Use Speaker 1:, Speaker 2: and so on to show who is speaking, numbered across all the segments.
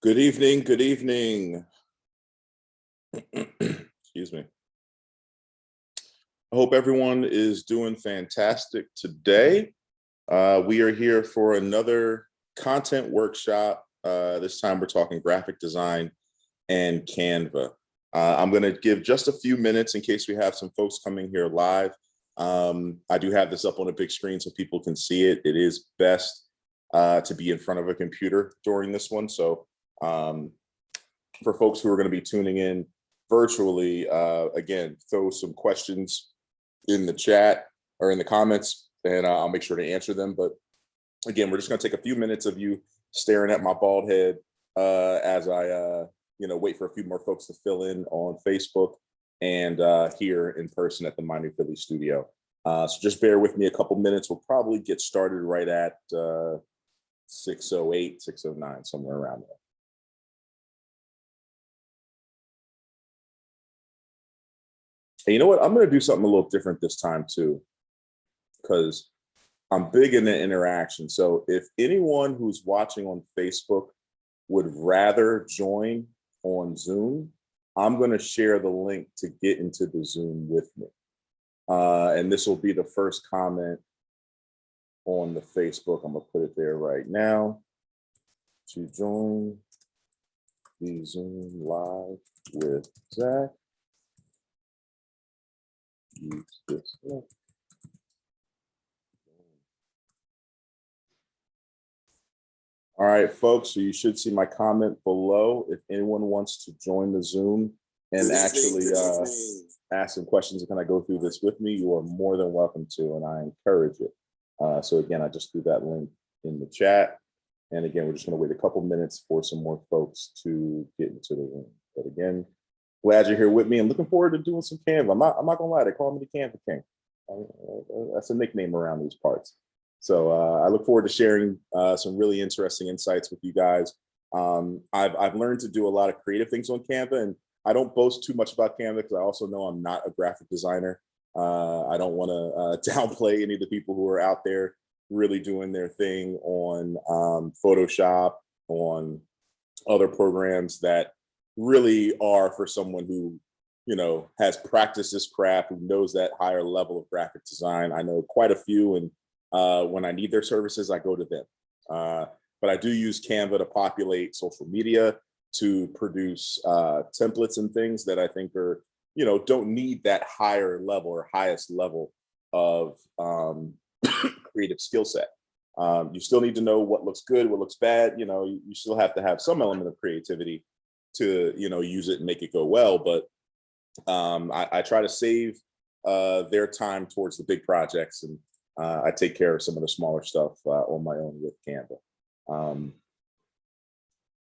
Speaker 1: Good evening. Good evening. Excuse me. I hope everyone is doing fantastic today. We are here for another content workshop. This time we're talking graphic design and Canva. I'm going to give just a few minutes in case we have some folks coming here live. I do have this up on a big screen so people can see it. It is best to be in front of a computer during this one. So for folks who are going to be tuning in virtually, again, throw some questions in the chat or in the comments, and I'll make sure to answer them. But again, we're just going to take a few minutes of you staring at my bald head as I, wait for a few more folks to fill in on Facebook and here in person at the My New Philly studio. So just bear with me a couple minutes. We'll probably get started right at 6:08, 6:09, somewhere around there. And you know what? I'm going to do something a little different this time too, because I'm big into interaction. So if anyone who's watching on Facebook would rather join on Zoom, I'm going to share the link to get into the Zoom with me. And this will be the first comment on the Facebook. I'm going to put it there right now. To join the Zoom live with Zack. Use this link. All right, folks, so you should see my comment below. If anyone wants to join the Zoom and actually ask some questions and kind of go through this with me, you are more than welcome to, and I encourage it. So again, I just threw that link in the chat. And again, we're just going to wait a couple minutes for some more folks to get into the room. But again, glad you're here with me and looking forward to doing some Canva. I'm not going to lie, they call me the Canva King. That's a nickname around these parts. So I look forward to sharing some really interesting insights with you guys. I've learned to do a lot of creative things on Canva, and I don't boast too much about Canva because I also know I'm not a graphic designer. I don't want to downplay any of the people who are out there really doing their thing on Photoshop, on other programs that really are for someone who, has practiced this craft, who knows that higher level of graphic design. I know quite a few, and when I need their services, I go to them. But I do use Canva to populate social media, to produce templates and things that I think are, don't need that higher level or highest level of creative skill set. You still need to know what looks good, what looks bad. You still have to have some element of creativity to, use it and make it go well. But I try to save their time towards the big projects, and I take care of some of the smaller stuff on my own with Canva.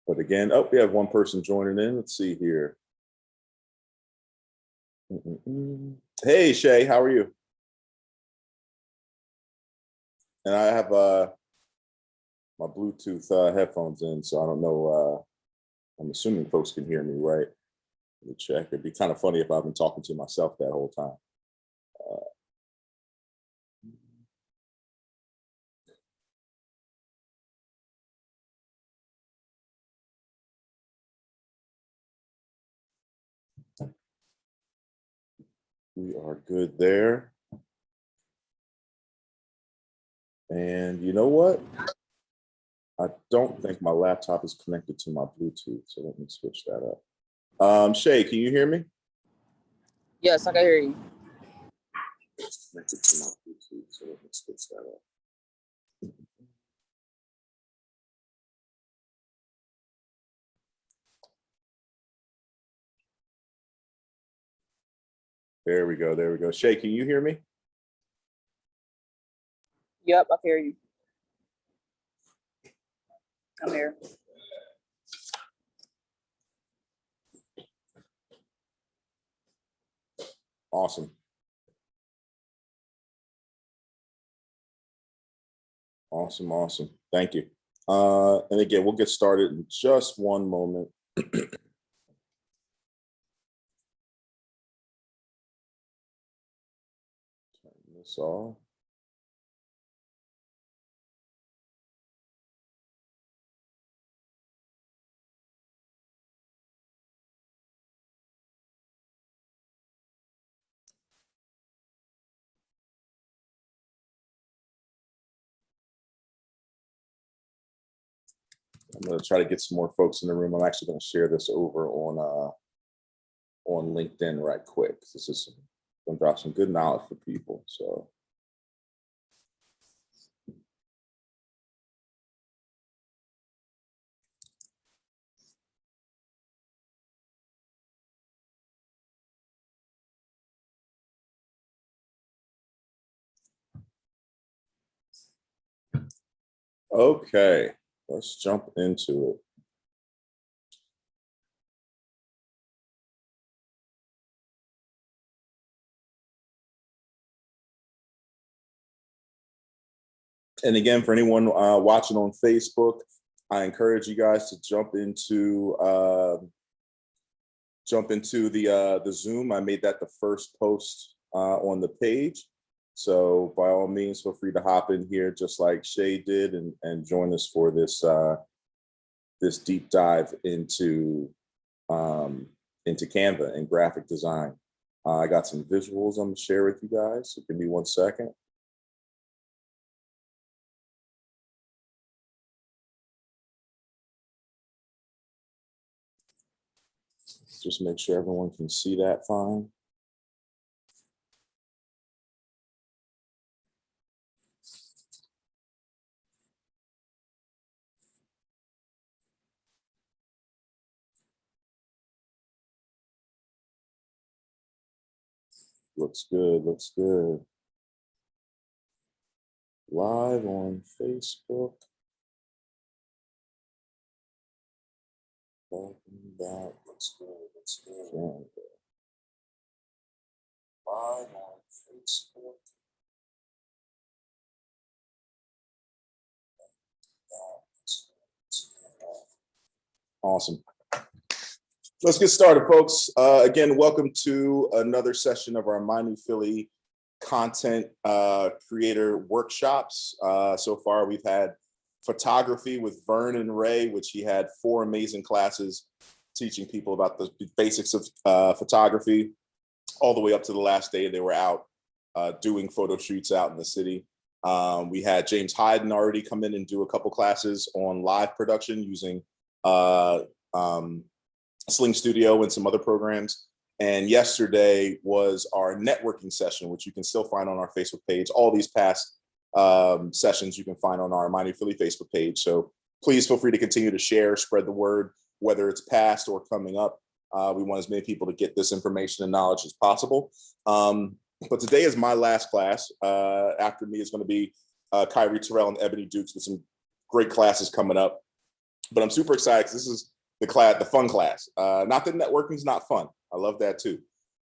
Speaker 1: But again, we have one person joining in. Let's see here. Hey, Shay, how are you? And I have my Bluetooth headphones in, so I don't know. I'm assuming folks can hear me, right? Let me check. It'd be kind of funny if I've been talking to myself that whole time. We are good there. And you know what? I don't think my laptop is connected to my Bluetooth, so let me switch that up. Shay, can you hear me?
Speaker 2: Yes, I can hear you.
Speaker 1: Connected to my Bluetooth, so let me switch that up. There we go. There we go. Shay, can you hear me?
Speaker 2: Yep, I can hear you. I'm here.
Speaker 1: Awesome. Awesome, awesome. Thank you. And again, we'll get started in just one moment. Turn this off. I'm going to try to get some more folks in the room. I'm actually going to share this over on LinkedIn right quick. This is going to drop some good knowledge for people. So. Okay, let's jump into it. And again, for anyone watching on Facebook, I encourage you guys to jump into the Zoom. I made that the first post on the page. So by all means, feel free to hop in here just like Shay did and join us for this this deep dive into Canva and graphic design. I got some visuals I'm gonna share with you guys. So give me 1 second. Just make sure everyone can see that fine. Looks good, looks good. Live on Facebook. That looks good, looks good. Live on Facebook. Awesome. Let's get started, folks. Again, welcome to another session of our My New Philly content creator workshops. So far, we've had photography with Vern and Ray, which he had 4 amazing classes teaching people about the basics of photography, all the way up to the last day they were out doing photo shoots out in the city. We had James Hyden already come in and do a couple classes on live production using Sling Studio and some other programs. And yesterday was our networking session, which you can still find on our Facebook page. All these past sessions you can find on our My New Philly Facebook page. So please feel free to continue to share, spread the word, whether it's past or coming up. We want as many people to get this information and knowledge as possible. But today is my last class. After me is going to be Kyrie Terrell and Ebony Dukes with some great classes coming up. But I'm super excited because this is the fun class. Not that networking is not fun. I love that too.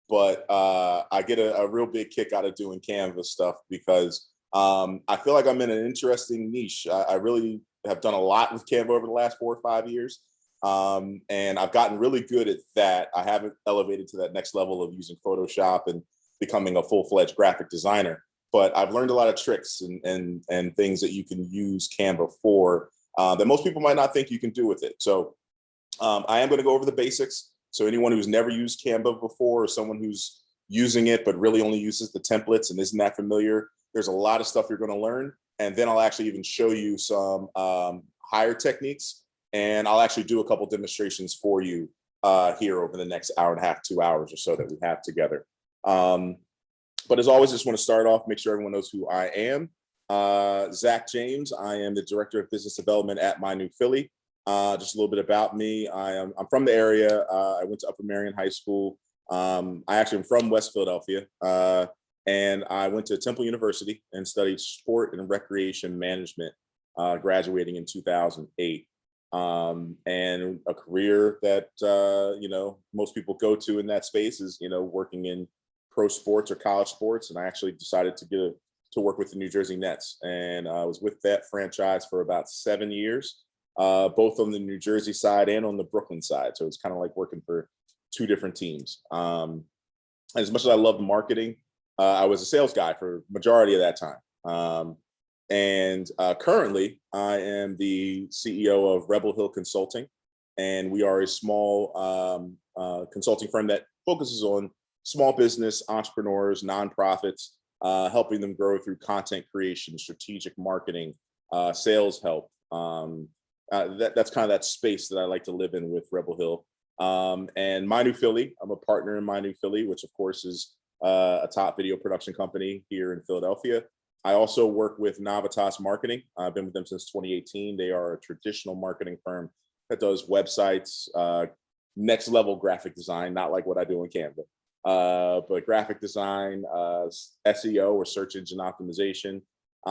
Speaker 1: But I get a real big kick out of doing Canva stuff because I feel like I'm in an interesting niche. I really have done a lot with Canva over the last 4 or 5 years. And I've gotten really good at that. I haven't elevated to that next level of using Photoshop and becoming a full-fledged graphic designer. But I've learned a lot of tricks and things that you can use Canva for that most people might not think you can do with it. So I am going to go over the basics. So anyone who's never used Canva before, or someone who's using it but really only uses the templates and isn't that familiar, there's a lot of stuff you're going to learn. And then I'll actually even show you some higher techniques. And I'll actually do a couple demonstrations for you here over the next hour and a half, 2 hours or so that we have together. But as always, just want to start off, make sure everyone knows who I am. Zack James. I am the Director of Business Development at My New Philly. Just a little bit about me. I'm from the area. I went to Upper Marion High School. I actually am from West Philadelphia. And I went to Temple University and studied sport and recreation management, graduating in 2008. And a career that, most people go to in that space is, working in pro sports or college sports. And I actually decided to work with the New Jersey Nets. And I was with that franchise for about 7 years, both on the New Jersey side and on the Brooklyn side. So it's kind of like working for 2 different teams. As much as I loved marketing, I was a sales guy for majority of that time. And currently, I am the CEO of Rebel Hill Consulting, and we are a small consulting firm that focuses on small business, entrepreneurs, nonprofits, helping them grow through content creation, strategic marketing, sales help, that's kind of that space that I like to live in with Rebel Hill. And My New Philly, I'm a partner in My New Philly, which of course is a top video production company here in Philadelphia. I also work with Navitas Marketing. I've been with them since 2018. They are a traditional marketing firm that does websites, next level graphic design, not like what I do in Canva, but graphic design, SEO or search engine optimization, a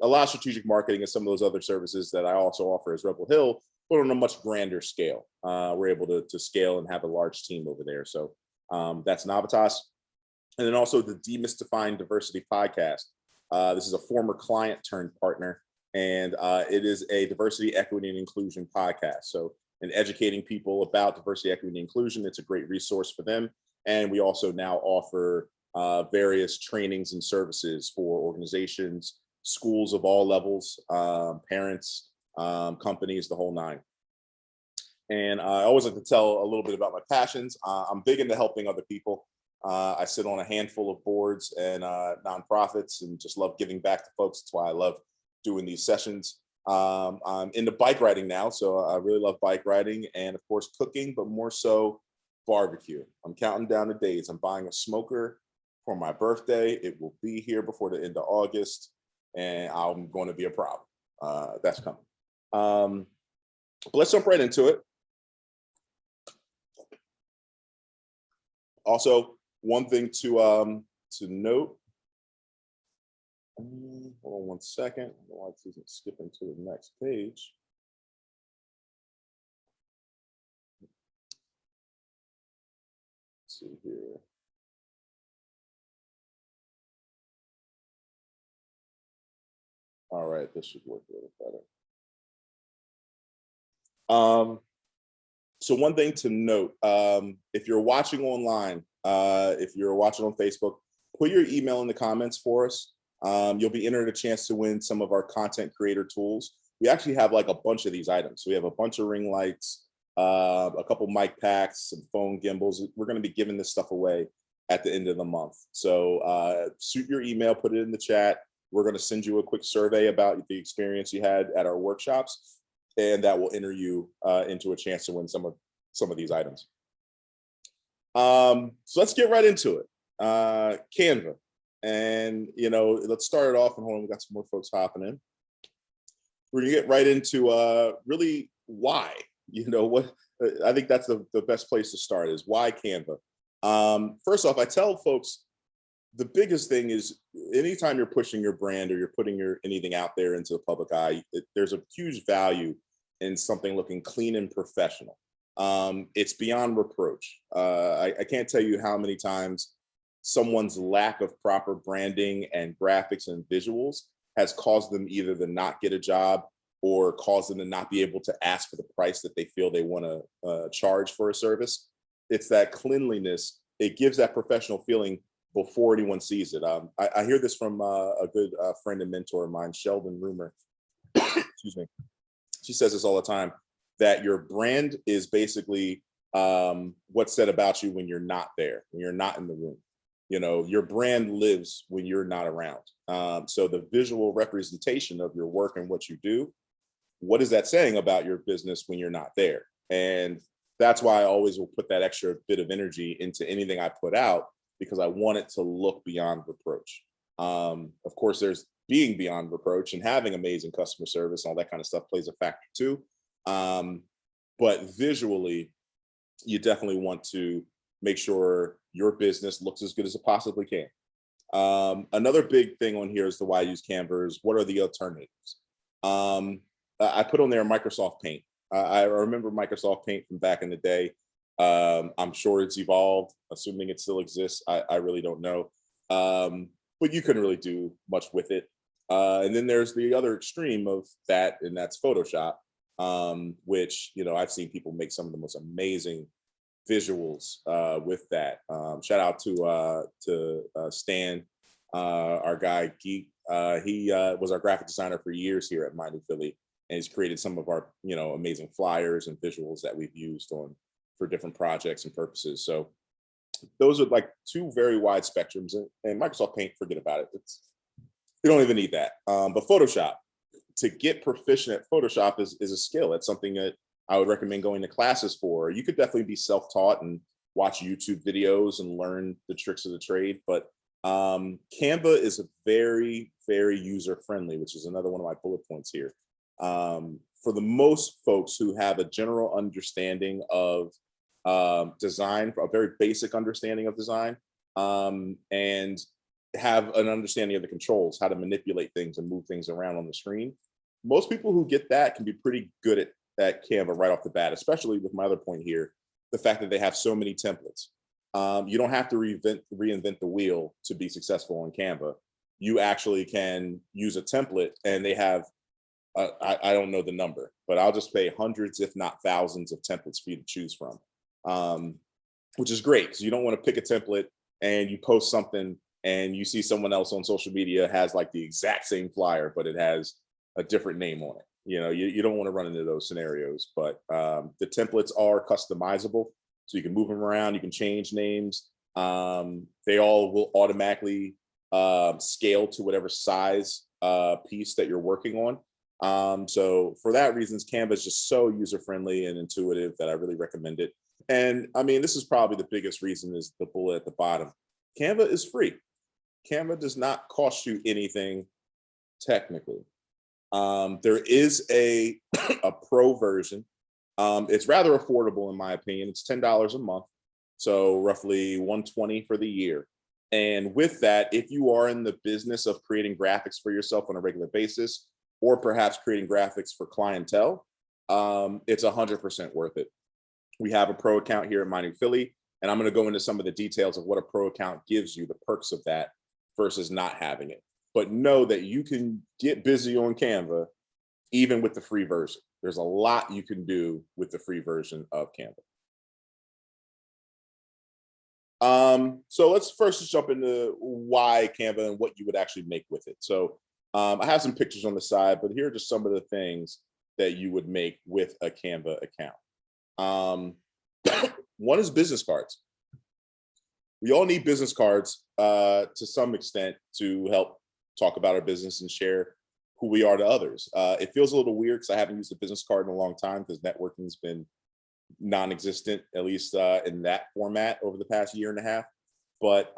Speaker 1: lot of strategic marketing and some of those other services that I also offer as Rebel Hill, but on a much grander scale. We're able to scale and have a large team over there. So that's Navitas. And then also the Demystifying Diversity podcast. This is a former client turned partner, and it is a diversity, equity, and inclusion podcast. So in educating people about diversity, equity, and inclusion, it's a great resource for them. And we also now offer various trainings and services for organizations, schools of all levels, parents, companies, the whole nine. And I always like to tell a little bit about my passions. I'm big into helping other people. I sit on a handful of boards and nonprofits and just love giving back to folks. That's why I love doing these sessions. I'm into bike riding now, so I really love bike riding and of course cooking, but more so barbecue. I'm counting down the days. I'm buying a smoker for my birthday. It will be here before the end of August, and I'm going to be a problem. That's coming. But let's jump right into it. Also, one thing to note. Hold on one second. Why it isn't skipping to the next page. Let's see here. All right, this should work a little better. So one thing to note, if you're watching online, if you're watching on Facebook, put your email in the comments for us. You'll be entered a chance to win some of our content creator tools. We actually have like a bunch of these items. So we have a bunch of ring lights, a couple mic packs, some phone gimbals. We're going to be giving this stuff away at the end of the month. So shoot your email, put it in the chat. We're going to send you a quick survey about the experience you had at our workshops, and that will enter you into a chance to win some of these items. So let's get right into it. Canva. And, let's start it off, and hold on, we got some more folks hopping in. We're gonna get right into really why, what I think that's the best place to start is why Canva. First off, I tell folks, the biggest thing is anytime you're pushing your brand or you're putting anything out there into the public eye, there's a huge value in something looking clean and professional. It's beyond reproach. I can't tell you how many times someone's lack of proper branding and graphics and visuals has caused them either to not get a job or caused them to not be able to ask for the price that they feel they want to charge for a service. It's that cleanliness. It gives that professional feeling before anyone sees it. I hear this from a good friend and mentor of mine, Sheldon Rumer. Excuse me. She says this all the time, that your brand is basically what's said about you when you're not there, when you're not in the room. Your brand lives when you're not around. So the visual representation of your work and what you do, what is that saying about your business when you're not there? And that's why I always will put that extra bit of energy into anything I put out, because I want it to look beyond reproach. Of course, there's being beyond reproach and having amazing customer service and all that kind of stuff plays a factor too. But visually, you definitely want to make sure your business looks as good as it possibly can. Another big thing on here is the why I use Canva is what are the alternatives? I put on there Microsoft Paint. I remember Microsoft Paint from back in the day. I'm sure it's evolved, assuming it still exists. I really don't know. But you couldn't really do much with it. And then there's the other extreme of that, and that's Photoshop, which, I've seen people make some of the most amazing visuals with that. Shout out to Stan, our guy Geek. He was our graphic designer for years here at My New Philly, and he's created some of our amazing flyers and visuals that we've used for different projects and purposes. So those are like two very wide spectrums, and Microsoft Paint, forget about it. You don't even need that. But Photoshop, to get proficient at Photoshop is a skill. It's something that I would recommend going to classes for. You could definitely be self-taught and watch YouTube videos and learn the tricks of the trade. But Canva is a very, very user-friendly, which is another one of my bullet points here. For the most folks who have a general understanding of design, a very basic understanding of design, and have an understanding of the controls, how to manipulate things and move things around on the screen. Most people who get that can be pretty good at Canva right off the bat, especially with my other point here, the fact that they have so many templates. You don't have to reinvent the wheel to be successful on Canva. You actually can use a template, and they have, I don't know the number, but I'll just say hundreds, if not thousands of templates for you to choose from, which is great because you don't want to pick a template and you post something and you see someone else on social media has like the exact same flyer, but it has a different name on it. You know, you don't want to run into those scenarios, but the templates are customizable. So you can move them around, you can change names. They all will automatically scale to whatever size piece that you're working on. So for that reasons, Canva is just so user-friendly and intuitive that I really recommend it. And I mean, this is probably the biggest reason is the bullet at the bottom. Canva is free. Canva does not cost you anything technically. There is a pro version. It's rather affordable in my opinion. It's $10 a month, so roughly $120 for the year. And with that, if you are in the business of creating graphics for yourself on a regular basis, or perhaps creating graphics for clientele, it's 100% worth it. We have a pro account here at My New Philly, and I'm going to go into some of the details of what a pro account gives you, the perks of that versus not having it. But know that you can get busy on Canva even with the free version. There's a lot you can do with the free version of Canva. So let's first just jump into why Canva and what you would actually make with it. So I have some pictures on the side, but here are just some of the things that you would make with a Canva account. One is business cards. We all need business cards to some extent to help talk about our business and share who we are to others. It feels a little weird because I haven't used a business card in a long time because networking's been non-existent, at least in that format over the past year and a half. But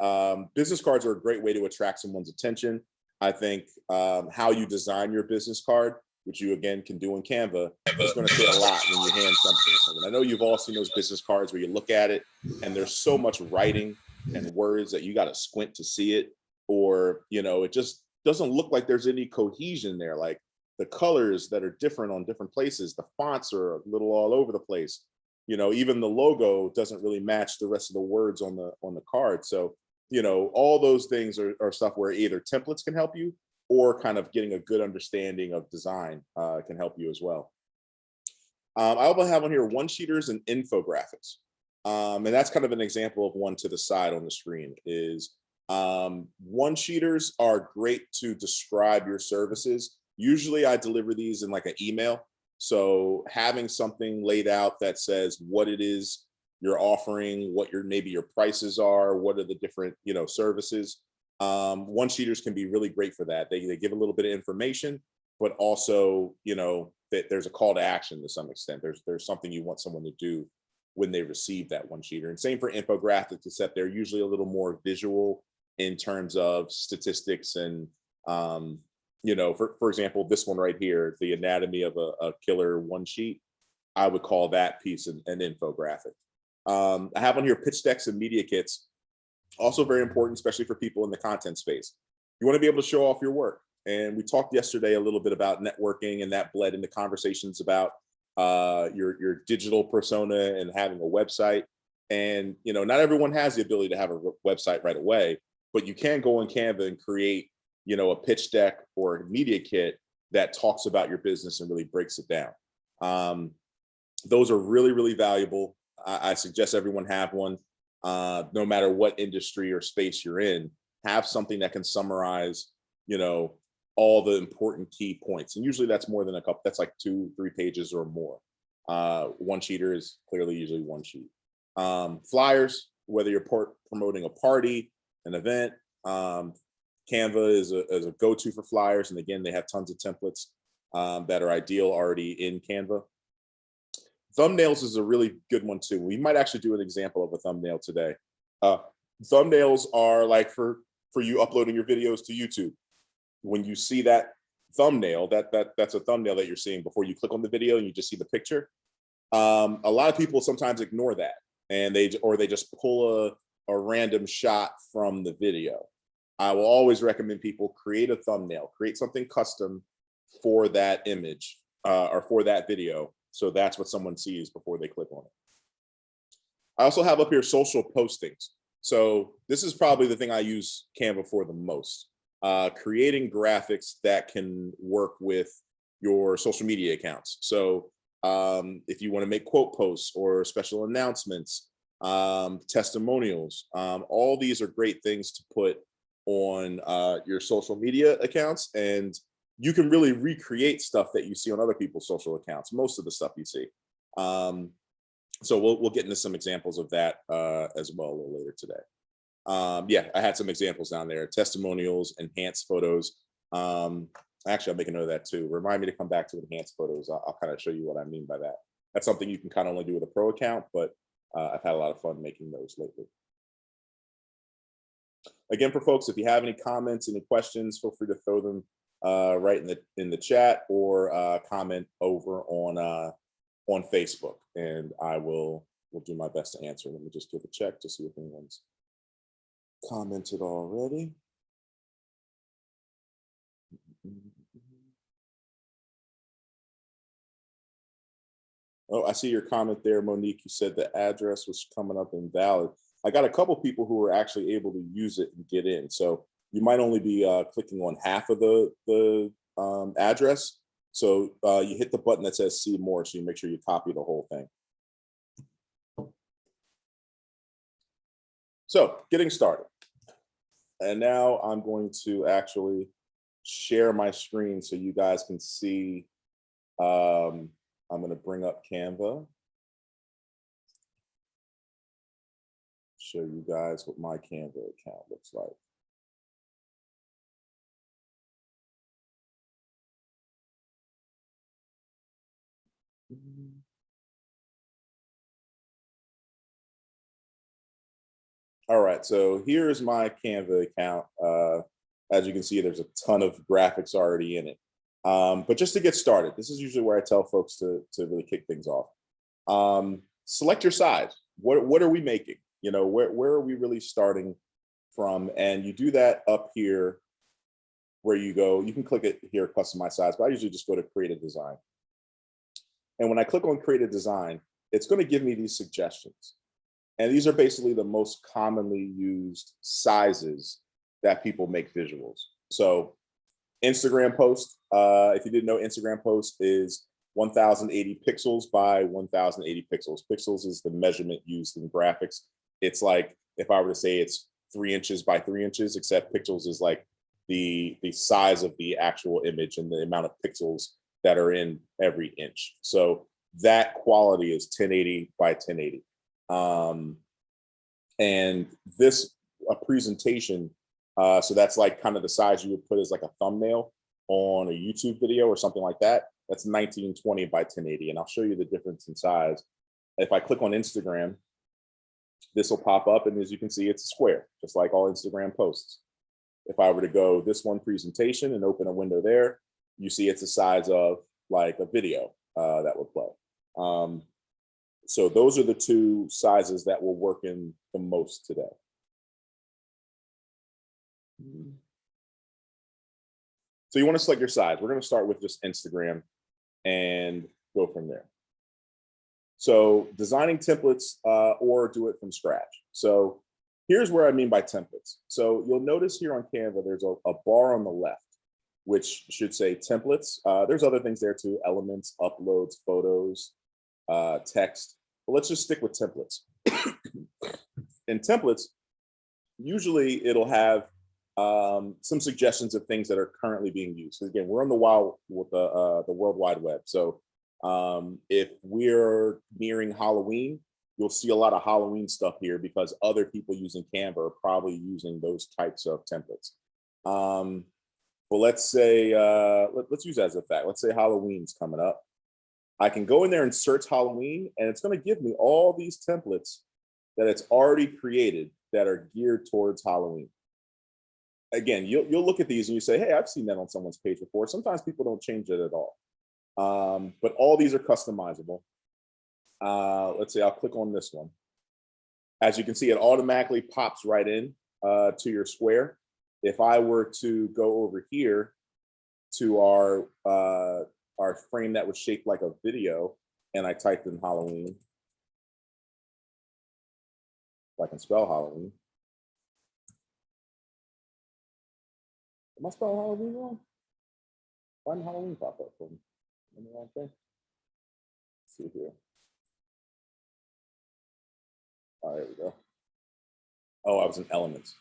Speaker 1: business cards are a great way to attract someone's attention. I think how you design your business card, which you again can do in Canva, is going to say a lot when you hand something to someone. I know you've all seen those business cards where you look at it and there's so much writing and words that you got to squint to see it, or you know, it just doesn't look like there's any cohesion there. Like the colors that are different on different places, the fonts are a little all over the place. You know, even the logo doesn't really match the rest of the words on the card. So, you know, all those things are stuff where either templates can help you or kind of getting a good understanding of design can help you as well. I also have on here one-sheeters and infographics. And that's kind of an example of one to the side on the screen is one-sheeters are great to describe your services. Usually I deliver these in like an email. So having something laid out that says what it is you're offering, what maybe your prices are, what are the different, you know, services. One-sheeters can be really great for that. They give a little bit of information, but also, you know, that there's a call to action to some extent. There's something you want someone to do when they receive that one-sheeter. And same for infographics, except they're usually a little more visual in terms of statistics and, you know, for example, this one right here, the anatomy of a killer one sheet, I would call that piece an infographic. I have on here pitch decks and media kits, also very important, especially for people in the content space. You want to be able to show off your work. And we talked yesterday a little bit about networking, and that bled into conversations about your digital persona and having a website. And, you know, not everyone has the ability to have a website right away, but you can go on Canva and create, you know, a pitch deck or a media kit that talks about your business and really breaks it down. Those are really, really valuable. I suggest everyone have one, no matter what industry or space you're in. Have something that can summarize, you know, all the important key points. And usually that's more than a couple, that's like 2-3 pages or more. One-sheeter is clearly usually one sheet. Flyers, whether you're promoting a party, an event, Canva is a go-to for flyers. And again, they have tons of templates. that are ideal already in Canva. Thumbnails is a really good one too. We might actually do an example of a thumbnail today. Thumbnails are like for you uploading your videos to YouTube. When you see that thumbnail, that's a thumbnail that you're seeing before you click on the video and you just see the picture. A lot of people sometimes ignore that, and they just pull a random shot from the video. I will always recommend people create a thumbnail, create something custom for that image or for that video. So that's what someone sees before they click on it. I also have up here social postings. So this is probably the thing I use Canva for the most. Creating graphics that can work with your social media accounts. So if you want to make quote posts or special announcements, testimonials, all these are great things to put on your social media accounts, and you can really recreate stuff that you see on other people's social accounts, most of the stuff you see. So we'll get into some examples of that as well a little later today. Yeah, I had some examples down there: testimonials, enhanced photos. Actually, I'll make a note of that too. Remind me to come back to enhanced photos. I'll kind of show you what I mean by that. That's something you can kind of only do with a pro account, but I've had a lot of fun making those lately. Again, for folks, if you have any comments, any questions, feel free to throw them right in the chat, or comment over on Facebook, and I will do my best to answer. Let me just give a check to see if anyone's commented already. Oh, I see your comment there, Monique. You said the address was coming up invalid. I got a couple people who were actually able to use it and get in. So you might only be clicking on half of the address. So you hit the button that says see more, so you make sure you copy the whole thing. So getting started. And now I'm going to actually share my screen so you guys can see. I'm going to bring up Canva. Show you guys what my Canva account looks like. All right, so here's my Canva account. As you can see, there's a ton of graphics already in it. But just to get started, this is usually where I tell folks to really kick things off. Select your size. What are we making? You know, where are we really starting from? And you do that up here where you go. You can click it here, customize size, but I usually just go to create a design. And when I click on create a design, it's going to give me these suggestions. And these are basically the most commonly used sizes that people make visuals. So Instagram post, if you didn't know, Instagram post is 1080 pixels by 1080 pixels. Pixels is the measurement used in graphics. It's like if I were to say it's 3 inches by 3 inches, except pixels is like the size of the actual image and the amount of pixels that are in every inch. So that quality is 1080 by 1080. And this a presentation, so that's like kind of the size you would put as like a thumbnail on a YouTube video or something like that. That's 1920 by 1080. And I'll show you the difference in size. If I click on Instagram, this will pop up, and as you can see, it's a square, just like all Instagram posts. If I were to go this one presentation and open a window there, you see it's the size of like a video that would play. So those are the two sizes that will work in the most today. So you want to select your size. We're going to start with just Instagram and go from there. So designing templates or do it from scratch. So here's where I mean by templates. So you'll notice here on Canva, there's a bar on the left, which should say templates. There's other things there too: elements, uploads, photos, text. But let's just stick with templates. In templates, usually it'll have some suggestions of things that are currently being used. Again, we're on the World Wide Web. So if we're nearing Halloween, you'll see a lot of Halloween stuff here because other people using Canva are probably using those types of templates. But let's say, let's use that as a fact. Let's say Halloween's coming up. I can go in there and search Halloween, and it's going to give me all these templates that it's already created that are geared towards Halloween. Again, you'll look at these and you say, hey, I've seen that on someone's page before. Sometimes people don't change it at all. But all these are customizable. Let's say I'll click on this one. As you can see, it automatically pops right in to your square. If I were to go over here to our frame that was shaped like a video, and I typed in Halloween, if I can spell Halloween. Am I spelling Halloween wrong? Why didn't Halloween pop up for me? Am I wrong thing? Let's see here. Oh, there we go. Oh, I was in Elements.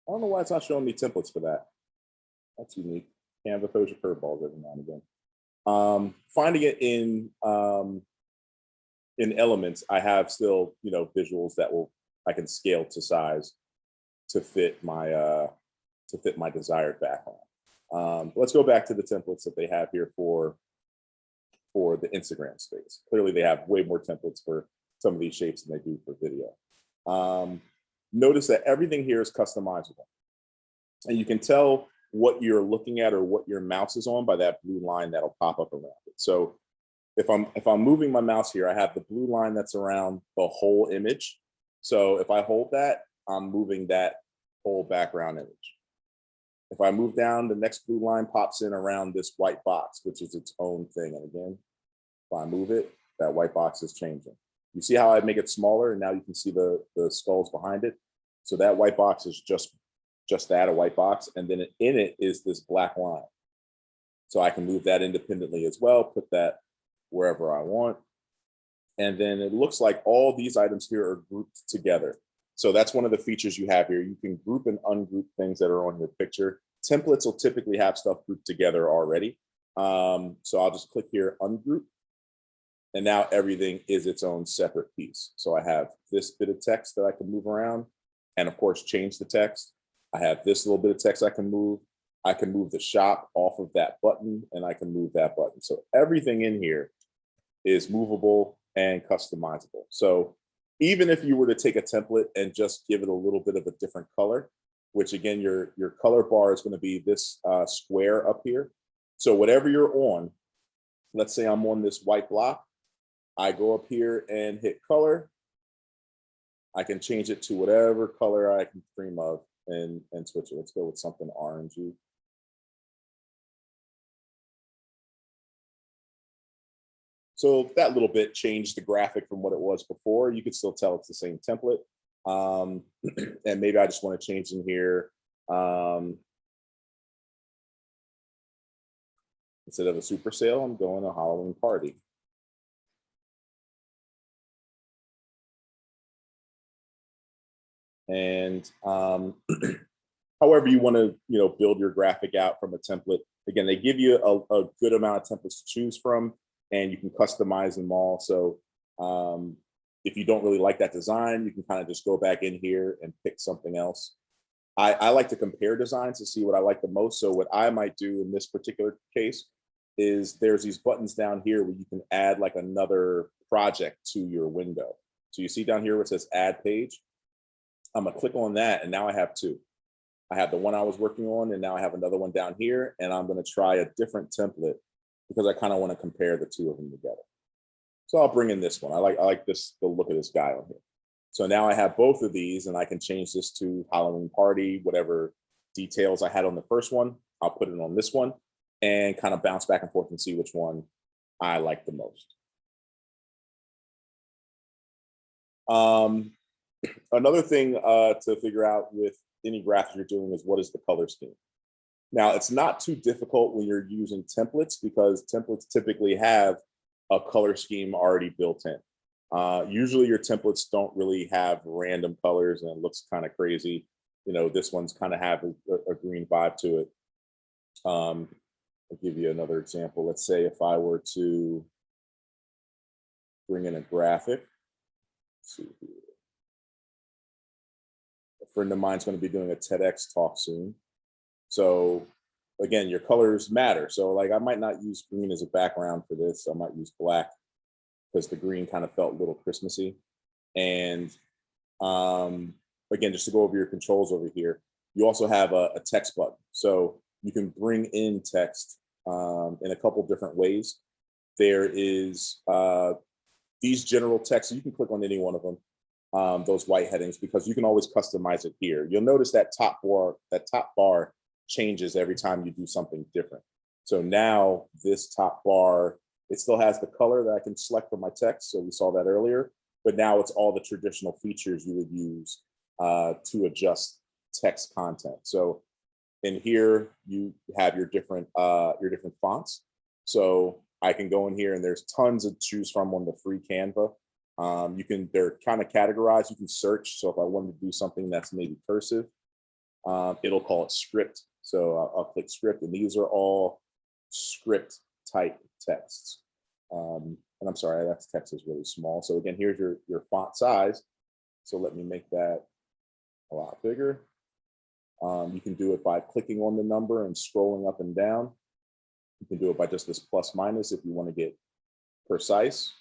Speaker 1: I don't know why it's not showing me templates for that. That's unique. Canva throws your curveballs every now and again. Finding it in Elements, I have still, visuals that I can scale to size to fit my desired background. Let's go back to the templates that they have here for the Instagram space. Clearly, they have way more templates for some of these shapes than they do for video. Notice that everything here is customizable. And you can tell what you're looking at or what your mouse is on by that blue line that'll pop up around it. So if I'm moving my mouse here, I have the blue line that's around the whole image. So if I hold that, I'm moving that whole background image. If I move down, the next blue line pops in around this white box, which is its own thing. And again, if I move it, that white box is changing. You see how I make it smaller, and now you can see the skulls behind it. So that white box is just that, a white box, and then in it is this black line. So I can move that independently as well, put that wherever I want. And then it looks like all these items here are grouped together. So that's one of the features you have here. You can group and ungroup things that are on your picture. Templates will typically have stuff grouped together already. So I'll just click here, ungroup. And now everything is its own separate piece. So I have this bit of text that I can move around and of course change the text. I have this little bit of text I can move. I can move the shop off of that button and I can move that button. So everything in here is movable and customizable. So even if you were to take a template and just give it a little bit of a different color, which again, your color bar is going to be this square up here. So whatever you're on, let's say I'm on this white block, I go up here and hit color. I can change it to whatever color I can dream of and switch it. Let's go with something orangey. So that little bit changed the graphic from what it was before. You could still tell it's the same template. And maybe I just want to change in here. Instead of a super sale, I'm going to a Halloween party. And however you want to, build your graphic out from a template. Again, they give you a good amount of templates to choose from, and you can customize them all. So if you don't really like that design, you can kind of just go back in here and pick something else. I like to compare designs to see what I like the most. So what I might do in this particular case is there's these buttons down here where you can add like another project to your window. So you see down here where it says add page. I'm gonna click on that, and now I have two. I have the one I was working on, and now I have another one down here, and I'm gonna try a different template because I kind of want to compare the two of them together. So I'll bring in this one. I like the look of this guy on here. So now I have both of these, and I can change this to Halloween party, whatever details I had on the first one, I'll put it on this one, and kind of bounce back and forth and see which one I like the most. Another thing to figure out with any graphics you're doing is what is the color scheme. Now, it's not too difficult when you're using templates because templates typically have a color scheme already built in. Usually your templates don't really have random colors and it looks kind of crazy. This one's kind of have a green vibe to it. I'll give you another example. Let's say if I were to bring in a graphic. Let's see here. A friend of mine's going to be doing a TEDx talk soon. So again, your colors matter. So like I might not use green as a background for this. I might use black because the green kind of felt a little Christmassy. And again, just to go over your controls over here, you also have a text button. So you can bring in text in a couple different ways. There is these general texts. You can click on any one of them, those white headings, because you can always customize it here. You'll notice that top bar changes every time you do something different. So now this top bar, it still has the color that I can select for my text. So we saw that earlier, but now it's all the traditional features you would use to adjust text content. So in here, you have your different fonts. So I can go in here and there's tons to choose from on the free Canva. They're kind of categorized. You can search. So if I wanted to do something that's maybe cursive, it'll call it script. So I'll click script, and these are all script type texts. And I'm sorry, that text is really small. So again, here's your font size. So let me make that a lot bigger. You can do it by clicking on the number and scrolling up and down. You can do it by just this plus minus if you want to get precise.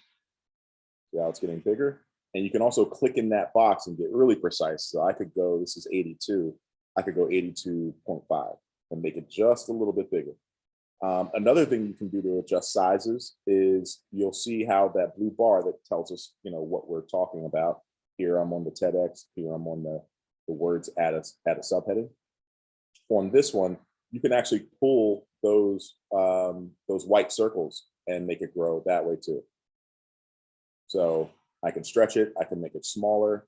Speaker 1: See how it's getting bigger? And you can also click in that box and get really precise. So I could go, this is 82. I could go 82.5 and make it just a little bit bigger. Another thing you can do to adjust sizes is you'll see how that blue bar that tells us, what we're talking about. Here I'm on the TEDx. Here I'm on the words add a subheading. On this one, you can actually pull those white circles and make it grow that way too. So I can stretch it. I can make it smaller.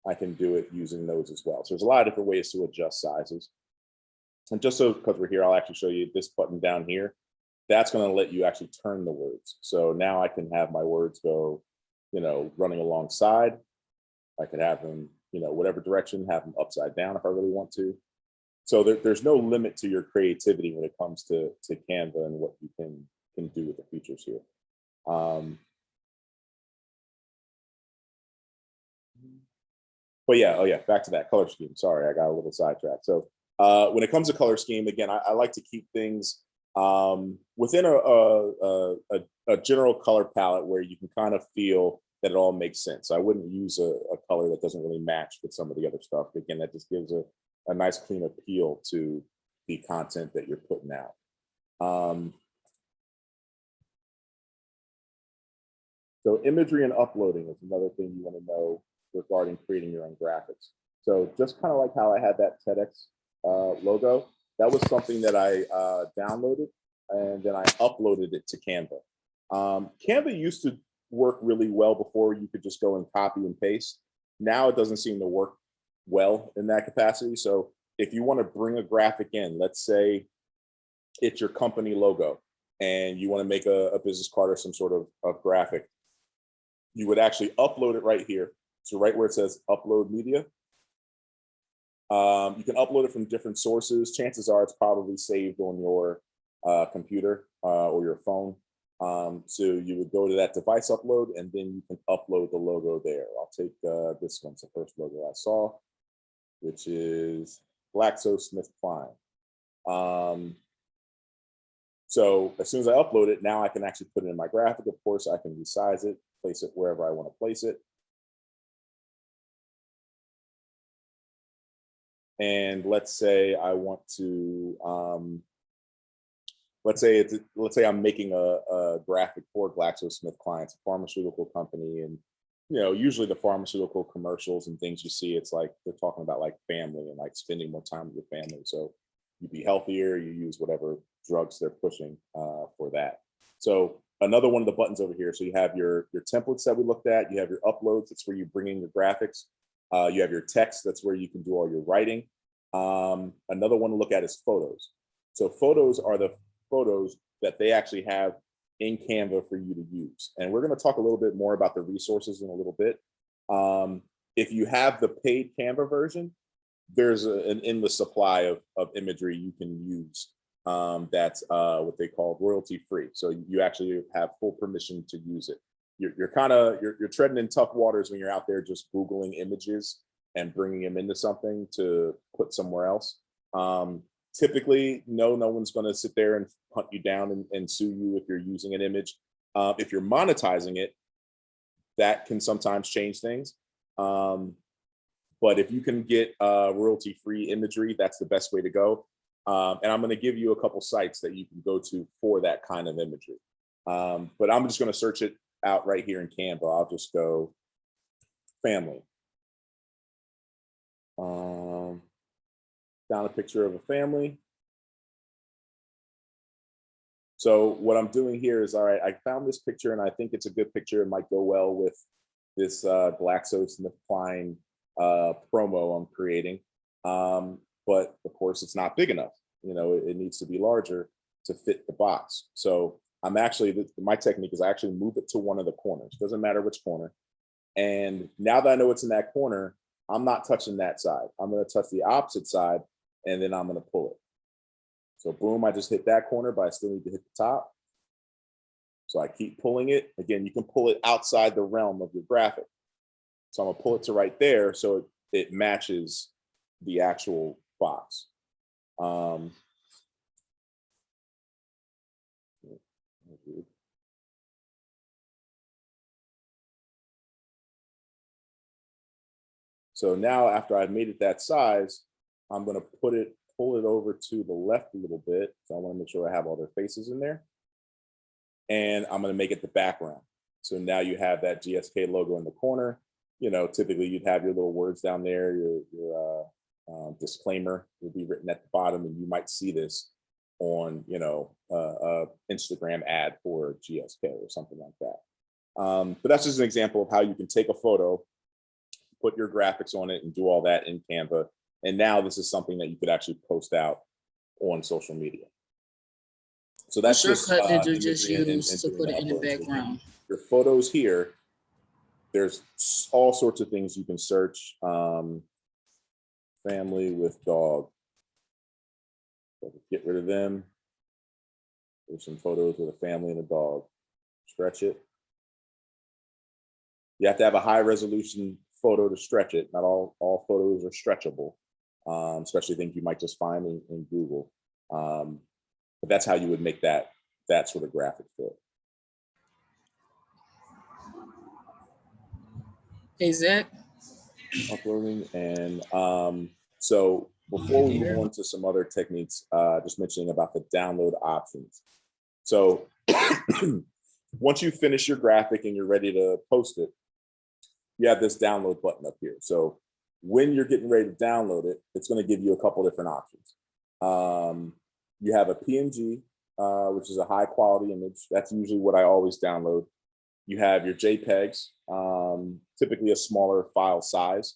Speaker 1: I can do it using those as well. So there's a lot of different ways to adjust sizes. And just so, because we're here, I'll actually show you this button down here. That's going to let you actually turn the words. So now I can have my words go, running alongside. I could have them, whatever direction, have them upside down if I really want to. So there's no limit to your creativity when it comes to Canva and what you can do with the features here. But yeah, back to that color scheme. Sorry, I got a little sidetracked. So when it comes to color scheme, again, I like to keep things within a general color palette where you can kind of feel that it all makes sense. I wouldn't use a color that doesn't really match with some of the other stuff. Again, that just gives a nice clean appeal to the content that you're putting out. So imagery and uploading is another thing you want to know regarding creating your own graphics. So just kind of like how I had that TEDx logo, that was something that I downloaded and then I uploaded it to Canva. Canva used to work really well before you could just go and copy and paste. Now it doesn't seem to work well in that capacity. So if you want to bring a graphic in, let's say it's your company logo and you want to make a business card or some sort of graphic, you would actually upload it right here. So right where it says upload media. You can upload it from different sources. Chances are it's probably saved on your computer or your phone. So you would go to that device upload and then you can upload the logo there. I'll take this one's the first logo I saw, which is GlaxoSmithKline. So as soon as I upload it, now I can actually put it in my graphic. Of course, I can resize it, place it wherever I want to place it. And let's say I want to, let's say I'm making a graphic for GlaxoSmithKline. It's a pharmaceutical company, and usually the pharmaceutical commercials and things you see, it's like they're talking about like family and like spending more time with your family. So you be healthier, you use whatever drugs they're pushing for that. So another one of the buttons over here. So you have your templates that we looked at. You have your uploads. That's where you bring in your graphics. You have your text. That's where you can do all your writing. Another one to look at is photos. So photos are the photos that they actually have in Canva for you to use. And we're going to talk a little bit more about the resources in a little bit. If you have the paid Canva version, there's an endless supply of imagery you can use that's what they call royalty free. So you actually have full permission to use it. You're treading in tough waters when you're out there just Googling images and bringing them into something to put somewhere else. Typically, no one's going to sit there and hunt you down and sue you if you're using an image. If you're monetizing it, that can sometimes change things. But if you can get royalty-free imagery, that's the best way to go. And I'm going to give you a couple sites that you can go to for that kind of imagery. But I'm just going to search it out right here in Canva. I'll just go family. Found a picture of a family. So what I'm doing here is, all right, I found this picture and I think it's a good picture. It might go well with this GlaxoSmithKline promo I'm creating. But of course it's not big enough. You know, it needs to be larger to fit the box. So I'm actually, my technique is I actually move it to one of the corners. Doesn't matter which corner. And now that I know it's in that corner, I'm not touching that side. I'm going to touch the opposite side and then I'm going to pull it. So boom, I just hit that corner, but I still need to hit the top. So I keep pulling it. Again, you can pull it outside the realm of your graphic. So I'm gonna pull it to right there so it matches the actual box. So now after I've made it that size, I'm gonna pull it over to the left a little bit. So I wanna make sure I have all their faces in there. And I'm gonna make it the background. So now you have that GSK logo in the corner. You know, typically you'd have your little words down there, your disclaimer will be written at the bottom, and you might see this on, you know, Instagram ad for GSK or something like that. But that's just an example of how you can take a photo, put your graphics on it and do all that in Canva. And now this is something that you could actually post out on social media. So that's just
Speaker 3: shortcut did you just use to put it in the background?
Speaker 1: Your photos here, there's all sorts of things you can search. Family with dog. So get rid of them. There's some photos with a family and a dog. Stretch it. You have to have a high resolution photo to stretch it. Not all photos are stretchable, especially things you might just find in Google. But that's how you would make that sort of graphic fit.
Speaker 3: Hey, Zach.
Speaker 1: Uploading. And so before we move on to some other techniques, just mentioning about the download options. So once you finish your graphic and you're ready to post it, you have this download button up here. So when you're getting ready to download it, it's going to give you a couple different options. You have a PNG, which is a high quality image. That's usually what I always download. You have your JPEGs, typically a smaller file size.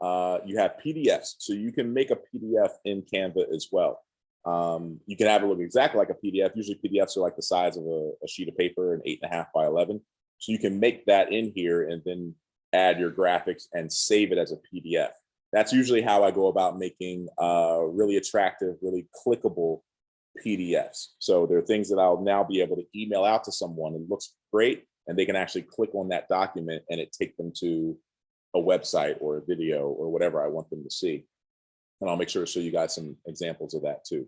Speaker 1: You have PDFs, so you can make a PDF in Canva as well. You can have it look exactly like a PDF. Usually PDFs are like the size of a sheet of paper, an 8.5 by 11. So you can make that in here and then add your graphics and save it as a PDF. That's usually how I go about making really attractive, really clickable PDFs. So there are things that I'll now be able to email out to someone and it looks great, and they can actually click on that document and it take them to a website or a video or whatever I want them to see. And I'll make sure to show you guys some examples of that too.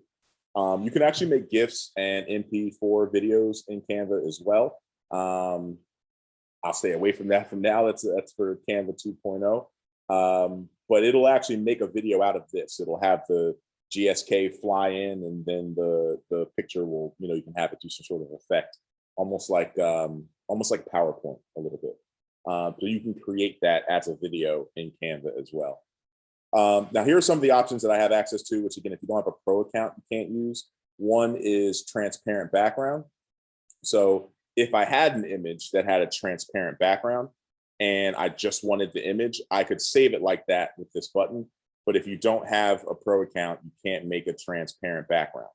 Speaker 1: You can actually make GIFs and MP4 videos in Canva as well. I'll stay away from that from now. That's for Canva 2.0. But it'll actually make a video out of this. It'll have the GSK fly in, and then the picture will, you know, you can have it do some sort of effect, almost like PowerPoint a little bit. So you can create that as a video in Canva as well. Now, here are some of the options that I have access to, which again, if you don't have a pro account, you can't use. One is transparent background. So if I had an image that had a transparent background and I just wanted the image, I could save it like that with this button. But if you don't have a pro account, you can't make a transparent background.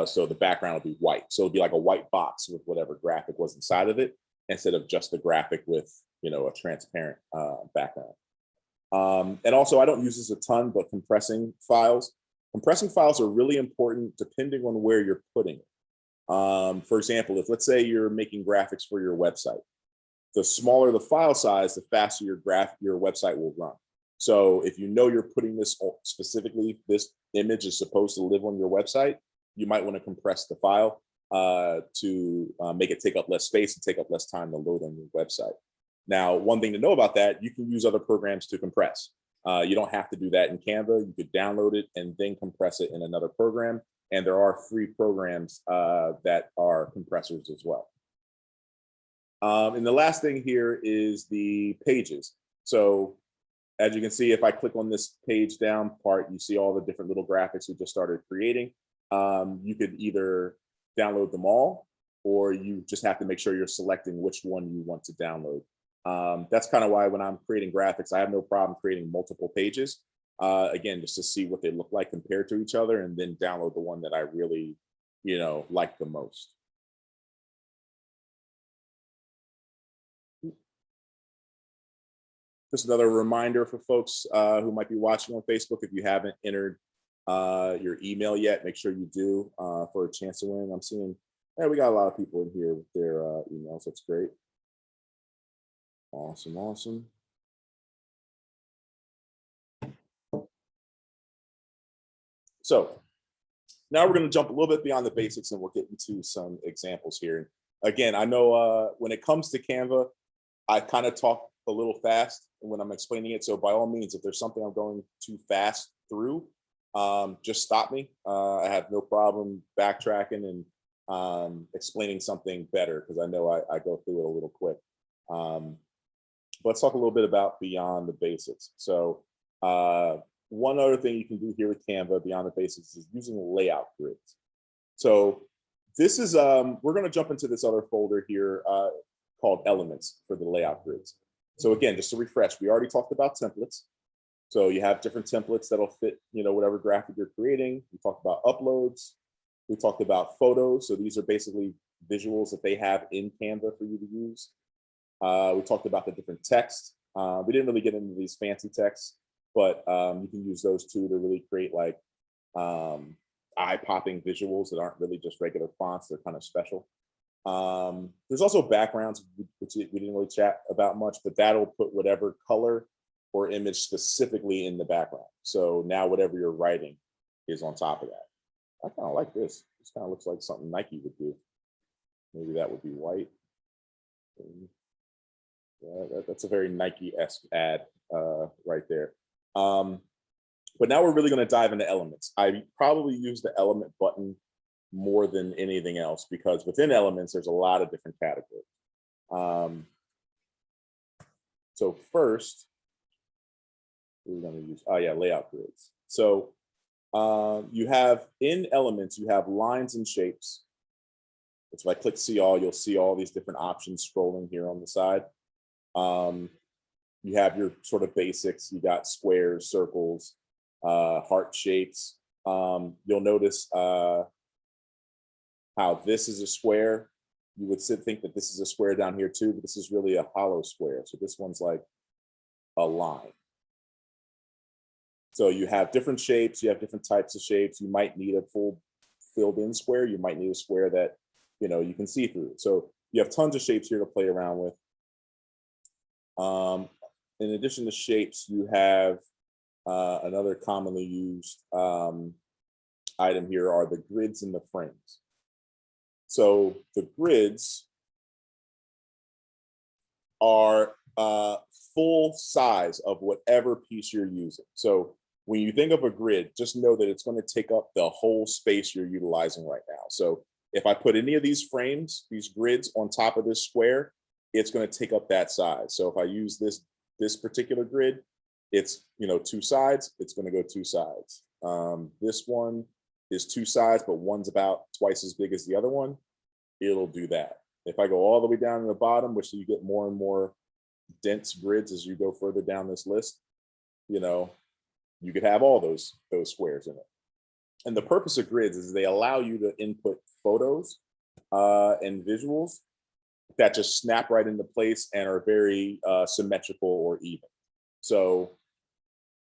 Speaker 1: So the background will be white. So it'll be like a white box with whatever graphic was inside of it, instead of just the graphic with, you know, a transparent background. And also, I don't use this a ton, but compressing files compressing files are really important depending on where you're putting it. For example, if let's say you're making graphics for your website, the smaller the file size, the faster your website will run. So if you know you're putting this specifically, this image is supposed to live on your website, you might want to compress the file to make it take up less space and take up less time to load on your website. Now, one thing to know about that, you can use other programs to compress. You don't have to do that in Canva. You could download it and then compress it in another program. And there are free programs that are compressors as well. And the last thing here is the pages. So as you can see, if I click on this page down part, you see all the different little graphics we just started creating. You could either download them all, or you just have to make sure you're selecting which one you want to download. That's kind of why when I'm creating graphics, I have no problem creating multiple pages. Again, just to see what they look like compared to each other, and then download the one that I really, like the most. Just another reminder for folks who might be watching on Facebook, if you haven't entered your email yet, make sure you do for a chance to win. I'm seeing, we got a lot of people in here with their emails. That's great. Awesome, awesome. So now we're going to jump a little bit beyond the basics, and we'll get into some examples here. Again, I know when it comes to Canva, I kind of talk a little fast when I'm explaining it. So by all means, if there's something I'm going too fast through, just stop me. I have no problem backtracking and explaining something better, because I know I go through it a little quick. Let's talk a little bit about beyond the basics. So one other thing you can do here with Canva beyond the basics is using layout grids. So this is, we're going to jump into this other folder here called elements for the layout grids. So again, just to refresh, we already talked about templates. So you have different templates that'll fit, whatever graphic you're creating. We talked about uploads. We talked about photos. So these are basically visuals that they have in Canva for you to use. We talked about the different text. We didn't really get into these fancy texts, but you can use those too to really create like eye-popping visuals that aren't really just regular fonts. They're kind of special. There's also backgrounds, which we didn't really chat about much, but that'll put whatever color or image specifically in the background. So now whatever you're writing is on top of that. I kind of like this. This kind of looks like something Nike would do. Maybe that would be white. Yeah, that's a very Nike-esque ad right there. But now we're really going to dive into elements. I probably use the element button more than anything else, because within elements, there's a lot of different categories. So first, we're going to use, layout grids. So you have in elements, you have lines and shapes. So if I click see all, you'll see all these different options scrolling here on the side. You have your sort of basics. You got squares, circles, heart shapes. You'll notice how this is a square. You would think that this is a square down here too, but this is really a hollow square. So this one's like a line. So you have different shapes. You have different types of shapes. You might need a full filled in square. You might need a square that, you can see through. So you have tons of shapes here to play around with. In addition to shapes, you have another commonly used item here are the grids and the frames. So the grids are full size of whatever piece you're using. So when you think of a grid, just know that it's going to take up the whole space you're utilizing right now. So if I put any of these frames, these grids on top of this square, it's going to take up that size. So if I use this particular grid, it's 2 sides, it's going to go 2 sides. This one is 2 sides, but one's about twice as big as the other one. It'll do that. If I go all the way down to the bottom, which you get more and more dense grids as you go further down this list, you could have all those squares in it. And the purpose of grids is they allow you to input photos and visuals that just snap right into place and are very symmetrical or even. So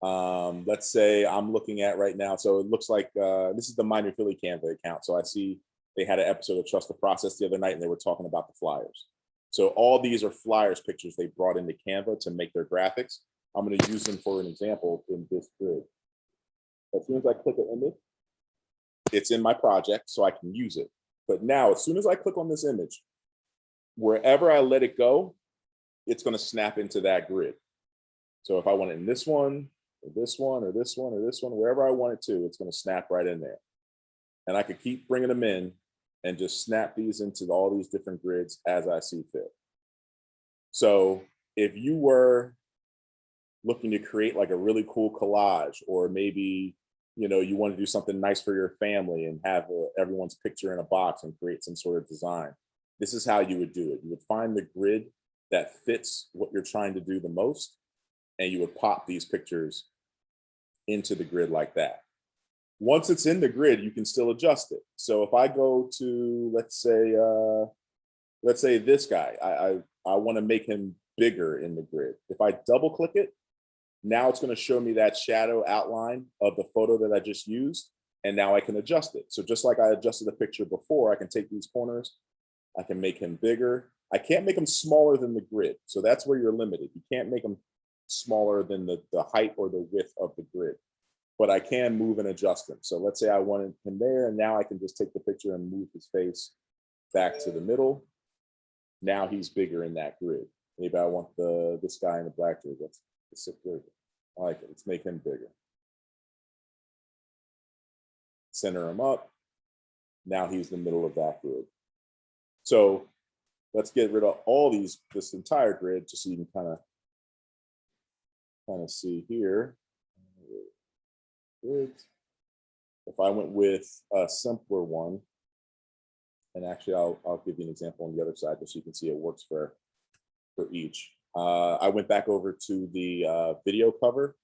Speaker 1: Let's say I'm looking at right now. So it looks like this is the Minor Philly Canva account. So I see they had an episode of Trust the Process the other night and they were talking about the flyers. So all these are flyers pictures they brought into Canva to make their graphics. I'm going to use them for an example in this grid. As soon as I click an image, it's in my project so I can use it. But now, as soon as I click on this image, wherever I let it go, it's going to snap into that grid. So if I want it in this one, or this one, or this one, or this one, wherever I want it to, it's going to snap right in there. And I could keep bringing them in and just snap these into all these different grids as I see fit. So if you were looking to create like a really cool collage, or maybe, you know, you want to do something nice for your family and have everyone's picture in a box and create some sort of design, this is how you would do it. You would find the grid that fits what you're trying to do the most, and you would pop these pictures into the grid like that. Once it's in the grid, you can still adjust it. So if I go to, let's say this guy, I want to make him bigger in the grid. If I double click it, now it's going to show me that shadow outline of the photo that I just used, and now I can adjust it. So just like I adjusted the picture before, I can take these corners, I can make him bigger. I can't make him smaller than the grid. So that's where you're limited. You can't make him smaller than the height or the width of the grid, but I can move and adjust them. So let's say I wanted him there, and now I can just take the picture and move his face back to the middle. Now he's bigger in that grid. Maybe I want this guy in the black jersey. That's the sick jersey. I like it. Let's make him bigger. Center him up. Now he's the middle of that grid. So let's get rid of all this entire grid, just so you can kind of see here. If I went with a simpler one, and actually I'll give you an example on the other side just so you can see it works for each. I went back over to the video cover,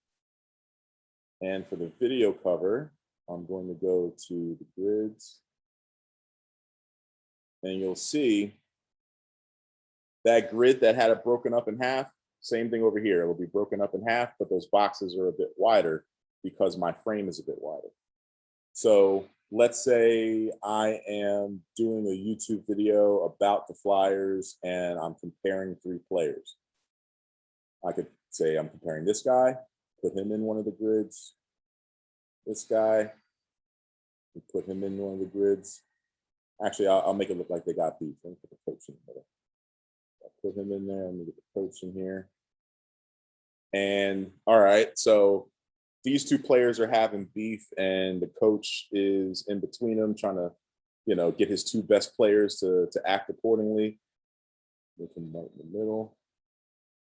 Speaker 1: and for the video cover, I'm going to go to the grids, and you'll see that grid that had it broken up in half. Same thing over here. It will be broken up in half, but those boxes are a bit wider because my frame is a bit wider. So let's say I am doing a YouTube video about the Flyers and I'm comparing 3 players. I could say I'm comparing this guy, put him in one of the grids, this guy, and put him in one of the grids. Actually, I'll make it look like they got beef. Let me put the coach in the middle. I'll put him in there. Let me get the coach in here. And all right, so these 2 players are having beef, and the coach is in between them, trying to, you know, get his 2 best players to act accordingly. Make him right in the middle.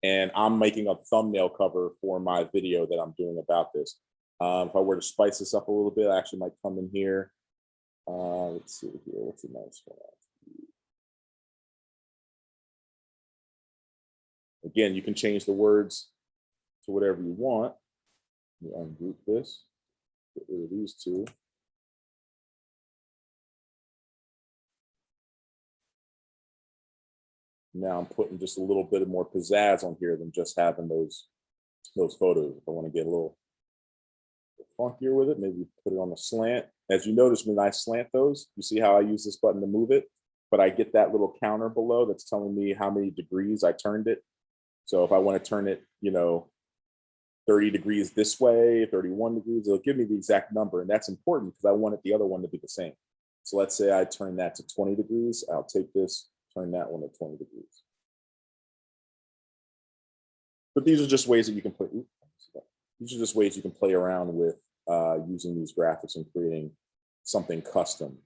Speaker 1: And I'm making a thumbnail cover for my video that I'm doing about this. If I were to spice this up a little bit, I actually might come in here. Let's see here. What's a nice one? Again, you can change the words to whatever you want. You ungroup this, get rid of these 2. Now I'm putting just a little bit more pizzazz on here than just having those photos. If I want to get a little funkier with it, maybe put it on a slant. As you notice, when I slant those, you see how I use this button to move it, but I get that little counter below that's telling me how many degrees I turned it. So if I want to turn it, you know, 30 degrees this way, 31 degrees, it'll give me the exact number. And that's important because I wanted the other one to be the same. So let's say I turn that to 20 degrees. I'll take this, turn that one to 20 degrees. But these are just ways that you can play. These are just ways you can play around with using these graphics and creating something custom,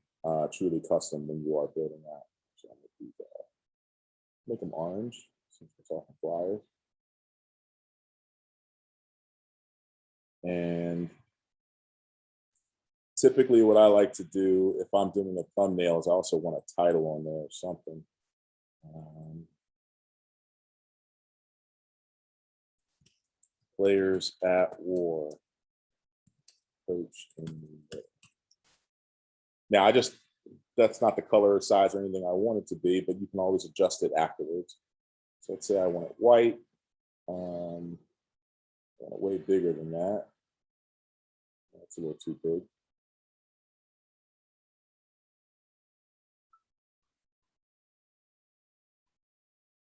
Speaker 1: truly custom when you are building out. So I'm gonna do make them orange since it's off the Flyers. And typically what I like to do if I'm doing a thumbnail is I also want a title on there or something. Players at war. Coach in the middle. Now that's not the color or size or anything I want it to be, but you can always adjust it afterwards. So let's say I want it white. Way bigger than that. That's a little too big.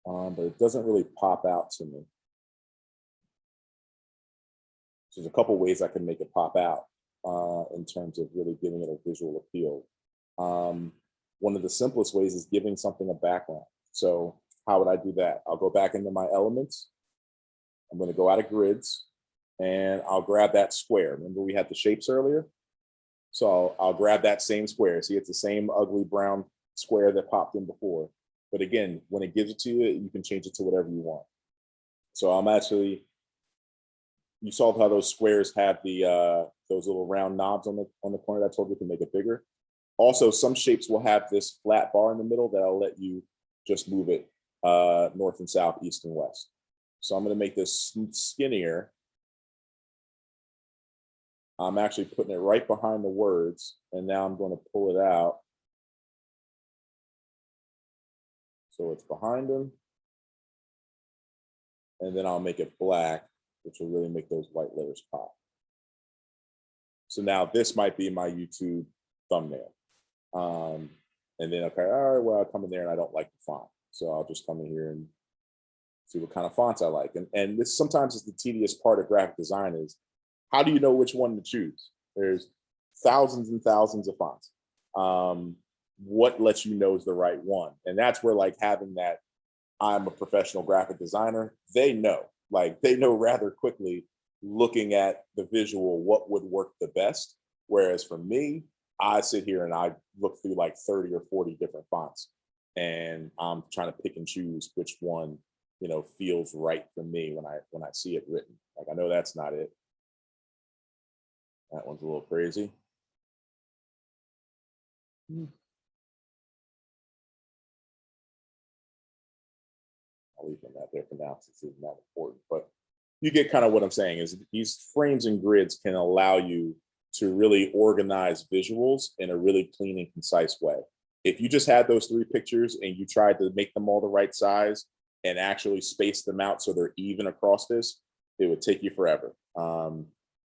Speaker 1: But it doesn't really pop out to me. So there's a couple ways I can make it pop out in terms of really giving it a visual appeal. One of the simplest ways is giving something a background. So how would I do that? I'll go back into my elements. I'm going to go out of grids and I'll grab that square. Remember we had the shapes earlier? So I'll grab that same square. See, it's the same ugly brown square that popped in before. But again, when it gives it to you, you can change it to whatever you want. So I'm actually, you saw how those squares have the those little round knobs on the corner that I told you to make it bigger. Also, some shapes will have this flat bar in the middle that I'll let you just move it north and south, east and west. So I'm going to make this skinnier. I'm actually putting it right behind the words, and now I'm going to pull it out. So it's behind them. And then I'll make it black, which will really make those white letters pop. So now this might be my YouTube thumbnail. And then, okay, all right, well, I'll come in there and I don't like the font. So I'll just come in here and see what kind of fonts I like. And this sometimes is the tedious part of graphic design is, how do you know which one to choose? There's thousands and thousands of fonts. What lets you know is the right one? And that's where like having that, I'm a professional graphic designer, they know rather quickly looking at the visual, what would work the best. Whereas for me, I sit here and I look through like 30 or 40 different fonts and I'm trying to pick and choose which one, you know, feels right for me when I see it written. Like, I know that's not it. That one's a little crazy. I'll leave them that there for now since it's not important, but you get kind of what I'm saying is these frames and grids can allow you to really organize visuals in a really clean and concise way. If you just had those 3 pictures and you tried to make them all the right size and actually space them out so they're even across this, it would take you forever.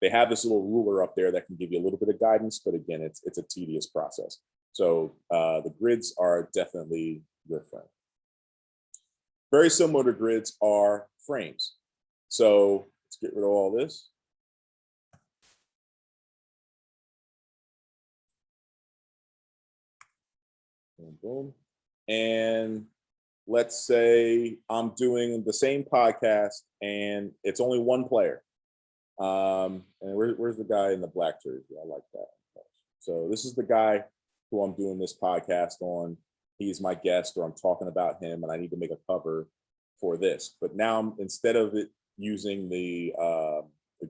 Speaker 1: They have this little ruler up there that can give you a little bit of guidance, but again, it's a tedious process. So the grids are definitely your friend. Very similar to grids are frames. So let's get rid of all this. Boom, boom. And let's say I'm doing the same podcast and it's only one player. And where's the guy in the black jersey? I like that. So this is the guy who I'm doing this podcast on. He's my guest, or I'm talking about him, and I need to make a cover for this. But now, instead of it using the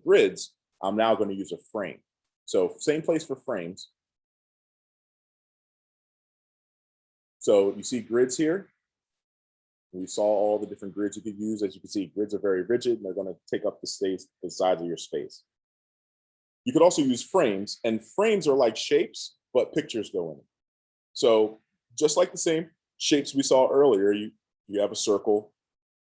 Speaker 1: grids, I'm now going to use a frame. So same place for frames. So you see grids here. We saw all the different grids you could use. As you can see, grids are very rigid, and they're going to take up the size of your space. You could also use frames, and frames are like shapes, but pictures go in. So just like the same shapes we saw earlier, you have a circle.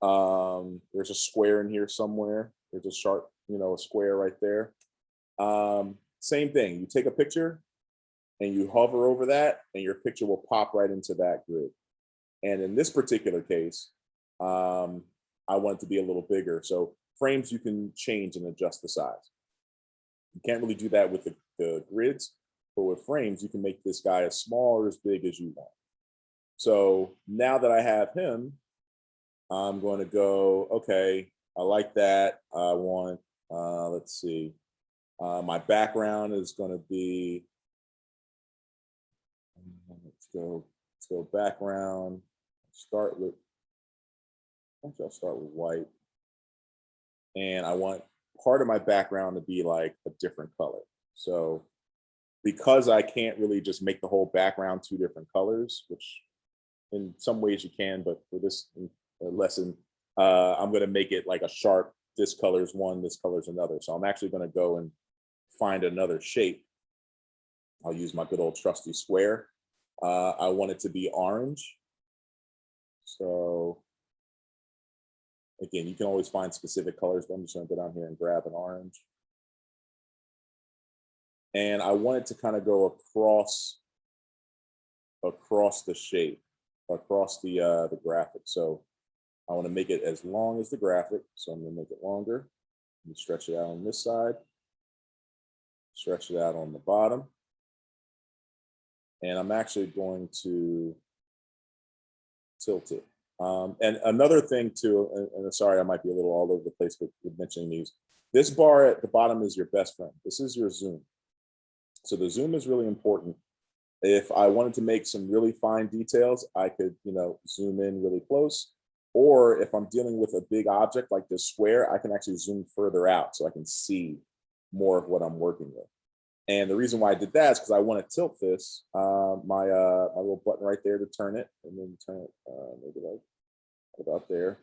Speaker 1: There's a square in here somewhere. There's a sharp, a square right there. Same thing. You take a picture and you hover over that, and your picture will pop right into that grid. And in this particular case, I want it to be a little bigger. So frames you can change and adjust the size. You can't really do that with the grids, but with frames, you can make this guy as small or as big as you want. So now that I have him, I'm going to go, okay, I like that. I want, let's see, my background is going to be, let's go background, I'll start with white. And I want part of my background to be like a different color. So because I can't really just make the whole background 2 different colors, which in some ways you can, but for this lesson, I'm going to make it like a sharp, this color's one, this color's another. So I'm actually going to go and find another shape. I'll use my good old trusty square. I want it to be orange. So Again, you can always find specific colors, but I'm just gonna go down here and grab an orange. And I want it to kind of go across the shape, across the graphic. So I want to make it as long as the graphic. So I'm gonna make it longer. And stretch it out on this side, stretch it out on the bottom. And I'm actually going to tilt it. And another thing too, and sorry, I might be a little all over the place with mentioning these. This bar at the bottom is your best friend. This is your zoom. So the zoom is really important. If I wanted to make some really fine details, I could, zoom in really close. Or if I'm dealing with a big object like this square, I can actually zoom further out so I can see more of what I'm working with. And the reason why I did that is because I want to tilt this, my little button right there to turn it, and then turn it maybe like about there.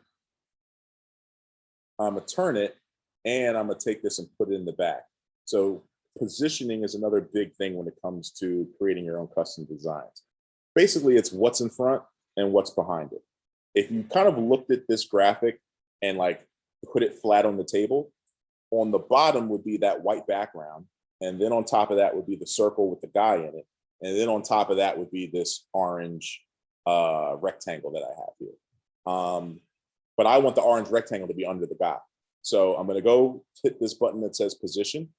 Speaker 1: I'm gonna turn it, and I'm gonna take this and put it in the back. So positioning is another big thing when it comes to creating your own custom designs. Basically, it's what's in front and what's behind it. If you kind of looked at this graphic and like put it flat on the table, on the bottom would be that white background. And then on top of that would be the circle with the guy in it. And then on top of that would be this orange rectangle that I have here. But I want the orange rectangle to be under the guy. So I'm gonna go hit this button that says position.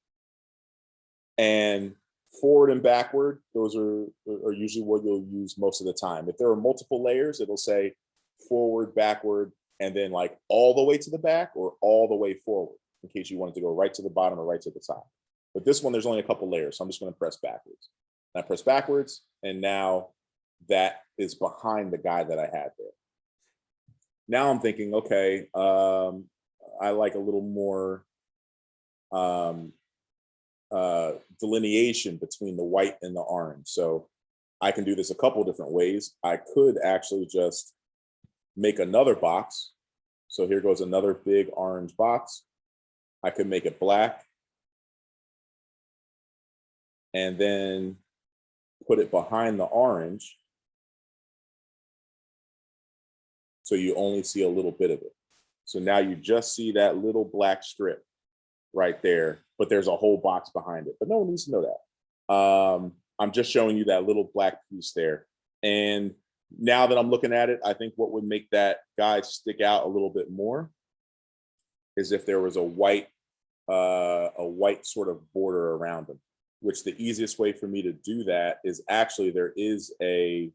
Speaker 1: And forward and backward, those are usually what you'll use most of the time. If there are multiple layers, it'll say forward, backward, and then like all the way to the back or all the way forward, in case you wanted to go right to the bottom or right to the top. But this one, there's only a couple layers, so I'm just gonna press backwards. And I press backwards, and now that is behind the guy that I had there. Now I'm thinking, okay, I like a little more delineation between the white and the orange. So I can do this a couple different ways. I could actually just make another box. So here goes another big orange box. I could make it black and then put it behind the orange. So you only see a little bit of it. So now you just see that little black strip right there, but there's a whole box behind it, but no one needs to know that. I'm just showing you that little black piece there. And now that I'm looking at it, I think what would make that guy stick out a little bit more is if there was a white sort of border around him, which the easiest way for me to do that is actually there is a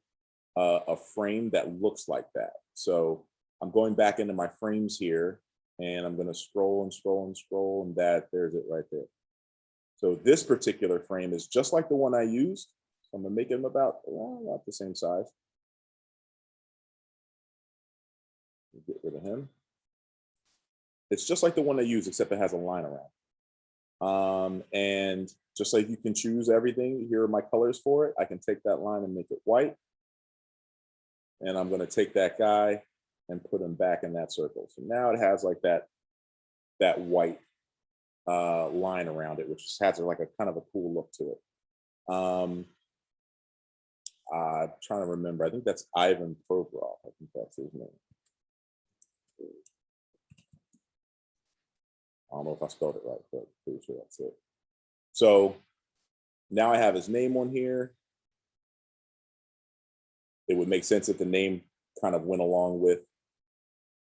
Speaker 1: frame that looks like that. So I'm going back into my frames here, and I'm going to scroll and scroll and scroll, and there's it right there. So this particular frame is just like the one I used. So I'm going to make them about the same size. Get rid of him. It's just like the one I used, except it has a line around. And just like you can choose everything, here are my colors for it. I can take that line and make it white. And I'm going to take that guy and put him back in that circle. So now it has like that white line around it, which just has like a kind of a cool look to it. I'm trying to remember. I think that's Ivan Provorov. I think that's his name. I don't know if I spelled it right, but pretty sure that's it. So now I have his name on here. It would make sense if the name kind of went along with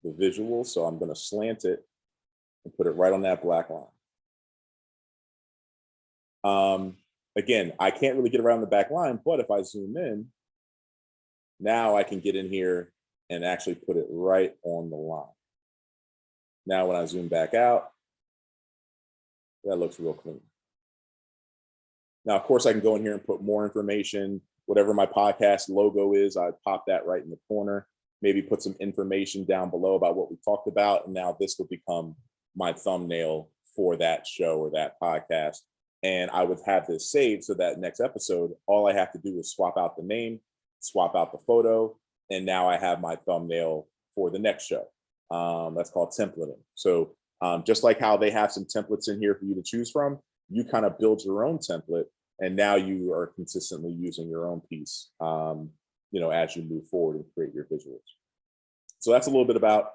Speaker 1: the visual. So I'm going to slant it and put it right on that black line. Again, I can't really get around the back line, but if I zoom in, now I can get in here and actually put it right on the line. Now, when I zoom back out, that looks real clean. Now, of course, I can go in here and put more information. Whatever my podcast logo is, I pop that right in the corner, maybe put some information down below about what we talked about. And now this will become my thumbnail for that show or that podcast. And I would have this saved so that next episode, all I have to do is swap out the name, swap out the photo, and now I have my thumbnail for the next show. That's called templating. So just like how they have some templates in here for you to choose from, you kind of build your own template, and now you are consistently using your own piece, as you move forward and create your visuals. So that's a little bit about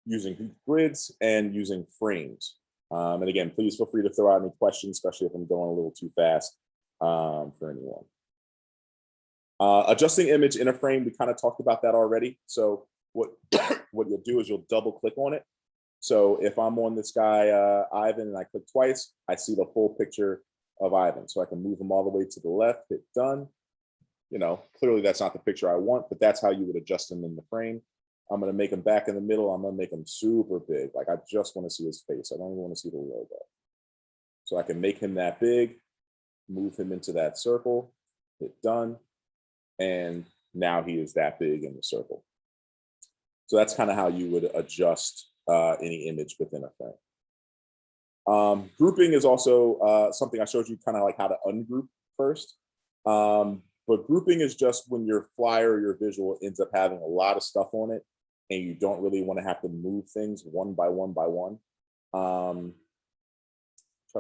Speaker 1: using grids and using frames. And again, please feel free to throw out any questions, especially if I'm going a little too fast for anyone. Adjusting image in a frame, we kind of talked about that already. So what you'll do is you'll double click on it. So if I'm on this guy, Ivan, and I click twice, I see the full picture of Ivan. So I can move him all the way to the left, hit done. You know, clearly that's not the picture I want, but that's how you would adjust him in the frame. I'm going to make him back in the middle. I'm going to make him super big. Like I just want to see his face. I don't even want to see the logo. So I can make him that big, move him into that circle, hit done. And now he is that big in the circle. So that's kind of how you would adjust any image within a frame. Grouping is also something I showed you kind of like how to ungroup first. But grouping is just when your flyer or your visual ends up having a lot of stuff on it and you don't really want to have to move things one by one by one. Try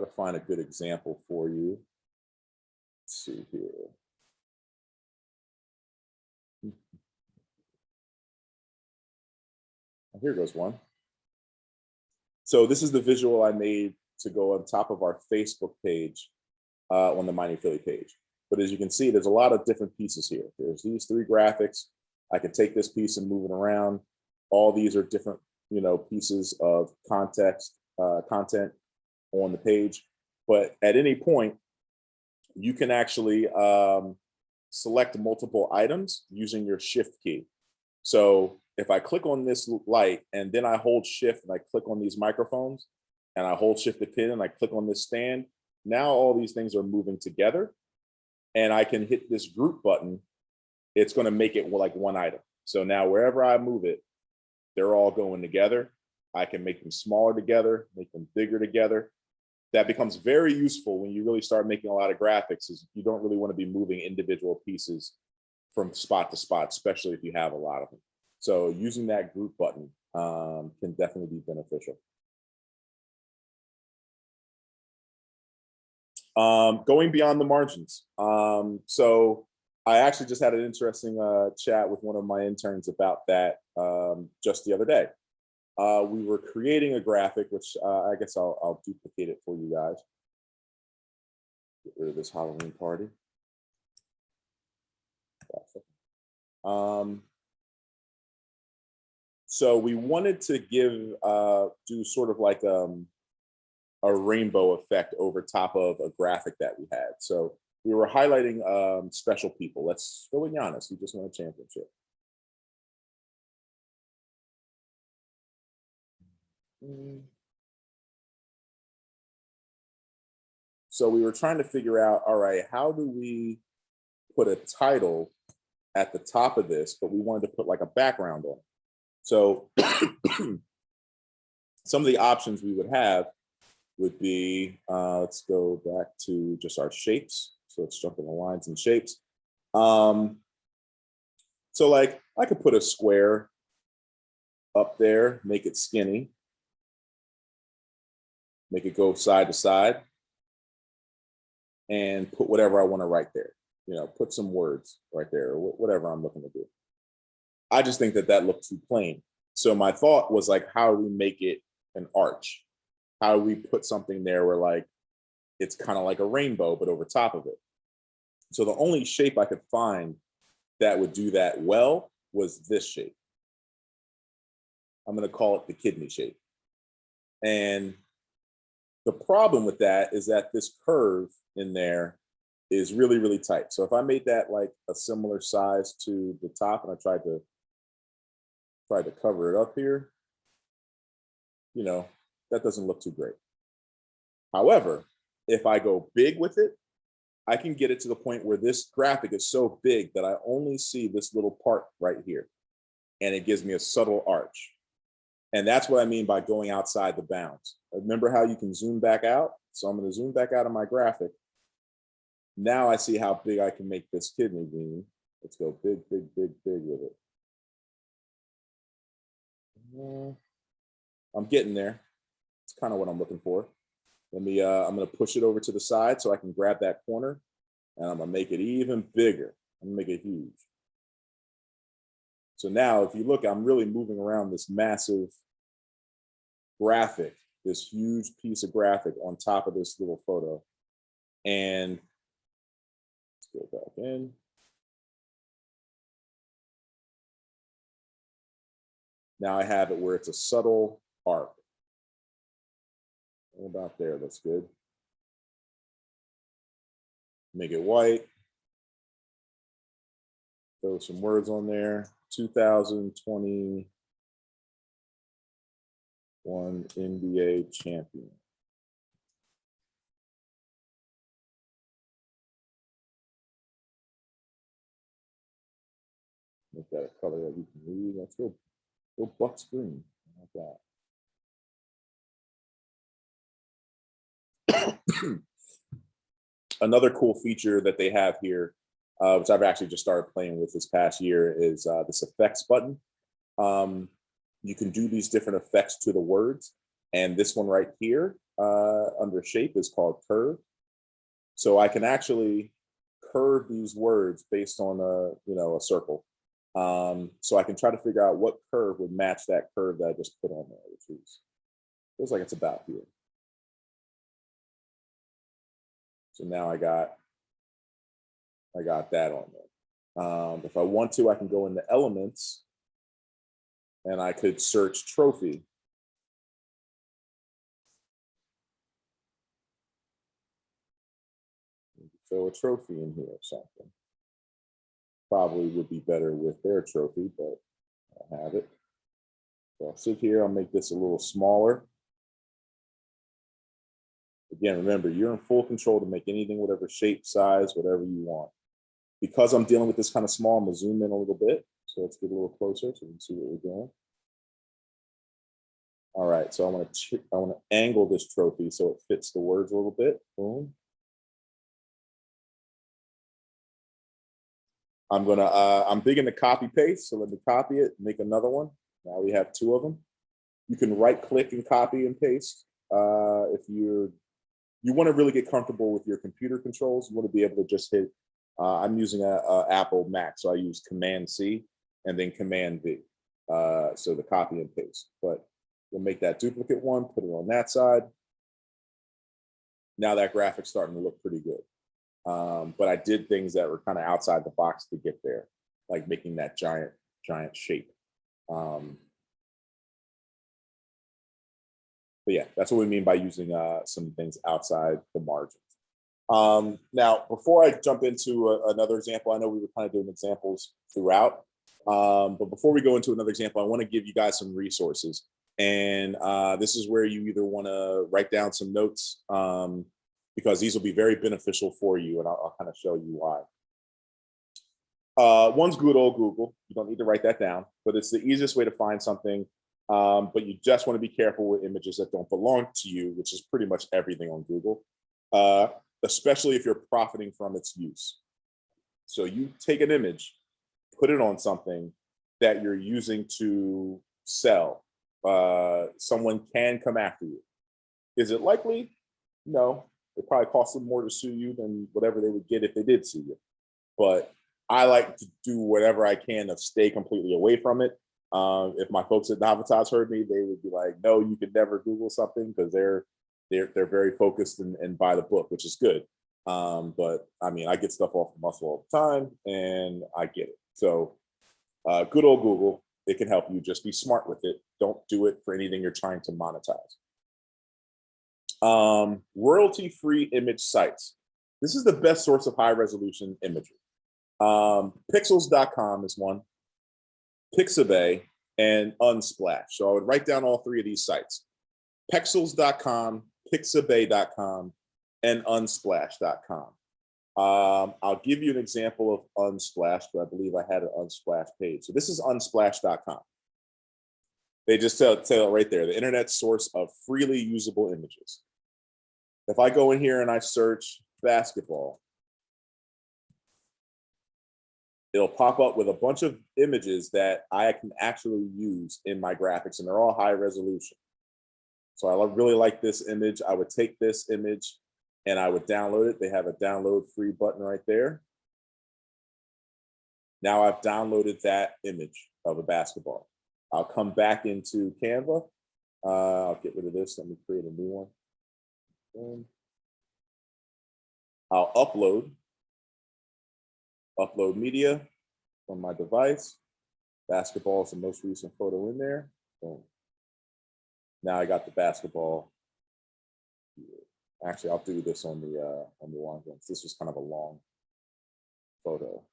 Speaker 1: to find a good example for you. Let's see here. Here goes one. So this is the visual I made to go on top of our Facebook page on the Mining Philly page. But as you can see, there's a lot of different pieces here. There's these 3 graphics. I can take this piece and move it around. All these are different, you know, pieces of content on the page. But at any point, you can actually select multiple items using your shift key. So if I click on this light and then I hold shift and I click on these microphones and I hold shift again and I click on this stand, now all these things are moving together and I can hit this group button. It's going to make it like one item. So now wherever I move it, they're all going together. I can make them smaller together, make them bigger together. That becomes very useful when you really start making a lot of graphics, is you don't really want to be moving individual pieces from spot to spot, especially if you have a lot of them. So using that group button can definitely be beneficial. Going beyond the margins. So I actually just had an interesting chat with one of my interns about that just the other day. We were creating a graphic, which I guess I'll duplicate it for you guys. Get rid of this Halloween party. So we wanted to do sort of like a rainbow effect over top of a graphic that we had. So we were highlighting special people. Let's go with Giannis, who just won a championship. So we were trying to figure out, all right, how do we put a title at the top of this, but we wanted to put like a background on it. So some of the options we would have would be, let's go back to just our shapes. So let's jump in the lines and shapes. So like I could put a square up there, make it skinny, make it go side to side, and put whatever I want to write there. You know, put some words right there, or whatever I'm looking to do. I just think that that looked too plain. So my thought was like, how do we make it an arch? How do we put something there where like, it's kind of like a rainbow, but over top of it? So the only shape I could find that would do that well was this shape. I'm going to call it the kidney shape. And the problem with that is that this curve in there is really, really tight. So if I made that like a similar size to the top and I tried to cover it up here, you know, that doesn't look too great. However, if I go big with it, I can get it to the point where this graphic is so big that I only see this little part right here. And it gives me a subtle arch. And that's what I mean by going outside the bounds. Remember how you can zoom back out? So I'm going to zoom back out of my graphic. Now I see how big I can make this kidney bean. Let's go big, big, big, big with it. I'm getting there. It's kind of what I'm looking for. I'm going to push it over to the side so I can grab that corner, and I'm going to make it even bigger. I'm going to make it huge. So now if you look, I'm really moving around this massive graphic, this huge piece of graphic on top of this little photo. And let's go back in. Now I have it where it's a subtle arc. What about there? That's good. Make it white. Throw some words on there. 2021 NBA champion. Make that a color that you can read. Let's go Bucks green. Like that. Another cool feature that they have here, which I've actually just started playing with this past year, is this effects button. You can do these different effects to the words, and this one right here under shape is called curve. So I can actually curve these words based on a circle. So I can try to figure out what curve would match that curve that I just put on there, which feels like it's about here. So now I got that on there. If I want to, I can go into elements and I could search trophy. Throw a trophy in here or something. Probably would be better with their trophy, but I'll have it. So I'll sit here, I'll make this a little smaller. Again, remember, you're in full control to make anything, whatever shape, size, whatever you want. Because I'm dealing with this kind of small, I'm gonna zoom in a little bit. So let's get a little closer so we can see what we're doing. All right, so I want to angle this trophy so it fits the words a little bit. Boom. I'm big into copy paste, so let me copy it, make another one. Now we have two of them. You can right click and copy and paste. If you want to really get comfortable with your computer controls, you want to be able to just hit, I'm using a Apple Mac, so I use Command C and then Command V. So the copy and paste, but we'll make that duplicate one, put it on that side. Now that graphic's starting to look pretty good. But I did things that were kind of outside the box to get there, like making that giant shape. But yeah, that's what we mean by using some things outside the margins. Now, before I jump into another example, I know we were kind of doing examples throughout, but before we go into another example, I want to give you guys some resources. And this is where you either want to write down some notes, because these will be very beneficial for you, and I'll kind of show you why. One's good old Google. You don't need to write that down, but it's the easiest way to find something. But you just want to be careful with images that don't belong to you, which is pretty much everything on Google, especially if you're profiting from its use. So you take an image, put it on something that you're using to sell. Someone can come after you. Is it likely? No. It probably costs them more to sue you than whatever they would get if they did sue you. But I like to do whatever I can to stay completely away from it. If my folks at Novitas heard me, they would be like, no, you could never Google something, because they're very focused and by the book, which is good. But I mean, I get stuff off the muscle all the time and I get it. So good old Google, it can help you. Just be smart with it. Don't do it for anything you're trying to monetize. Royalty-free image sites. This is the best source of high resolution imagery. Pixels.com is one, Pixabay, and Unsplash. So I would write down all three of these sites: Pixels.com, Pixabay.com, and Unsplash.com. I'll give you an example of Unsplash, but I believe I had an Unsplash page. So this is Unsplash.com. They just tell it right there, the internet source of freely usable images. If I go in here and I search basketball, it'll pop up with a bunch of images that I can actually use in my graphics, and they're all high resolution. So I really like this image. I would take this image and I would download it. They have a download free button right there. Now I've downloaded that image of a basketball. I'll come back into Canva I'll get rid of this. Let me create a new one. I'll upload media from my device. Basketball is the most recent photo in there. Boom. Now I got the basketball. Actually, I'll do this on the long ones. This was kind of a long photo.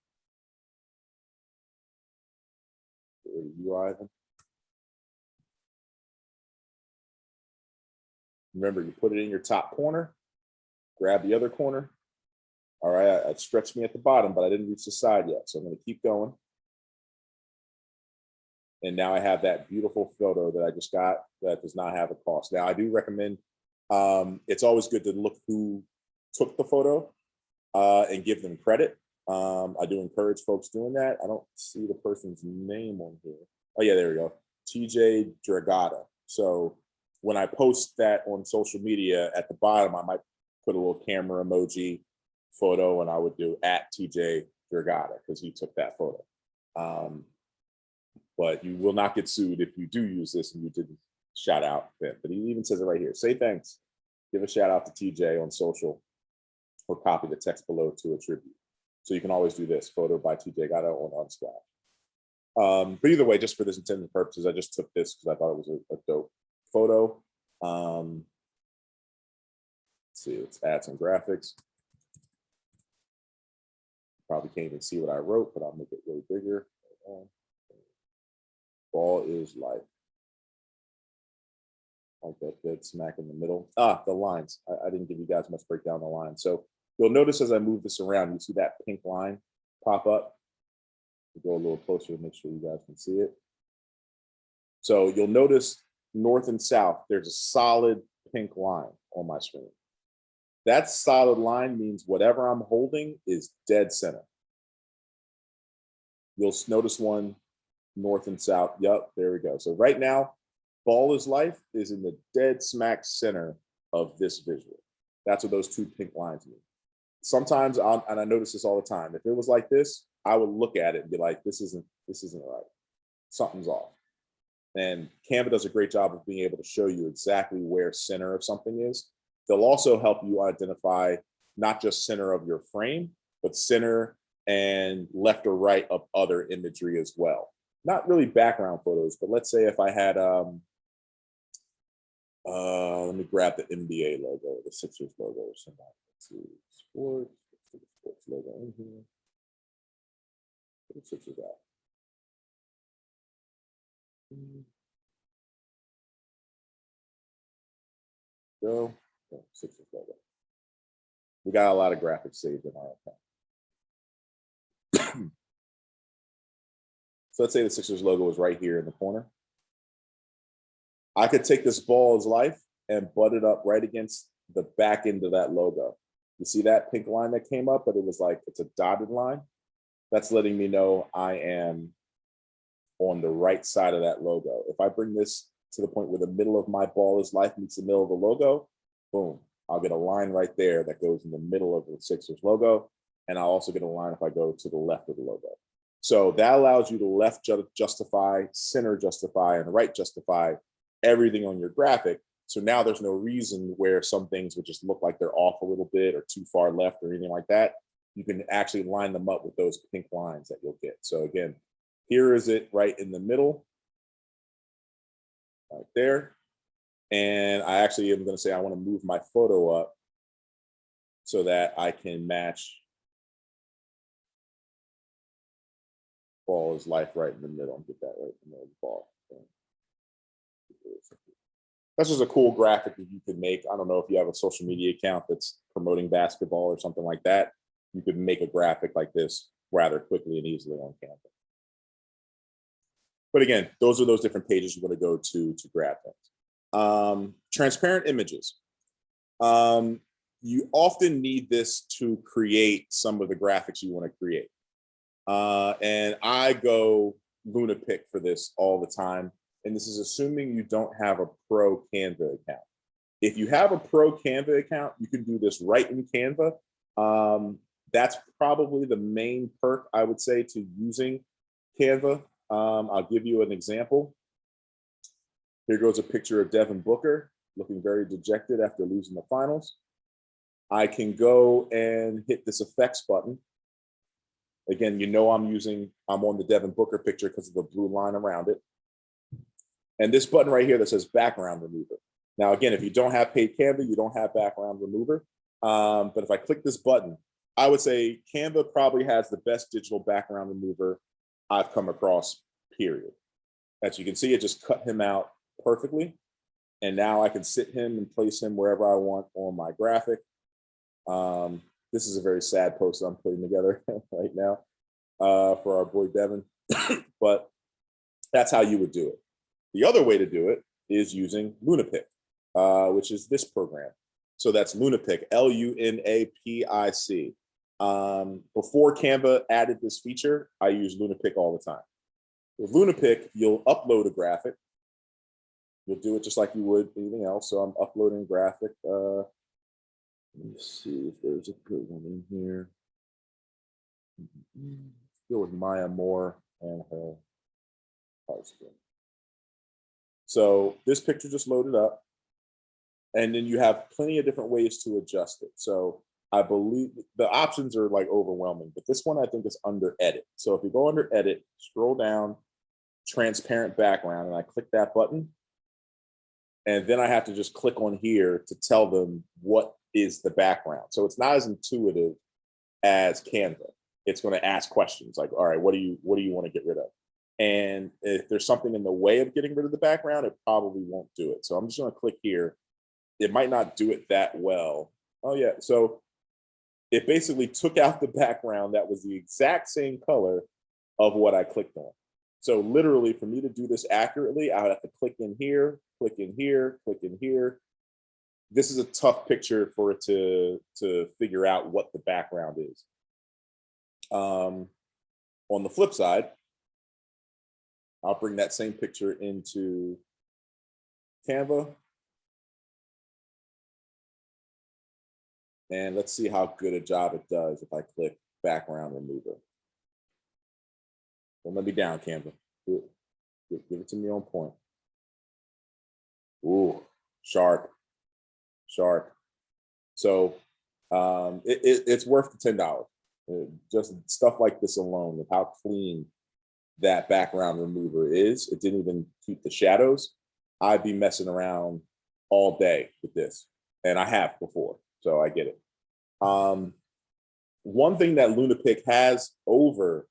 Speaker 1: Get rid of you, Ivan. Remember, you put it in your top corner, grab the other corner. All right, it stretched me at the bottom, but I didn't reach the side yet. So I'm going to keep going. And now I have that beautiful photo that I just got that does not have a cost. Now, I do recommend, it's always good to look who took the photo and give them credit. I do encourage folks doing that. I don't see the person's name on here. Oh, yeah, there we go. TJ Dragata. So when I post that on social media, at the bottom, I might put a little camera emoji photo, and I would do @TJ Dragata because he took that photo. But you will not get sued if you do use this and you didn't shout out them. But he even says it right here. Say thanks. Give a shout out to TJ on social, or copy the text below to attribute. So you can always do this, photo by TJ Gatto on Unsplash. But either way, just for this intended purposes, I just took this because I thought it was a dope photo. Let's see, let's add some graphics. Probably can't even see what I wrote, but I'll make it way bigger. Ball is life. Like that dead smack in the middle. The lines. I didn't give you guys much breakdown the lines. So you'll notice as I move this around, you see that pink line pop up. We'll go a little closer to make sure you guys can see it. So you'll notice north and south, there's a solid pink line on my screen. That solid line means whatever I'm holding is dead center. You'll notice one north and south. Yep, there we go. So right now, Ball is Life is in the dead smack center of this visual. That's what those two pink lines mean. Sometimes, and I notice this all the time, if it was like this, I would look at it and be like, this isn't right. Something's off. And Canva does a great job of being able to show you exactly where center of something is. They'll also help you identify not just center of your frame, but center and left or right of other imagery as well. Not really background photos, but let's say if I had, let me grab the NBA logo, the Sixers logo or something. Let's see, sports, let's put the sports logo in here. What the Sixers at? Go, Sixers logo. We got a lot of graphics saved in our account. So let's say the Sixers logo is right here in the corner. I could take this Ball is Life and butt it up right against the back end of that logo. You see that pink line that came up, but it was like, it's a dotted line. That's letting me know I am on the right side of that logo. If I bring this to the point where the middle of my Ball is Life meets the middle of the logo, boom, I'll get a line right there that goes in the middle of the Sixers logo. And I'll also get a line if I go to the left of the logo. So that allows you to left justify, center justify, and right justify everything on your graphic. So now there's no reason where some things would just look like they're off a little bit or too far left or anything like that. You can actually line them up with those pink lines that you'll get. So again, here is it right in the middle, right there. And I actually am going to say I want to move my photo up so that I can match Ball is Life right in the middle and get that right in the middle of the ball. That's just a cool graphic that you can make. I don't know if you have a social media account that's promoting basketball or something like that. You could make a graphic like this rather quickly and easily on Canva. But again, those are those different pages you want to go to grab things. Transparent images. You often need this to create some of the graphics you want to create. And I go Lunapic for this all the time. And this is assuming you don't have a pro Canva account. If you have a pro Canva account, you can do this right in Canva. That's probably the main perk, I would say, to using Canva. I'll give you an example. Here goes a picture of Devin Booker looking very dejected after losing the finals. I can go and hit this effects button. Again, you know I'm on the Devin Booker picture because of the blue line around it. And this button right here that says background remover. Now, again, if you don't have paid Canva, you don't have background remover. But if I click this button, I would say Canva probably has the best digital background remover I've come across, period. As you can see, it just cut him out perfectly. And now I can sit him and place him wherever I want on my graphic. This is a very sad post I'm putting together right now for our boy Devin, but that's how you would do it. The other way to do it is using Lunapic, which is this program. So that's Lunapic, Lunapic. Before Canva added this feature, I use Lunapic all the time. With Lunapic, you'll upload a graphic. You'll do it just like you would anything else. So I'm uploading a graphic. Let me see if there's a good one in here. Go with Maya Moore and her husband. So this picture just loaded up. And then you have plenty of different ways to adjust it. So I believe the options are like overwhelming, but this one I think is under edit. So if you go under edit, scroll down, transparent background, and I click that button. And then I have to just click on here to tell them what is the background. So it's not as intuitive as Canva. It's going to ask questions like, all right, what do you want to get rid of? And if there's something in the way of getting rid of the background, it probably won't do it. So I'm just going to click here. It might not do it that well. Oh yeah, so it basically took out the background that was the exact same color of what I clicked on. So literally for me to do this accurately, I would have to click in here, click in here, click in here. This is a tough picture for it to figure out what the background is. On the flip side, I'll bring that same picture into Canva. And let's see how good a job it does if I click background remover. Don't let me down, Canva. Give it to me on point. Ooh, sharp. So it's worth the $10. Just stuff like this alone, with how clean that background remover is. It didn't even keep the shadows. I'd be messing around all day with this, and I have before, so I get it. One thing that Lunapic has over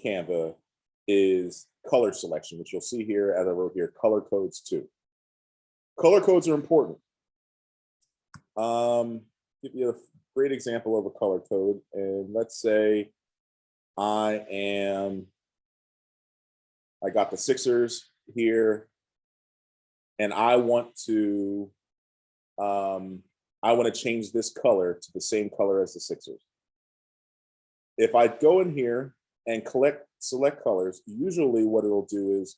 Speaker 1: Canva is color selection, which you'll see here, as I wrote here, color codes too. Color codes are important. Give you a great example of a color code, and let's say I got the Sixers here, and I want to change this color to the same color as the Sixers. If I go in here and select colors, usually what it'll do is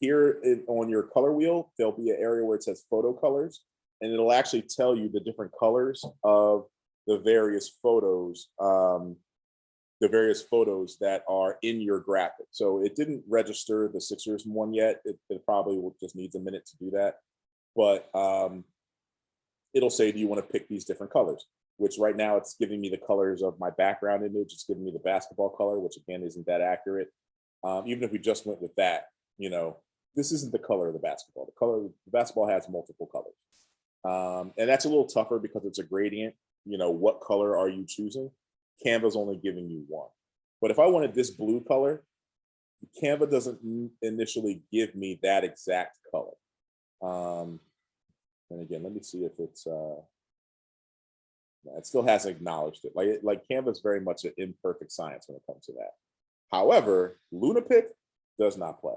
Speaker 1: here on your color wheel, there'll be an area where it says photo colors, and it'll actually tell you the different colors of the various photos, that are in your graphic. So it didn't register the Sixers one yet. It probably will just needs a minute to do that. But it'll say, do you want to pick these different colors? Which right now it's giving me the colors of my background image. It's giving me the basketball color, which again isn't that accurate. Even if we just went with that, this isn't the color of the basketball. The basketball has multiple colors. And that's a little tougher because it's a gradient. What color are you choosing? Canva's only giving you one. But if I wanted this blue color, Canva doesn't initially give me that exact color. And again, let me see if it's, it still hasn't acknowledged it. Like Canva's very much an imperfect science when it comes to that. However, Lunapic does not play.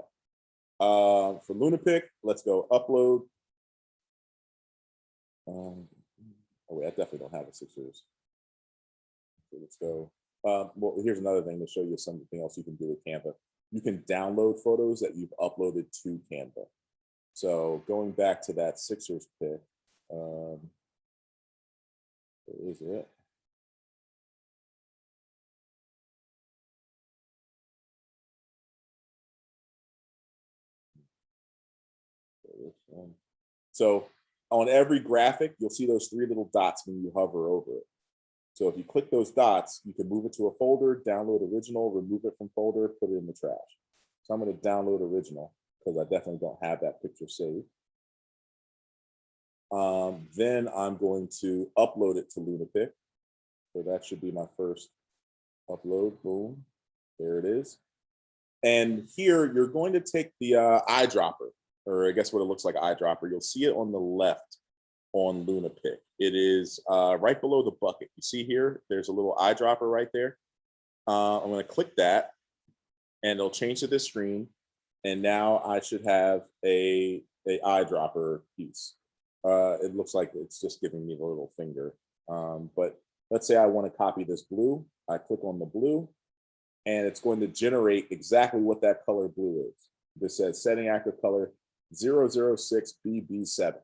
Speaker 1: For Lunapic, let's go upload. Oh wait, I definitely don't have a Sixers. Okay, let's go. Well, here's another thing to show you something else you can do with Canva. You can download photos that you've uploaded to Canva. So going back to that Sixers pick, where is it? So on every graphic, you'll see those 3 little dots when you hover over it. So if you click those dots, you can move it to a folder, download original, remove it from folder, put it in the trash. So I'm going to download original because I definitely don't have that picture saved. Then I'm going to upload it to Lunapic. So that should be my first upload. Boom, there it is. And here you're going to take the eyedropper, or I guess what it looks like, eyedropper. You'll see it on the left on Lunapic. It is right below the bucket. You see here, there's a little eyedropper right there. I'm going to click that and it'll change to this screen. And now I should have a eyedropper piece. It looks like it's just giving me the little finger. But let's say I want to copy this blue. I click on the blue and it's going to generate exactly what that color blue is. This says setting active color 006BB7.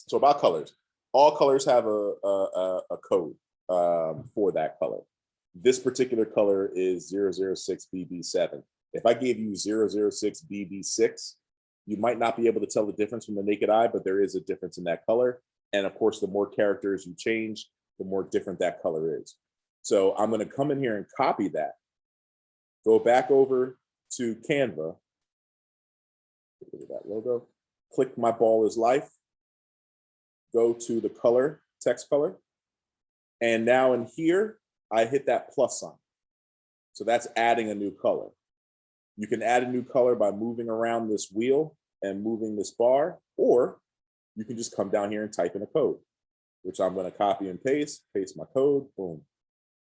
Speaker 1: So about colors, all colors have a code for that color. This particular color is 006BB7. If I gave you 006BB6, you might not be able to tell the difference from the naked eye, but there is a difference in that color. And of course, the more characters you change, the more different that color is. So I'm going to come in here and copy that, go back over to Canva, look at that logo, click my ball is life, go to the color, text color, and now in here, I hit that plus sign. So that's adding a new color. You can add a new color by moving around this wheel and moving this bar, or you can just come down here and type in a code, which I'm going to copy and paste my code, boom.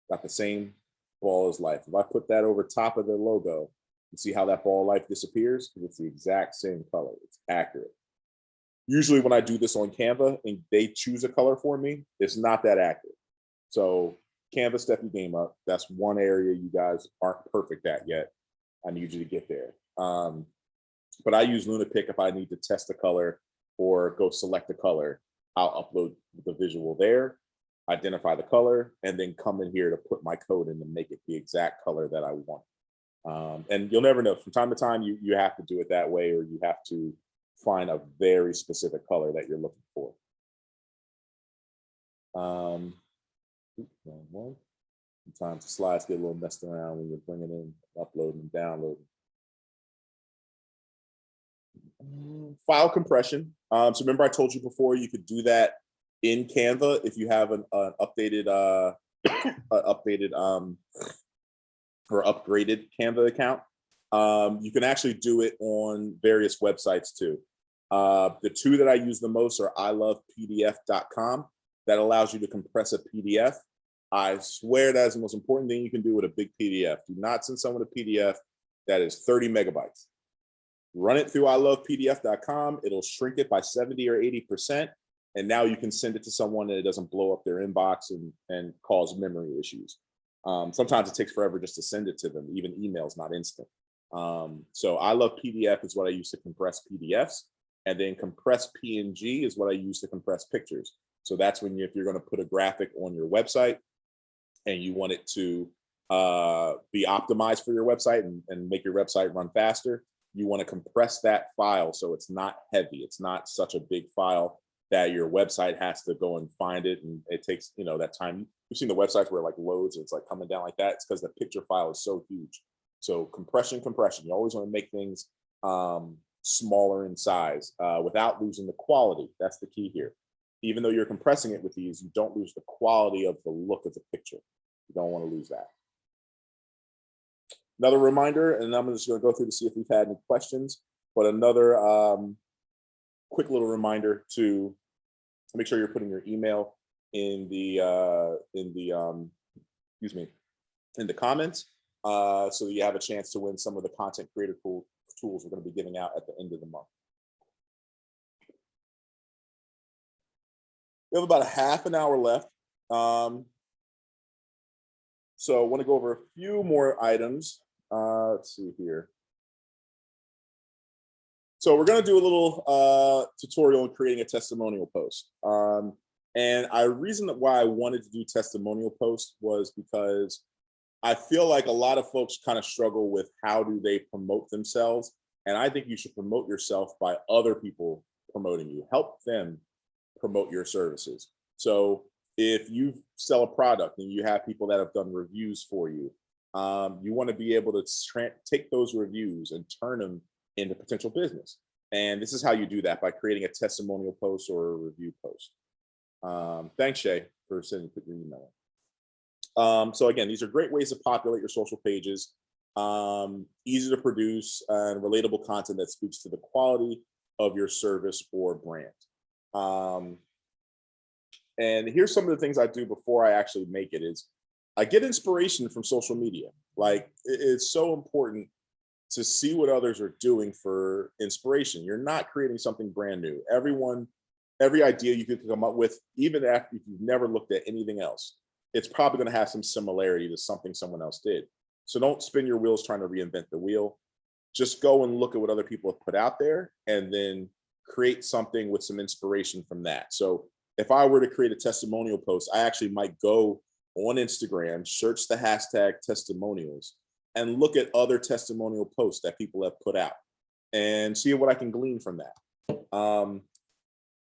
Speaker 1: Got the same ball is life. If I put that over top of the logo, you see how that ball of life disappears? It's the exact same color. It's accurate. Usually when I do this on Canva and they choose a color for me, it's not that accurate. So Canva, step your game up. That's one area you guys aren't perfect at yet. I need you to get there. But I use Lunapic if I need to test a color or go select a color. I'll upload the visual there, identify the color, and then come in here to put my code in to make it the exact color that I want. And you'll never know. From time to time, you have to do it that way, or you have to find a very specific color that you're looking for. Sometimes the slides get a little messed around when you're bringing in, uploading, and downloading. File compression. So remember I told you before you could do that in Canva if you have an updated or upgraded Canva account. You can actually do it on various websites too. The 2 that I use the most are ilovepdf.com. That allows you to compress a PDF. I swear that is the most important thing you can do with a big PDF. Do not send someone a PDF that is 30 megabytes. Run it through ilovepdf.com. It'll shrink it by 70 or 80%. And now you can send it to someone and it doesn't blow up their inbox and cause memory issues. Sometimes it takes forever just to send it to them. Even email's not instant. So I love PDF is what I use to compress PDFs. And then compress PNG is what I use to compress pictures. So that's when if you're going to put a graphic on your website and you want it to be optimized for your website and make your website run faster, you want to compress that file so it's not heavy. It's not such a big file that your website has to go and find it, and it takes that time. You've seen the websites where it like loads and it's like coming down like that. It's because the picture file is so huge. So compression. You always want to make things smaller in size without losing the quality. That's the key here. Even though you're compressing it with these, you don't lose the quality of the look of the picture. You don't want to lose that. Another reminder, and I'm just going to go through to see if we've had any questions, but another quick little reminder to make sure you're putting your email in the comments so that you have a chance to win some of the content creator tools we're going to be giving out at the end of the month. We have about a half an hour left. So I want to go over a few more items. Let's see here. So we're going to do a little tutorial on creating a testimonial post. And reason why I wanted to do testimonial posts was because I feel like a lot of folks kind of struggle with how do they promote themselves. And I think you should promote yourself by other people promoting you. Help them promote your services. So if you sell a product and you have people that have done reviews for you, you want to be able to take those reviews and turn them into potential business. And this is how you do that, by creating a testimonial post or a review post. Thanks, Shay, for sending your email. So again, these are great ways to populate your social pages. Easy to produce and relatable content that speaks to the quality of your service or brand. And here's some of the things I do before I actually make it is I get inspiration from social media. Like, it's so important to see what others are doing for inspiration. You're not creating something brand new. Every idea you could come up with, even after you've never looked at anything else, it's probably going to have some similarity to something someone else did. So don't spin your wheels trying to reinvent the wheel. Just go and look at what other people have put out there and then create something with some inspiration from that. So if I were to create a testimonial post, I actually might go on Instagram, search the hashtag testimonials, and look at other testimonial posts that people have put out and see what I can glean from that.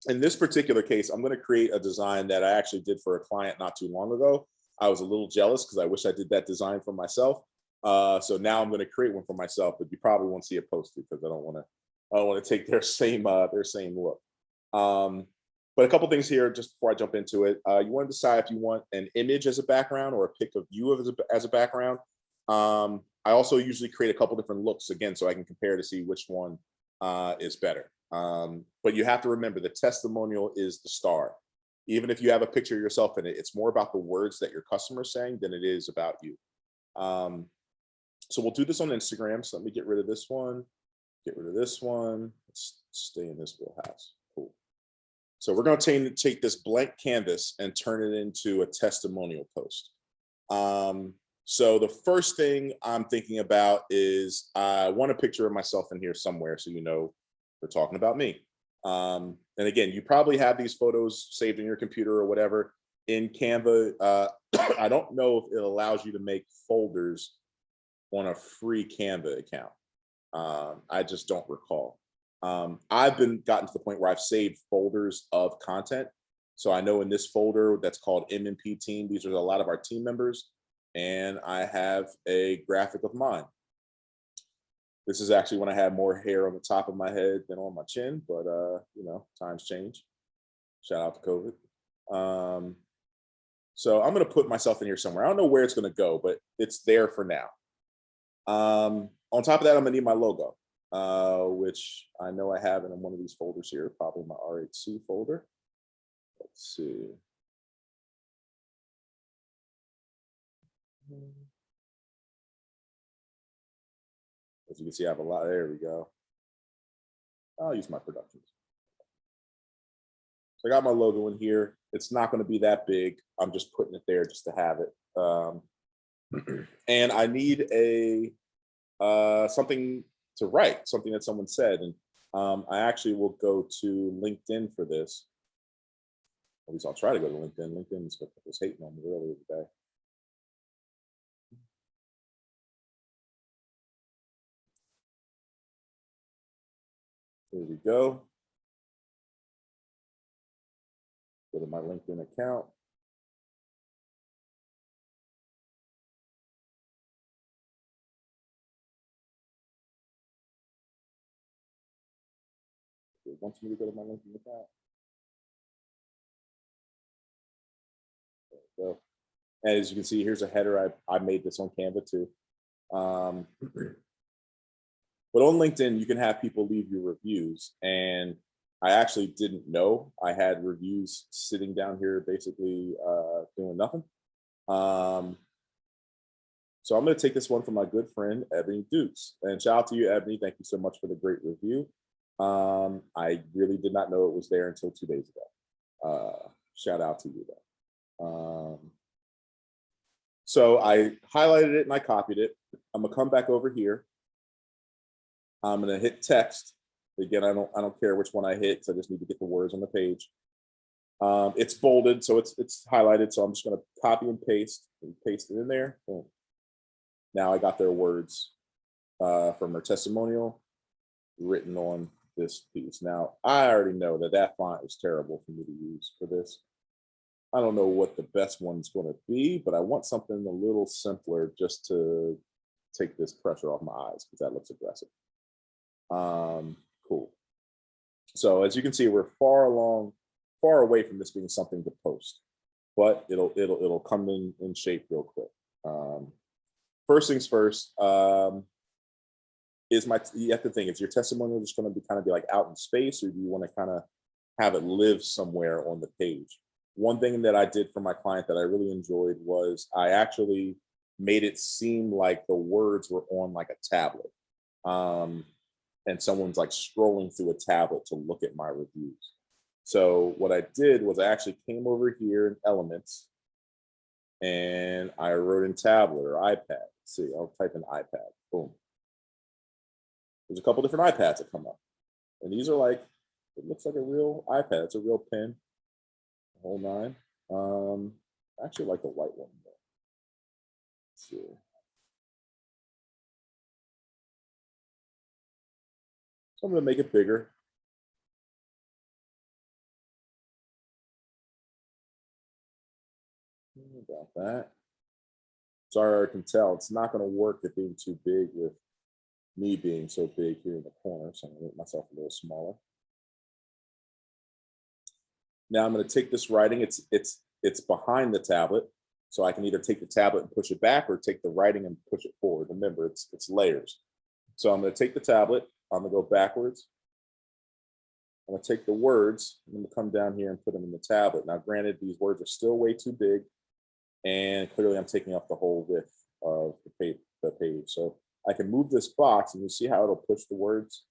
Speaker 1: In this particular case, I'm going to create a design that I actually did for a client not too long ago. I was a little jealous because I wish I did that design for myself. So now I'm going to create one for myself, but you probably won't see it posted because I don't want to take their same look. But a couple things here just before I jump into it. You want to decide if you want an image as a background or a pic of you as a background. I also usually create a couple different looks again, so I can compare to see which one is better. But you have to remember the testimonial is the star. Even if you have a picture of yourself in it, it's more about the words that your customer is saying than it is about you. So we'll do this on Instagram. So let me get rid of this one, get rid of this one. Let's stay in this wheelhouse. Cool. So we're going to take this blank canvas and turn it into a testimonial post. So the first thing I'm thinking about is I want a picture of myself in here somewhere, so you know we're talking about me. And again, you probably have these photos saved in your computer or whatever in Canva. I don't know if it allows you to make folders on a free Canva account. I just don't recall. I've gotten to the point where I've saved folders of content. So I know in this folder that's called MNP team, these are a lot of our team members, and I have a graphic of mine. This is actually when I had more hair on the top of my head than on my chin, but you know, times change. Shout out to COVID. So I'm gonna put myself in here somewhere. I don't know where it's gonna go, but it's there for now. On top of that, I'm gonna need my logo, which I know I have in one of these folders here, probably my RHC folder. Let's see. As you can see, I have a lot. There we go. I'll use my productions. So I got my logo in here. It's not going to be that big. I'm just putting it there just to have it. And I need a something to write, something that someone said. And I actually will go to LinkedIn for this. At least I'll try to go to LinkedIn. LinkedIn was hating on me earlier today. Here we go. Go to my LinkedIn account. It wants me to go to my LinkedIn account. There we go. And as you can see, here's a header. I made this on Canva too. But on LinkedIn, you can have people leave you reviews. And I actually didn't know I had reviews sitting down here basically doing nothing. So I'm going to take this one from my good friend, Ebony Dukes. And shout out to you, Ebony. Thank you so much for the great review. I really did not know it was there until 2 days ago. Shout out to you, though. So I highlighted it and I copied it. I'm going to come back over here. I'm going to hit text. Again, I don't care which one I hit, so I just need to get the words on the page. It's bolded, so it's highlighted. So I'm just going to copy and paste it in there. Boom. Now I got their words from their testimonial written on this piece. Now, I already know that that font is terrible for me to use for this. I don't know what the best one's going to be, but I want something a little simpler just to take this pressure off my eyes because that looks aggressive. Cool. So as you can see, we're far away from this being something to post, but it'll come in shape real quick. First things first, you have to think, is your testimonial just going to be like out in space, or do you want to kind of have it live somewhere on the page? One thing that I did for my client that I really enjoyed was I actually made it seem like the words were on like a tablet. And someone's like scrolling through a tablet to look at my reviews. So what I did was I actually came over here in Elements and I wrote in tablet or iPad. Let's see, I'll type in iPad, boom. There's a couple different iPads that come up. And these are like, it looks like a real iPad. It's a real pen, the whole nine. I actually like the white one more. Let's see. So I'm gonna make it bigger. About that. Sorry, I can tell it's not gonna work at being too big with me being so big here in the corner. So I'm gonna make myself a little smaller. Now I'm gonna take this writing, it's behind the tablet. So I can either take the tablet and push it back or take the writing and push it forward. Remember, it's layers. So I'm gonna take the tablet, I'm gonna go backwards. I'm gonna take the words, I'm gonna come down here and put them in the tablet. Now, granted, these words are still way too big, and clearly I'm taking up the whole width of the page. So I can move this box and you see how it'll push the words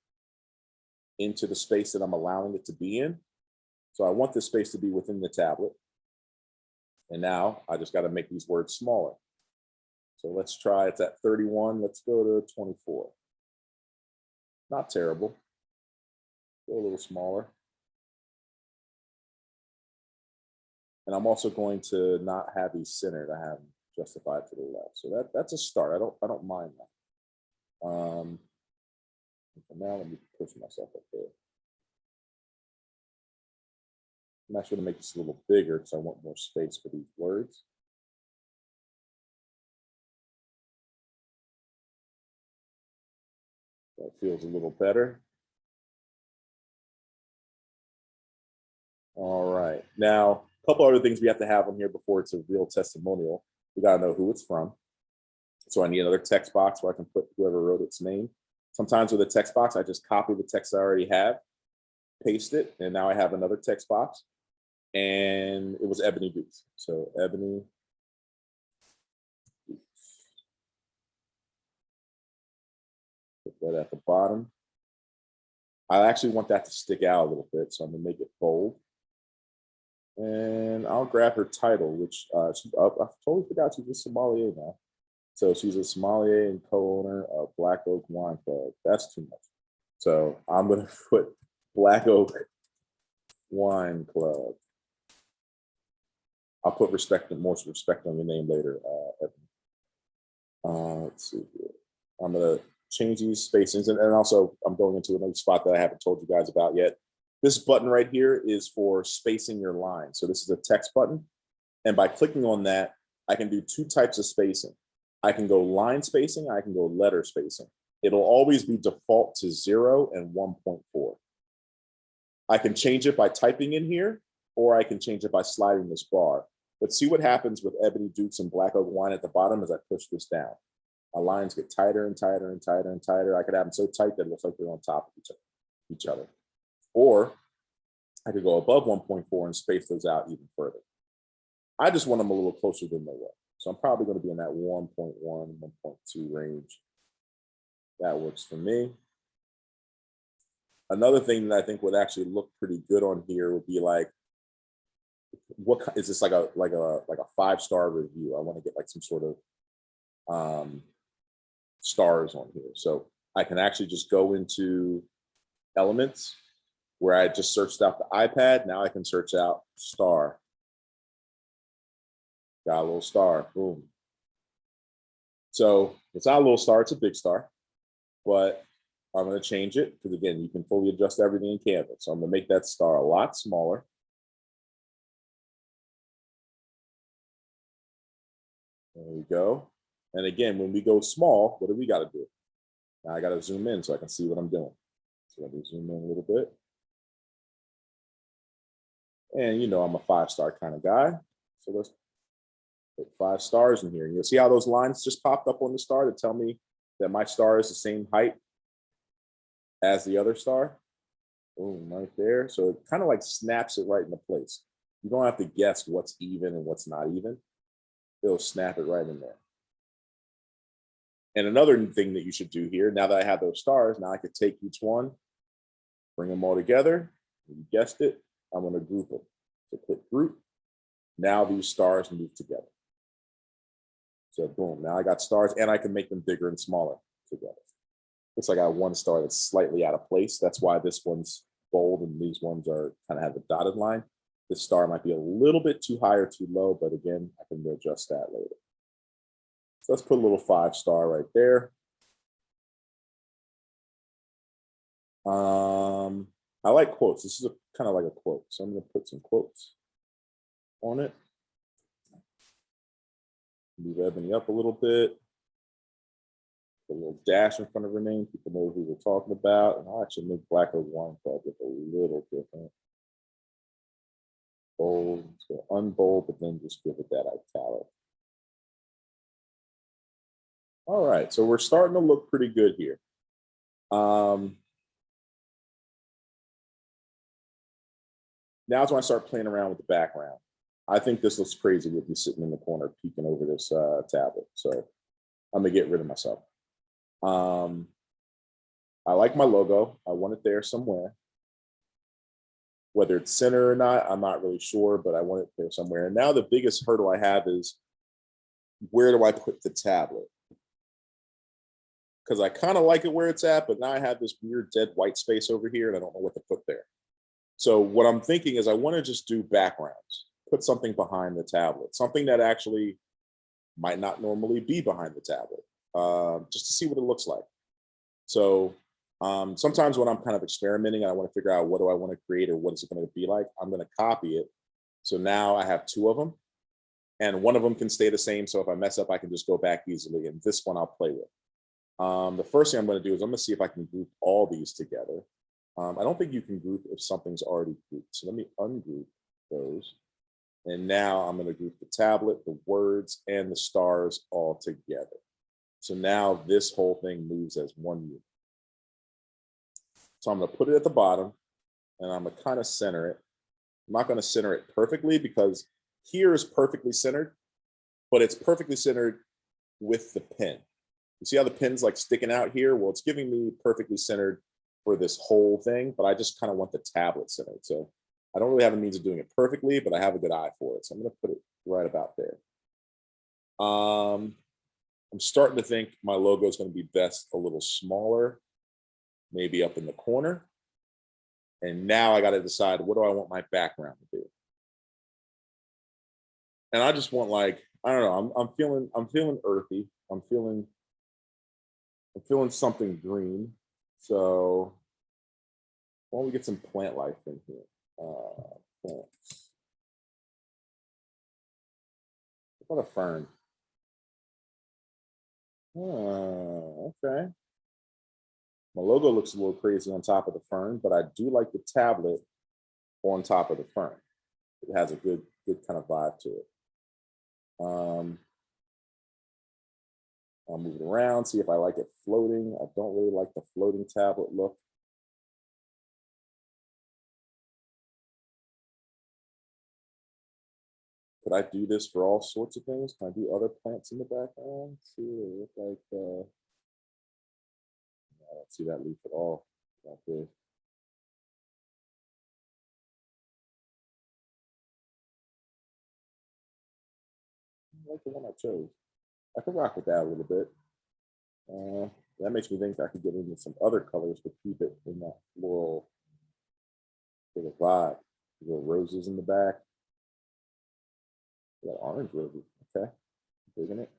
Speaker 1: into the space that I'm allowing it to be in. So I want this space to be within the tablet. And now I just gotta make these words smaller. So let's try, it's at 31, let's go to 24. Not terrible. Go a little smaller. And I'm also going to not have these centered. I have them justified to the left. So that's a start. I don't mind that. For now, let me push myself up there. I'm actually going to make this a little bigger because I want more space for these words. That feels a little better. All right. Now, a couple other things we have to have on here before it's a real testimonial. We got to know who it's from. So I need another text box where I can put whoever wrote its name. Sometimes with a text box, I just copy the text I already have, paste it, and now I have another text box. And it was Ebony Dukes. So Ebony Dukes. Put that at the bottom. I actually want that to stick out a little bit, so I'm gonna make it bold. And I'll grab her title, which I totally forgot she's a sommelier now. So she's a sommelier and co-owner of Black Oak Wine Club. That's too much. So I'm gonna put Black Oak Wine Club. I'll put more respect on your name later, Evan. Let's see here. I'm gonna change these spacings, and also I'm going into another spot that I haven't told you guys about yet. This button right here is for spacing your line. So this is a text button, and by clicking on that, I can do two types of spacing. I can go line spacing, I can go letter spacing. It'll always be default to 0 and 1.4. I can change it by typing in here, or I can change it by sliding this bar. But see what happens with Ebony Dukes and Black Oak Wine at the bottom as I push this down. My lines get tighter and tighter and tighter and tighter. I could have them so tight that it looks like they're on top of each other. Or I could go above 1.4 and space those out even further. I just want them a little closer than they were. So I'm probably going to be in that 1.1, 1.2 range. That works for me. Another thing that I think would actually look pretty good on here would be like, what is this, like a 5-star review? I want to get like some sort of stars on here. So I can actually just go into Elements where I just searched out the iPad. Now I can search out star. Got a little star, boom. So it's not a little star, it's a big star, but I'm going to change it because, again, you can fully adjust everything in Canva. So I'm going to make that star a lot smaller. There we go. And again, when we go small, what do we got to do? Now I got to zoom in so I can see what I'm doing. So let me zoom in a little bit. And you know, I'm a 5-star kind of guy. So let's put 5 stars in here. And you'll see how those lines just popped up on the star to tell me that my star is the same height as the other star. Boom, right there. So it kind of like snaps it right into place. You don't have to guess what's even and what's not even. It'll snap it right in there. And another thing that you should do here, now that I have those stars, now I could take each one, bring them all together. You guessed it, I'm going to group them. So click group. Now these stars move together. So boom, now I got stars and I can make them bigger and smaller together. Looks like I got one star that's slightly out of place. That's why this one's bold and these ones are kind of have a dotted line. This star might be a little bit too high or too low, but again, I can adjust that later. So let's put a little 5-star right there. I like quotes. This is kind of like a quote. So I'm going to put some quotes on it. Move Ebony up a little bit. Put a little dash in front of her name. People know who we're talking about. And I'll actually make Black Rose Wine Club look a little different. Bold, so unbold, but then just give it that italic. All right, so we're starting to look pretty good here. Now is when I start playing around with the background. I think this looks crazy with me sitting in the corner peeking over this tablet. So I'm gonna get rid of myself. I like my logo. I want it there somewhere. Whether it's center or not, I'm not really sure, but I want it there somewhere. And now the biggest hurdle I have is, where do I put the tablet? Because I kind of like it where it's at, but now I have this weird dead white space over here and I don't know what to put there. So what I'm thinking is I want to just do backgrounds, put something behind the tablet, something that actually might not normally be behind the tablet, just to see what it looks like. So sometimes when I'm kind of experimenting and I want to figure out what do I want to create or what is it going to be like, I'm going to copy it. So now I have 2 of them and one of them can stay the same. So if I mess up, I can just go back easily. And this one I'll play with. The first thing I'm going to do is I'm going to see if I can group all these together. I don't think you can group if something's already grouped. So let me ungroup those. And now I'm going to group the tablet, the words, and the stars all together. So now this whole thing moves as one unit. So I'm going to put it at the bottom and I'm going to kind of center it. I'm not going to center it perfectly because here is perfectly centered, but it's perfectly centered with the pin. You see how the pin's like sticking out here? Well, it's giving me perfectly centered for this whole thing, but I just kind of want the tablet centered. So I don't really have a means of doing it perfectly, but I have a good eye for it. So I'm going to put it right about there. I'm starting to think my logo is going to be best a little smaller, maybe up in the corner. And now I got to decide, what do I want my background to be? And I just want, like, I don't know, I'm feeling earthy. I'm feeling something green. So why don't we get some plant life in here? Plants. What about a fern? Okay. My logo looks a little crazy on top of the fern, but I do like the tablet on top of the fern. It has a good kind of vibe to it. I'll move it around, see if I like it floating. I don't really like the floating tablet look. Could I do this for all sorts of things? Can I do other plants in the background? See what it look like. I don't see that leaf at all. Not there. I like the one I chose. I could rock with that a little bit. That makes me think I could get into some other colors to keep it in that floral sort of vibe. Little roses in the back. Got orange roses. Okay, digging it.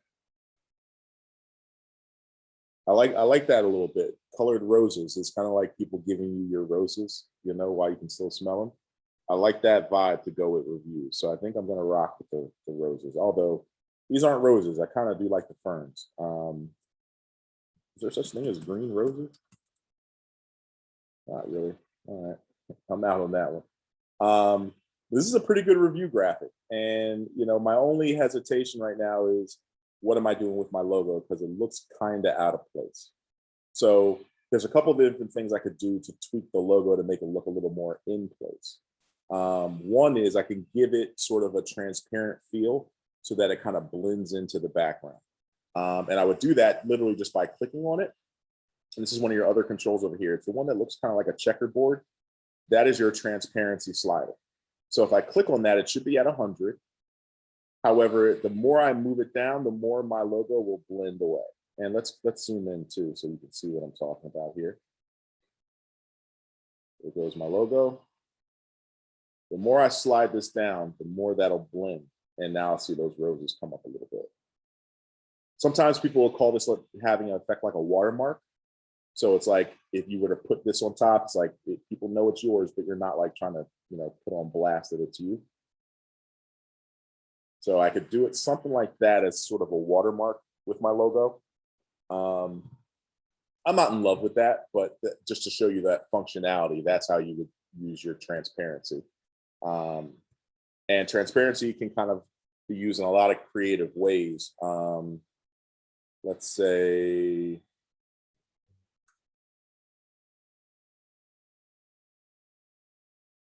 Speaker 1: I like that a little bit. Colored roses. It's kind of like people giving you your roses, you know, while you can still smell them. I like that vibe to go with reviews. So I think I'm gonna rock with the roses. Although these aren't roses. I kind of do like the ferns. Is there such thing as green roses? Not really. All right. I'm out on that one. This is a pretty good review graphic. And you know, my only hesitation right now is what am I doing with my logo? Because it looks kind of out of place. So there's a couple of different things I could do to tweak the logo to make it look a little more in place. One is I can give it sort of a transparent feel so that it kind of blends into the background. And I would do that literally just by clicking on it. And this is one of your other controls over here. It's the one that looks kind of like a checkerboard. That is your transparency slider. So if I click on that, it should be at 100. However, the more I move it down, the more my logo will blend away. And let's zoom in too, so you can see what I'm talking about here. There goes my logo. The more I slide this down, the more that'll blend. And now I'll see those roses come up a little bit. Sometimes people will call this like having an effect like a watermark. So it's like if you were to put this on top, it's like people know it's yours, but you're not like trying to, you know, put on blast that it's you. So I could do it something like that as sort of a watermark with my logo. I'm not in love with that, but just to show you that functionality, that's how you would use your transparency. And transparency can kind of be used in a lot of creative ways. Let's say,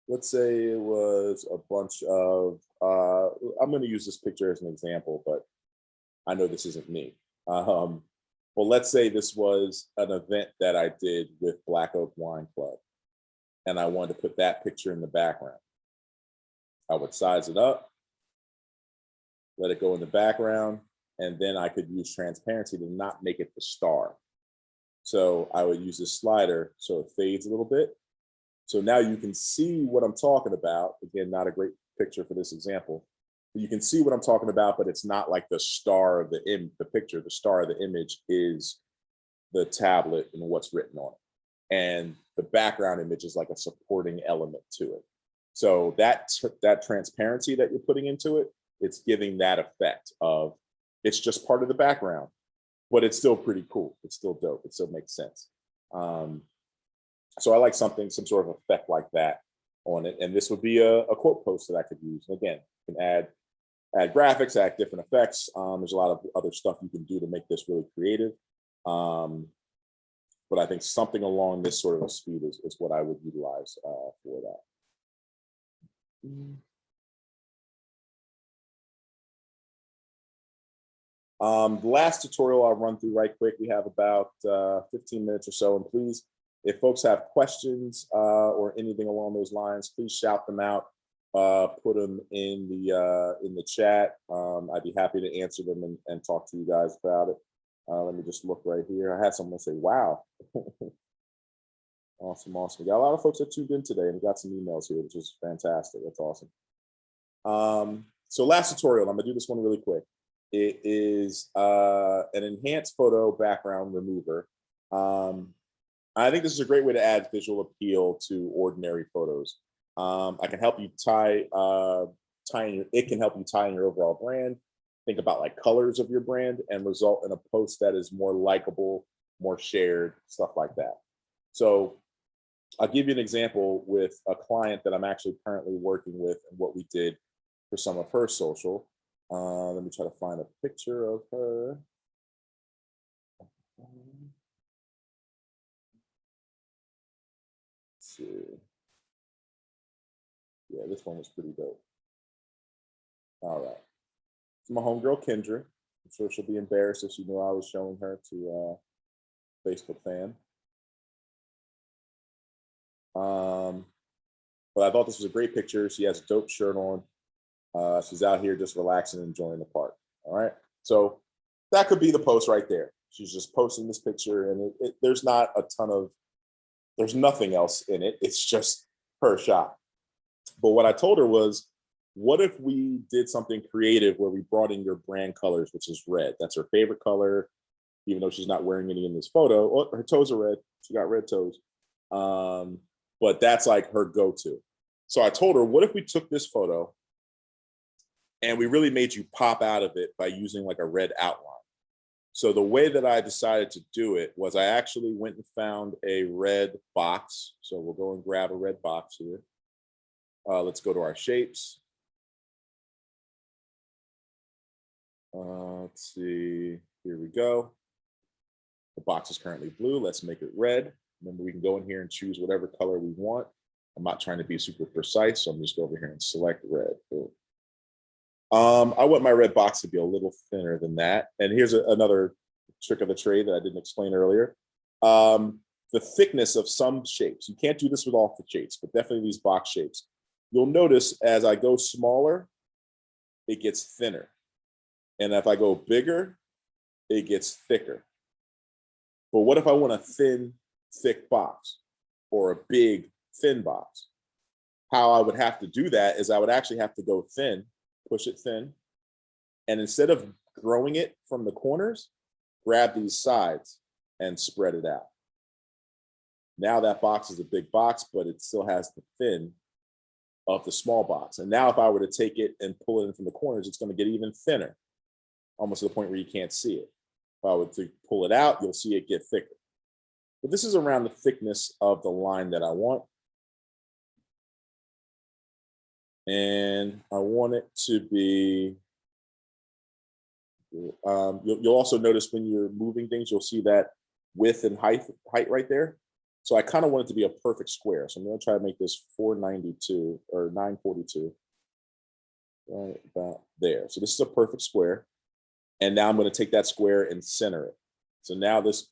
Speaker 1: it was a bunch of, I'm going to use this picture as an example, but I know this isn't me. Well, let's say this was an event that I did with Black Oak Wine Club, and I wanted to put that picture in the background. I would size it up, let it go in the background, and then I could use transparency to not make it the star. So I would use this slider so it fades a little bit. So now you can see what I'm talking about. Again, not a great picture for this example. But you can see what I'm talking about, but it's not like the star of the picture. The star of the image is the tablet and what's written on it. And the background image is like a supporting element to it. So that transparency that you're putting into it, it's giving that effect of it's just part of the background, but it's still pretty cool. It's still dope. It still makes sense. So I like some sort of effect like that on it. And this would be a quote post that I could use. And again, you can add graphics, add different effects. There's a lot of other stuff you can do to make this really creative. But I think something along this sort of a speed is what I would utilize for that. The last tutorial I'll run through right quick. We have about 15 minutes or so, and please, if folks have questions or anything along those lines, please shout them out. Put them in the chat. I'd be happy to answer them and talk to you guys about it. Let me just look right here. I had someone say, "Wow." Awesome. We got a lot of folks that tuned in today, and we got some emails here, which is fantastic. That's awesome. So last tutorial, I'm gonna do this one really quick. It is an enhanced photo background remover. I think this is a great way to add visual appeal to ordinary photos. I can help you it can help you tie in your overall brand. Think about like colors of your brand and result in a post that is more likable, more shared, stuff like that. So I'll give you an example with a client that I'm actually currently working with and what we did for some of her social. Let me try to find a picture of her. Let's see. Yeah, this one was pretty dope. All right. It's my homegirl, Kendra. I'm sure she'll be embarrassed if she knew I was showing her to a Facebook fan. But I thought this was a great picture. She has a dope shirt on. She's out here just relaxing and enjoying the park. All right. So that could be the post right there. She's just posting this picture, and there's nothing else in it. It's just her shot. But what I told her was, what if we did something creative where we brought in your brand colors, which is red? That's her favorite color. even though she's not wearing any in this photo. Oh, her toes are red. She got red toes. But that's like her go-to. So I told her, what if we took this photo and we really made you pop out of it by using like a red outline? So the way that I decided to do it was I actually went and found a red box. So we'll go and grab a red box here. Let's go to our shapes. Let's see, here we go. The box is currently blue. Let's make it red. Remember, we can go in here and choose whatever color we want. I'm not trying to be super precise, so I'm just go over here and select red. Boom. I want my red box to be a little thinner than that. And here's another trick of the trade that I didn't explain earlier. The thickness of some shapes. You can't do this with all the shapes, but definitely these box shapes. You'll notice as I go smaller, it gets thinner. And if I go bigger, it gets thicker. But what if I want a thin, thick box or a big, thin box? How I would have to do that is I would actually have to go thin, push it thin. And instead of growing it from the corners, grab these sides and spread it out. Now that box is a big box, but it still has the thin of the small box. And now if I were to take it and pull it in from the corners, it's going to get even thinner, almost to the point where you can't see it. If I were to pull it out, you'll see it get thicker. But this is around the thickness of the line that I want. And I want it to be, you'll also notice when you're moving things, you'll see that width and height right there. So I kind of want it to be a perfect square. So I'm going to try to make this 492 or 942. Right about there. So this is a perfect square. And now I'm going to take that square and center it. So now this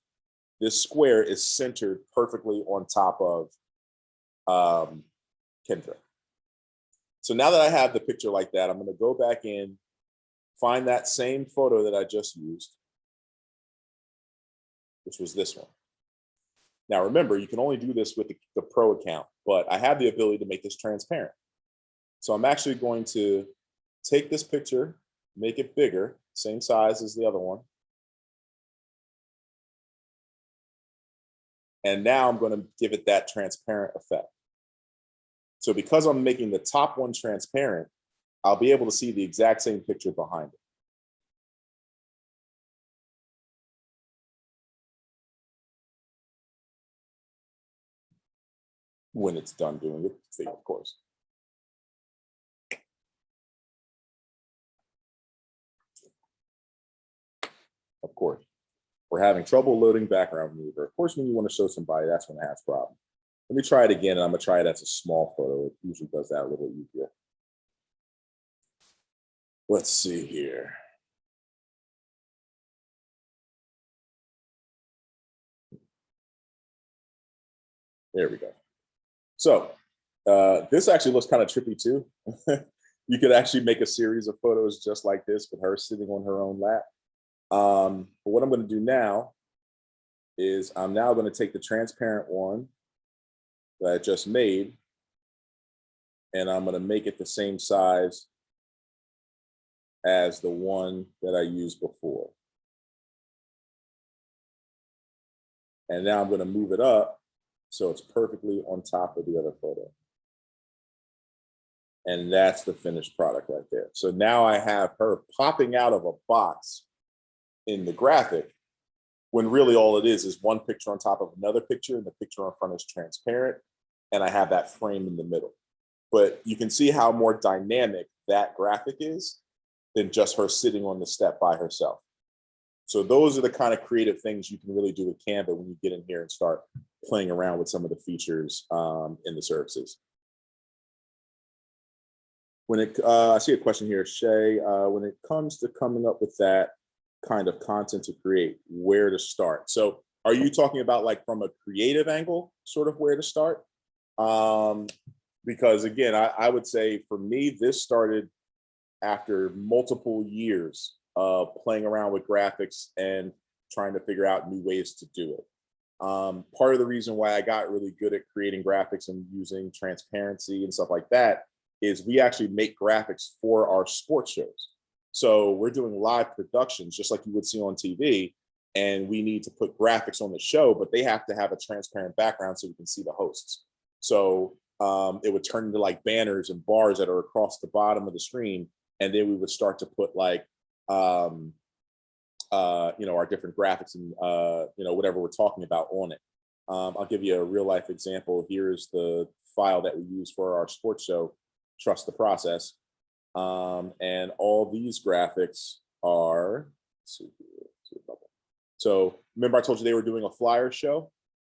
Speaker 1: square is centered perfectly on top of Kendra. So now that I have the picture like that, I'm going to go back in, find that same photo that I just used, which was this one. Now, remember, you can only do this with the Pro account, but I have the ability to make this transparent. So I'm actually going to take this picture, make it bigger, same size as the other one. And now I'm going to give it that transparent effect. So because I'm making the top one transparent, I'll be able to see the exact same picture behind it. When it's done doing it, of course. Of course. We're having trouble loading background remover. Of course, when you want to show somebody, that's when it has problems. Let me try it again, and I'm going to try it as a small photo. It usually does that a little easier. Let's see here. There we go. So this actually looks kind of trippy too. You could actually make a series of photos just like this with her sitting on her own lap. But what I'm going to do now is I'm now going to take the transparent one that I just made, and I'm going to make it the same size as the one that I used before. And now I'm going to move it up so it's perfectly on top of the other photo. And that's the finished product right there. So now I have her popping out of a box in the graphic, when really all it is one picture on top of another picture, and the picture in front is transparent, and I have that frame in the middle. But you can see how more dynamic that graphic is than just her sitting on the step by herself. So those are the kind of creative things you can really do with Canva when you get in here and start playing around with some of the features in the services. When I see a question here, Shay, when it comes to coming up with that kind of content to create, where to start? So are you talking about like from a creative angle, sort of where to start? Because again, I would say for me, this started after multiple years of playing around with graphics and trying to figure out new ways to do it. Part of the reason why I got really good at creating graphics and using transparency and stuff like that is we actually make graphics for our sports shows. So we're doing live productions, just like you would see on TV. and we need to put graphics on the show, but they have to have a transparent background so we can see the hosts. So it would turn into like banners and bars that are across the bottom of the screen. And then we would start to put like, our different graphics and, whatever we're talking about on it. I'll give you a real life example. Here's the file that we use for our sports show, Trust the Process. And all these graphics are, so remember I told you they were doing a flyer show?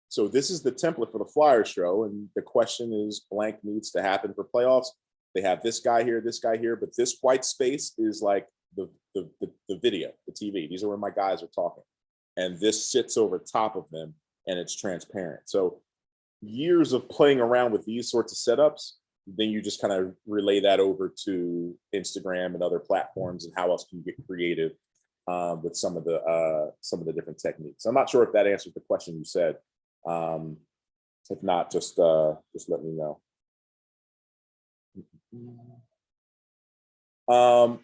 Speaker 1: So this is the template for the flyer show. And the question is blank needs to happen for playoffs. They have this guy here, but this white space is like the video, the TV. These are where my guys are talking. And this sits over top of them and it's transparent. So years of playing around with these sorts of setups, then you just kind of relay that over to Instagram and other platforms and how else can you get creative with some of the different techniques. I'm not sure if that answers the question you said. If not, just let me know.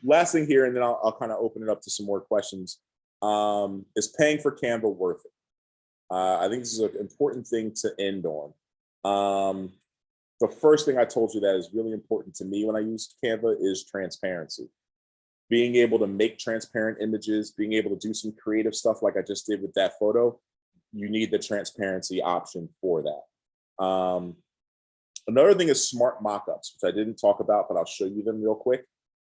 Speaker 1: Last thing here, and then I'll kind of open it up to some more questions. Is paying for Canva worth it? I think this is an important thing to end on. The first thing I told you that is really important to me when I use Canva is transparency. Being able to make transparent images, being able to do some creative stuff like I just did with that photo, you need the transparency option for that. Another thing is smart mockups, which I didn't talk about, but I'll show you them real quick.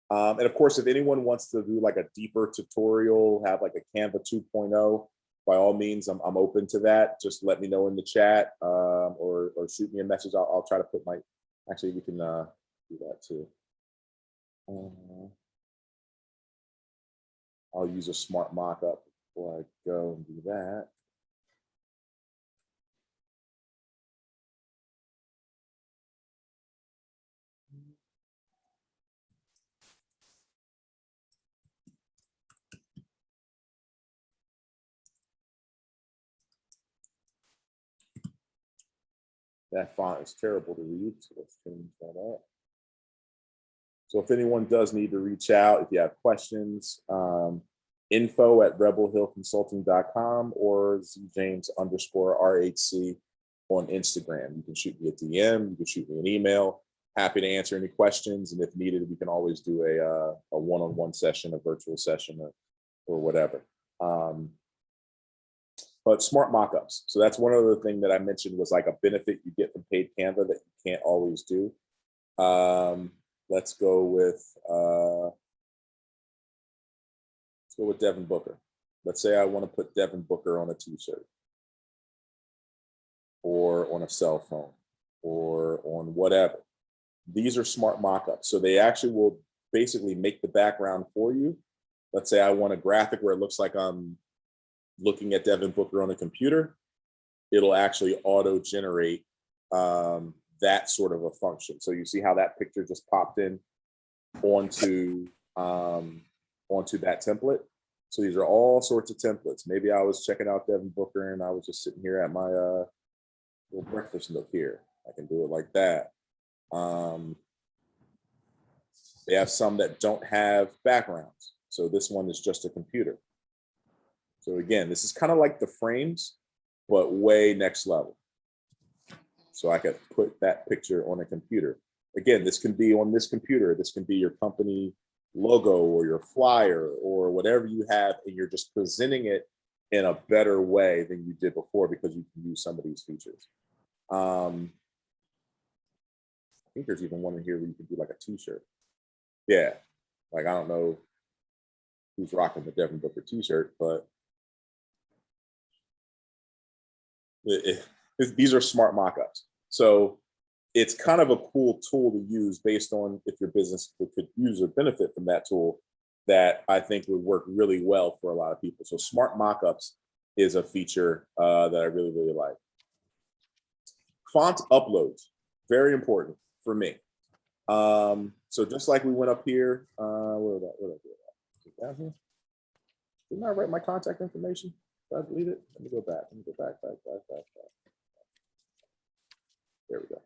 Speaker 1: And of course, if anyone wants to do like a deeper tutorial, have like a Canva 2.0, by all means, I'm open to that. Just let me know in the chat or shoot me a message. I'll try to put my, actually we can do that too. I'll use a smart mockup before I go and do that. That font is terrible to read, so let's change that up. So if anyone does need to reach out, if you have questions, info@rebelhillconsulting.com or zjames_RHC on Instagram. You can shoot me a DM, you can shoot me an email. Happy to answer any questions. And if needed, we can always do a one-on-one session, a virtual session or whatever. But smart mockups. So that's one other thing that I mentioned was like a benefit you get from paid Canva that you can't always do. Let's go with Devin Booker. Let's say I want to put Devin Booker on a t-shirt or on a cell phone or on whatever. These are smart mockups. So they actually will basically make the background for you. Let's say I want a graphic where it looks like I'm looking at Devin Booker on a computer. It'll actually auto-generate that sort of a function. So you see how that picture just popped in onto that template. So these are all sorts of templates. Maybe I was checking out Devin Booker and I was just sitting here at my little breakfast nook here. I can do it like that. They have some that don't have backgrounds. So this one is just a computer. So again, this is kind of like the frames, but way next level. So I could put that picture on a computer. Again, this can be on this computer. This can be your company logo or your flyer or whatever you have, and you're just presenting it in a better way than you did before because you can use some of these features. I think there's even one in here where you can do like a t-shirt. Yeah, like I don't know who's rocking the Devin Booker t-shirt, but these are smart mockups. So it's kind of a cool tool to use based on if your business could use or benefit from that tool that I think would work really well for a lot of people. So smart mockups is a feature that I really, really like. Font uploads, very important for me. So just like we went up here, where did I do that? Down here? Didn't I write my contact information? Did I delete it? Let me go back. Back. There we go.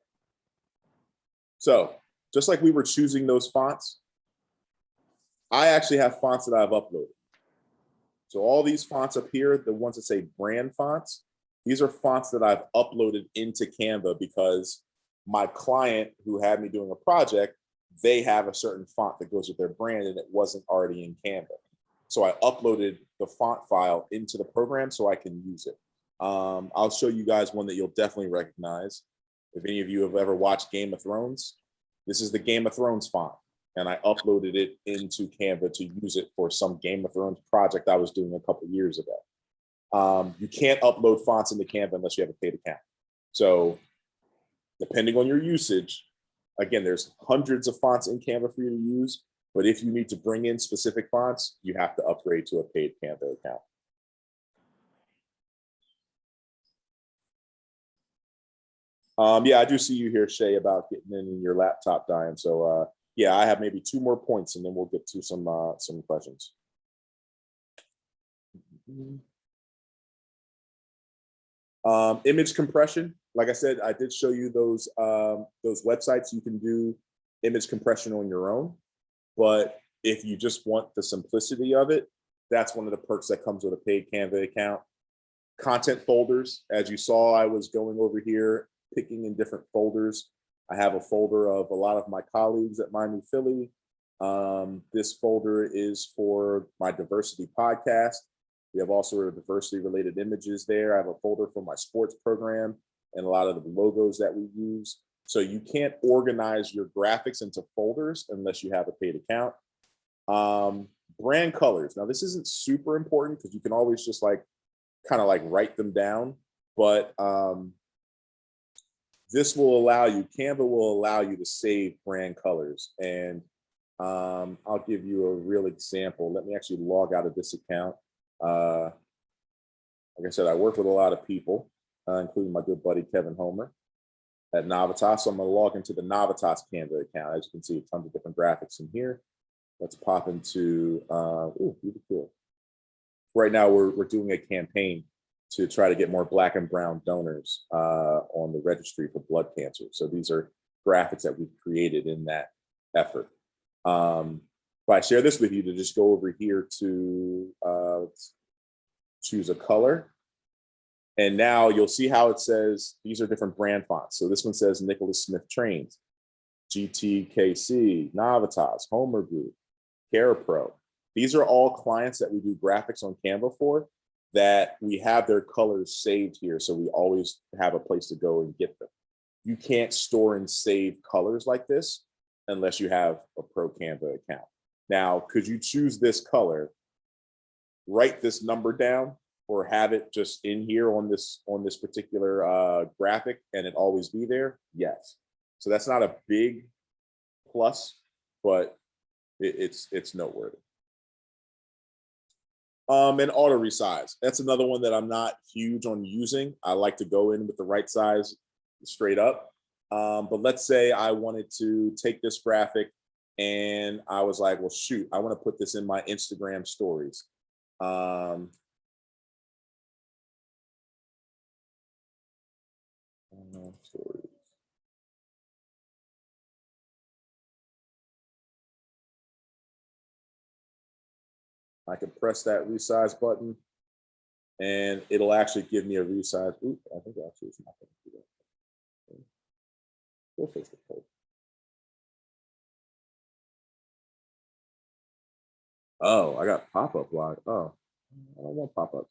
Speaker 1: So just like we were choosing those fonts, I actually have fonts that I've uploaded. So all these fonts up here, the ones that say brand fonts, these are fonts that I've uploaded into Canva because my client who had me doing a project, they have a certain font that goes with their brand and it wasn't already in Canva. So I uploaded the font file into the program so I can use it. I'll show you guys one that you'll definitely recognize. If any of you have ever watched Game of Thrones, this is the Game of Thrones font. And I uploaded it into Canva to use it for some Game of Thrones project I was doing a couple years ago. You can't upload fonts into Canva unless you have a paid account. So depending on your usage, again, there's hundreds of fonts in Canva for you to use, but if you need to bring in specific fonts, you have to upgrade to a paid Canva account. Yeah, I do see you here, Shay, about getting in your laptop dying. So yeah, I have maybe 2 more points and then we'll get to some questions. Image compression. Like I said, I did show you those websites. You can do image compression on your own, but if you just want the simplicity of it, that's one of the perks that comes with a paid Canva account. Content folders, as you saw, I was going over here, picking in different folders. I have a folder of a lot of my colleagues at Miami Philly. This folder is for my diversity podcast. We have also diversity related images there. I have a folder for my sports program and a lot of the logos that we use. So you can't organize your graphics into folders unless you have a paid account. Brand colors. Now this isn't super important because you can always just kind of write them down, but this will allow you, Canva will allow you to save brand colors. And I'll give you a real example. Let me actually log out of this account. Like I said, I work with a lot of people, including my good buddy, Kevin Homer at Navitas. So I'm gonna log into the Navitas Canva account. As you can see, tons of different graphics in here. Let's pop into, ooh, beautiful. Right now, we're doing a campaign to try to get more Black and brown donors on the registry for blood cancer. So these are graphics that we've created in that effort. If I share this with you, to just go over here to choose a color. And now you'll see how it says, these are different brand fonts. So this one says Nicholas Smith Trains, GTKC, Navitas, Homer Group, CarePro. These are all clients that we do graphics on Canva for, that we have their colors saved here. So we always have a place to go and get them. You can't store and save colors like this unless you have a pro Canva account. Now, could you choose this color, write this number down, or have it just in here on this particular graphic and it always be there? Yes. So that's not a big plus, but it's noteworthy. And auto resize. That's another one that I'm not huge on using. I like to go in with the right size straight up. But let's say I wanted to take this graphic and I was like, well, shoot, I want to put this in my Instagram stories. Stories. I can press that resize button and it'll actually give me a resize. Ooh, I think actually it's not going to do that. We'll fix the code. Oh, I got pop-up log. Oh, I don't want pop-ups.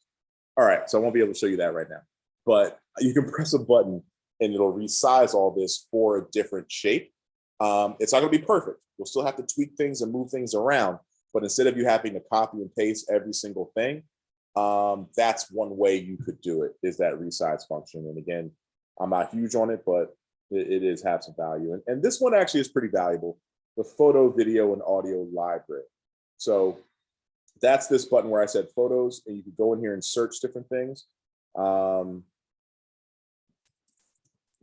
Speaker 1: All right, so I won't be able to show you that right now. But you can press a button and it'll resize all this for a different shape. It's not going to be perfect. You'll still have to tweak things and move things around. But instead of you having to copy and paste every single thing, that's one way you could do it, is that resize function. And again, I'm not huge on it, but it is have some value. And this one actually is pretty valuable, the photo, video, and audio library. So that's this button where I said photos, and you can go in here and search different things. I'm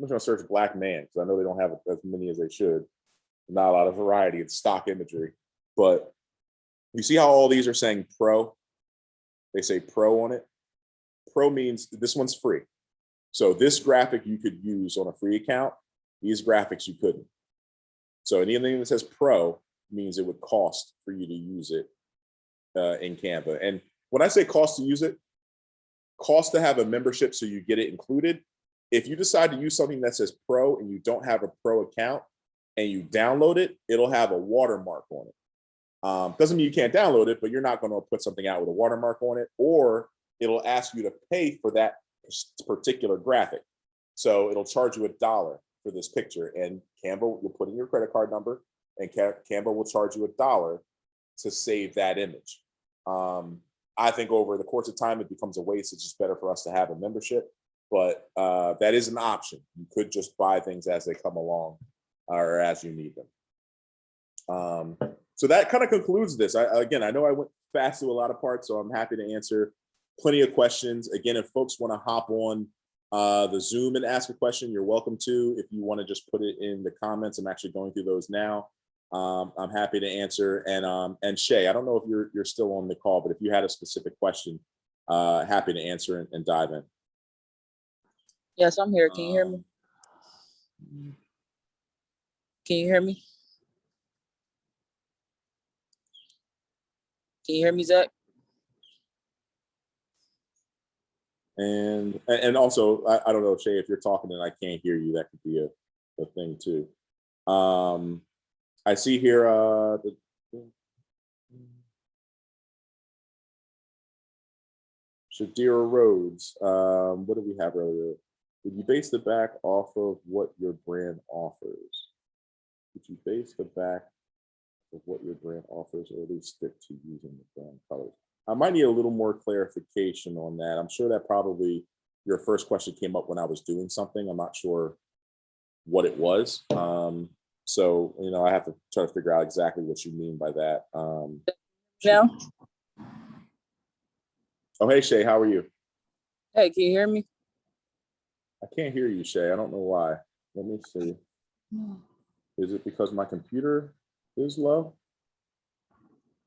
Speaker 1: just gonna search black man, because I know they don't have as many as they should. Not a lot of variety. It's stock imagery. But you see how all these are saying pro? They say pro on it. Pro means this one's free. So this graphic you could use on a free account. These graphics you couldn't. So anything that says pro means it would cost for you to use it in Canva. And when I say cost to use it, cost to have a membership so you get it included. If you decide to use something that says pro and you don't have a pro account and you download it, it'll have a watermark on it. Doesn't mean you can't download it, but you're not going to put something out with a watermark on it, or it'll ask you to pay for that particular graphic. So it'll charge you $1 for this picture, and Canva will put in your credit card number, and Canva will charge you $1 to save that image. I think over the course of time, it becomes a waste. It's just better for us to have a membership, but that is an option. You could just buy things as they come along or as you need them. So that kind of concludes this. Again, I know I went fast through a lot of parts, so I'm happy to answer plenty of questions. Again, if folks want to hop on the Zoom and ask a question, you're welcome to. If you want to just put it in the comments, I'm actually going through those now. I'm happy to answer. And Shay, I don't know if you're still on the call, but if you had a specific question, happy to answer and dive in.
Speaker 2: Yes, I'm here. Can you hear me? Can you hear me? Can you hear me, Zach?
Speaker 1: And also, I don't know, Shay, if you're talking and I can't hear you, that could be a thing too. I see here, Shadira Rhodes, what did we have earlier? Would you base the back off of what your brand offers? Would you base the back of what your brand offers, or at least stick to using the brand colors? I might need a little more clarification on that. I'm sure that probably your first question came up when I was doing something. I'm not sure what it was. So, I have to try to figure out exactly what you mean by that.
Speaker 2: No.
Speaker 1: Oh, hey, Shay, how are you?
Speaker 2: Hey, can you hear me?
Speaker 1: I can't hear you, Shay. I don't know why. Let me see. Is it because my computer is low?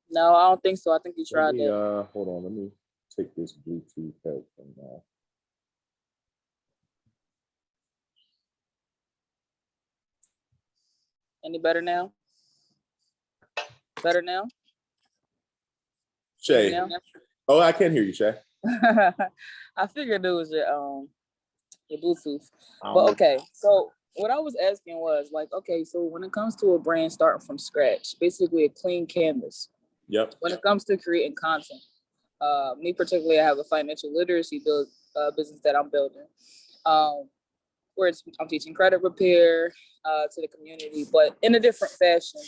Speaker 2: No, I don't think so. I think you tried that.
Speaker 1: Hold on. Let me take this Bluetooth headphone now.
Speaker 2: Any better now? Better now?
Speaker 1: Shay.
Speaker 2: Now?
Speaker 1: Oh, I can hear you, Shay.
Speaker 2: I figured it was your Bluetooth. But okay, so what I was asking was like, okay, so when it comes to a brand starting from scratch, basically a clean canvas.
Speaker 1: Yep.
Speaker 2: When it comes to creating content, me particularly, I have a financial literacy business that I'm building, where I'm teaching credit repair to the community, but in a different fashion.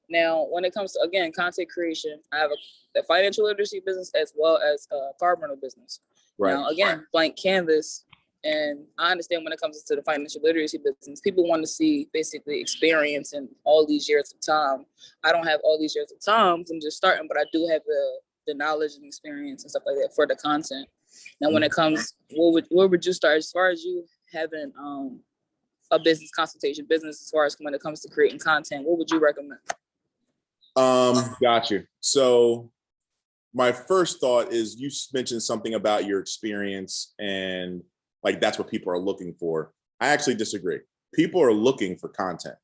Speaker 2: Now, when it comes to, again, content creation, I have a financial literacy business as well as a car rental business. Right. Now, again, blank canvas. And I understand when it comes to the financial literacy business, people want to see basically experience in all these years of time. I don't have all these years of time. I'm just starting, but I do have the knowledge and experience and stuff like that for the content. Now, when it comes, where would you start as far as you having a business consultation business, as far as when it comes to creating content? What would you recommend?
Speaker 1: Got you. So my first thought is you mentioned something about your experience and like that's what people are looking for. I actually disagree. People are looking for content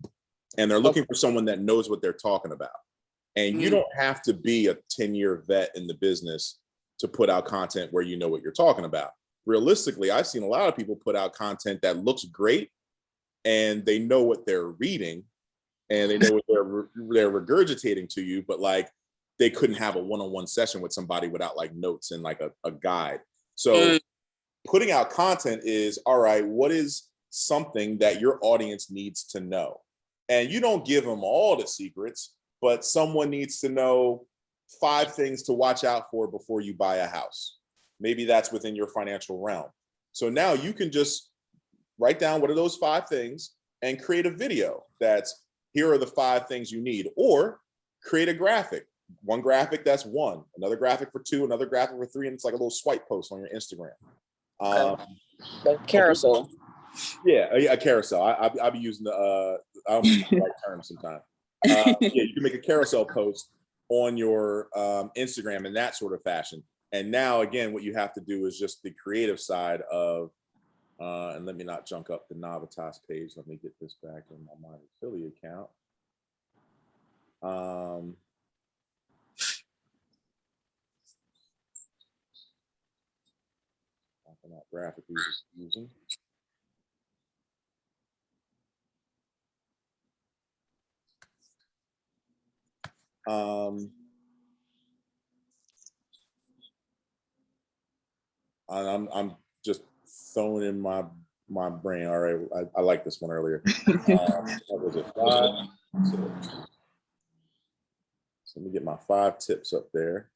Speaker 1: and they're looking for someone that knows what they're talking about. And you don't have to be a 10-year vet in the business to put out content where you know what you're talking about. Realistically, I've seen a lot of people put out content that looks great and they know what they're reading and they know what they're regurgitating to you, but like they couldn't have a one-on-one session with somebody without like notes and like a guide. So putting out content is, all right, what is something that your audience needs to know? And you don't give them all the secrets, but someone needs to know 5 things to watch out for before you buy a house. Maybe that's within your financial realm. So now you can just write down what are those 5 things and create a video that's, here are the 5 things you need, or create a graphic. One graphic, that's 1, another graphic for 2, another graphic for 3, and it's like a little swipe post on your Instagram.
Speaker 2: A carousel.
Speaker 1: Yeah, a carousel. I'll be using I don't use the right term sometimes. Yeah, you can make a carousel post on your Instagram in that sort of fashion. And now, again, what you have to do is just the creative side of, and let me not junk up the Navitas page. Let me get this back in my affiliate account. not graphically using. I'm just throwing in my brain. All right, I like this one earlier. What was it? 5 tips. So let me get my 5 tips up there.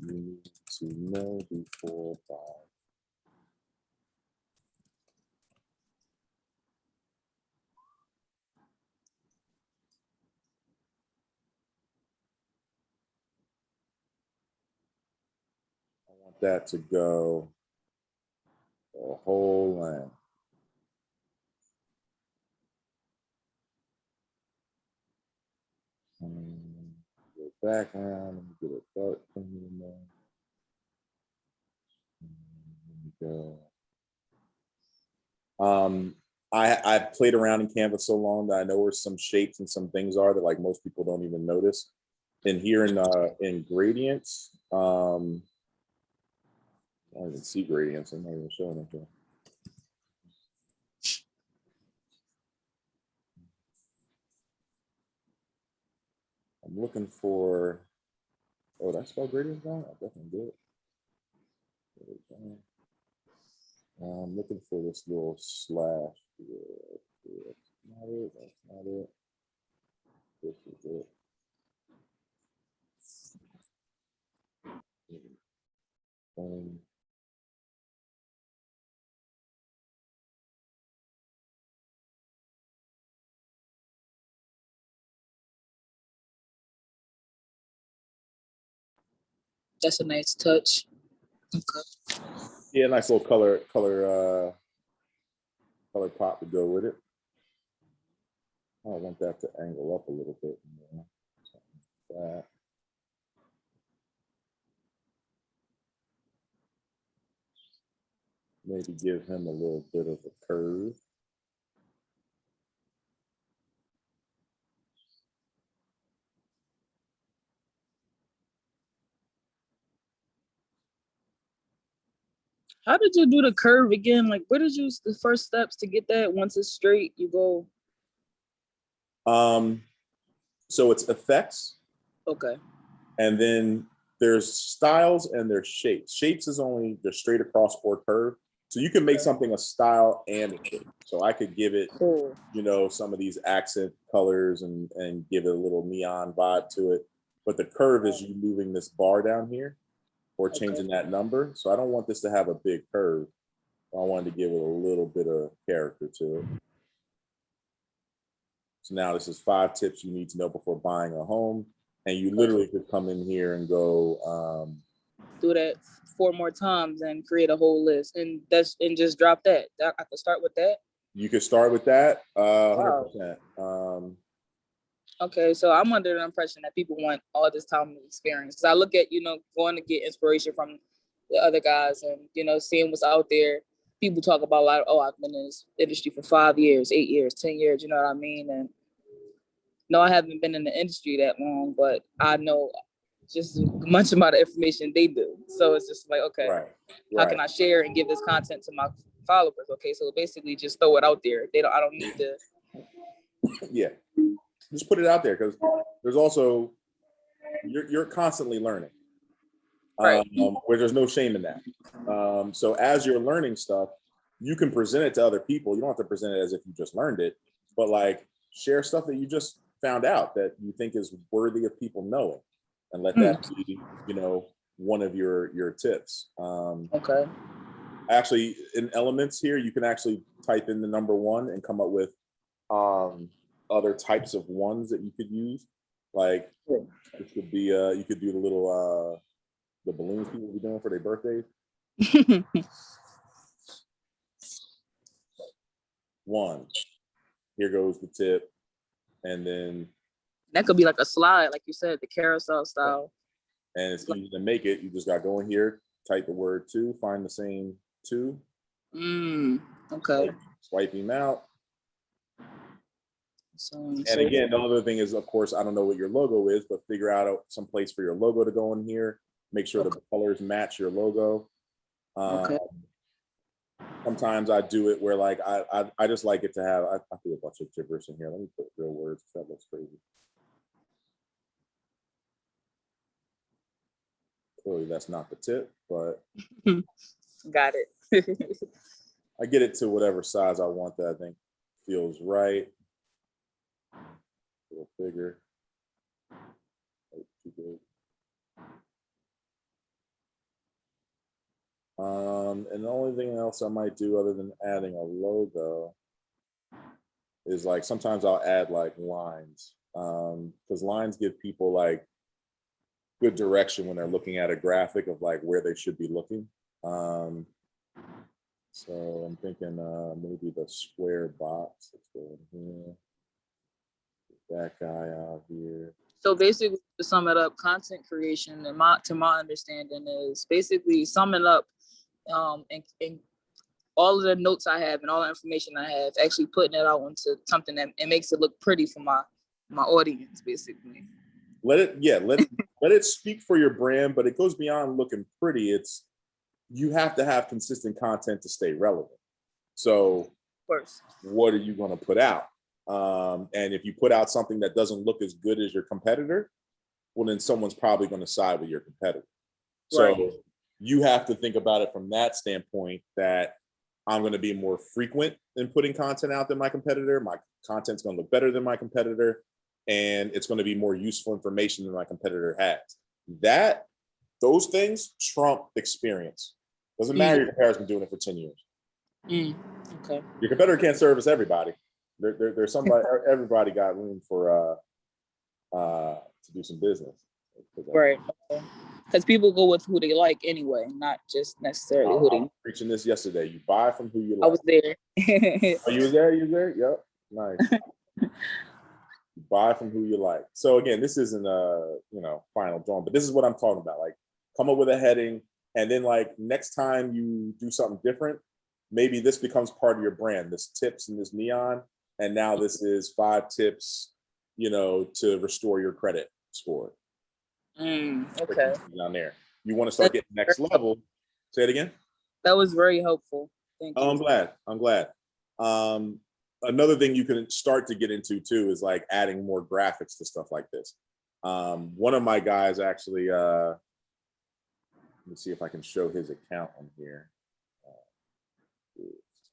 Speaker 1: You need to know before buying. I want that to go a whole length. Go background, let me get a dark thing in there. Let me go. I played around in Canva so long that I know where some shapes and some things are that like most people don't even notice. And here in gradients, I don't even see gradients. I'm not even showing it there. I'm looking for, oh, did I spell gradients wrong? I definitely did. I'm looking for this little slash. That's not it. That's not it. This is it.
Speaker 2: That's a nice touch. Okay.
Speaker 1: Yeah, nice little color pop to go with it. I want that to angle up a little bit more. That. Maybe give him a little bit of a curve.
Speaker 2: How did you do the curve again? Like, what did you, the first steps to get that? Once it's straight, you go.
Speaker 1: So it's effects.
Speaker 2: Okay.
Speaker 1: And then there's styles and there's shapes. Shapes is only the straight across or curve. So you can make something a style and a shape. So I could give it,
Speaker 2: Cool.
Speaker 1: you know, some of these accent colors and give it a little neon vibe to it. But the curve is you moving this bar down here or changing that number. So I don't want this to have a big curve. I wanted to give it a little bit of character to it. So now this is 5 tips you need to know before buying a home. And you literally could come in here and go
Speaker 2: do that 4 more times and create a whole list, and just drop that. I could start with that.
Speaker 1: You could start with that. 100%.
Speaker 2: Okay, so I'm under the impression that people want all this time and experience. Because I look at, going to get inspiration from the other guys and, seeing what's out there. People talk about a lot of, I've been in this industry for 5 years, 8 years, 10 years, you know what I mean? And no, I haven't been in the industry that long, but I know just as much amount of information they do. So it's just like, okay, how can I share and give this content to my followers? Okay, so basically just throw it out there. I don't need to.
Speaker 1: Yeah, just put it out there because there's also, you're constantly learning.
Speaker 2: Right.
Speaker 1: Where there's no shame in that. So as you're learning stuff, you can present it to other people. You don't have to present it as if you just learned it, but like share stuff that you just found out that you think is worthy of people knowing, and let that be, one of your tips.
Speaker 2: Okay.
Speaker 1: Actually, in elements here, you can actually type in the number 1 and come up with other types of ones that you could use. Like it could be you could do the little the balloons people be doing for their birthdays. 1. Here goes the tip. And then
Speaker 2: that could be like a slide, like you said, the carousel style.
Speaker 1: And it's easy to make it. You just got to go in here, type the word 2, find the same 2.
Speaker 2: Okay.
Speaker 1: Swipe him out.
Speaker 3: So on and
Speaker 1: And
Speaker 3: so
Speaker 1: again, the other thing is, of course, I don't know what your logo is, but figure out some place for your logo to go in here. Make sure the colors match your logo.
Speaker 3: Okay.
Speaker 1: Sometimes I do it where like I just like it to have, I do a bunch of gibberish in here. Let me put real words. That looks crazy. Clearly that's not the tip, but
Speaker 2: Got it.
Speaker 1: I get it to whatever size I want that I think feels right. A little bigger. Oh, too big. And the only thing else I might do other than adding a logo is like sometimes I'll add like lines, because lines give people like good direction when they're looking at a graphic of like where they should be looking. So I'm thinking maybe the square box. Let's go in here. Get that guy out here.
Speaker 2: So basically, to sum it up, content creation, and to my understanding, is basically summing up and all of the notes I have and all the information I have, actually putting it out into something that it makes it look pretty for my audience, basically.
Speaker 1: Let it speak for your brand, but it goes beyond looking pretty. It's you have to have consistent content to stay relevant. So,
Speaker 2: Of course,
Speaker 1: what are you going to put out? And if you put out something that doesn't look as good as your competitor, well, then someone's probably going to side with your competitor. So
Speaker 2: right.
Speaker 1: You have to think about it from that standpoint that I'm going to be more frequent in putting content out than my competitor. My content's going to look better than my competitor, and it's going to be more useful information than my competitor has. Those things trump experience. Doesn't matter your comparison been doing it for 10 years.
Speaker 2: Okay.
Speaker 1: Your competitor can't service everybody. There's somebody, everybody got room for to do some business.
Speaker 2: Right. Because people go with who they like anyway, not just necessarily who they.
Speaker 1: I was preaching this yesterday. You buy from who you like.
Speaker 2: I was there.
Speaker 1: Oh, you was there? You was there? Yep. Nice. You buy from who you like. So again, this isn't a final drawing, but this is what I'm talking about. Like, come up with a heading, and then like next time you do something different, maybe this becomes part of your brand. This tips and this neon, and now this is 5 tips, to restore your credit score.
Speaker 2: Okay.
Speaker 1: Down there. You want to start getting next level. Say it again.
Speaker 2: That was very helpful. Thank you.
Speaker 1: I'm glad. Another thing you can start to get into too is like adding more graphics to stuff like this. One of my guys actually, let me see if I can show his account on here.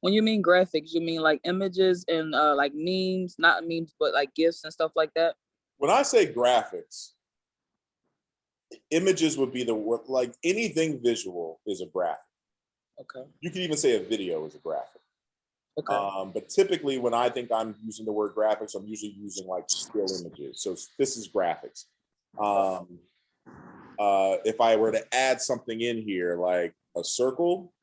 Speaker 2: When you mean graphics, you mean like images and like memes, not memes, but like GIFs and stuff like that?
Speaker 1: When I say graphics, images would be the word. Like anything visual is a graphic.
Speaker 2: Okay.
Speaker 1: You can even say a video is a graphic.
Speaker 2: Okay.
Speaker 1: But typically when I think I'm using the word graphics, I'm usually using like still images. So this is graphics. If I were to add something in here, like a circle,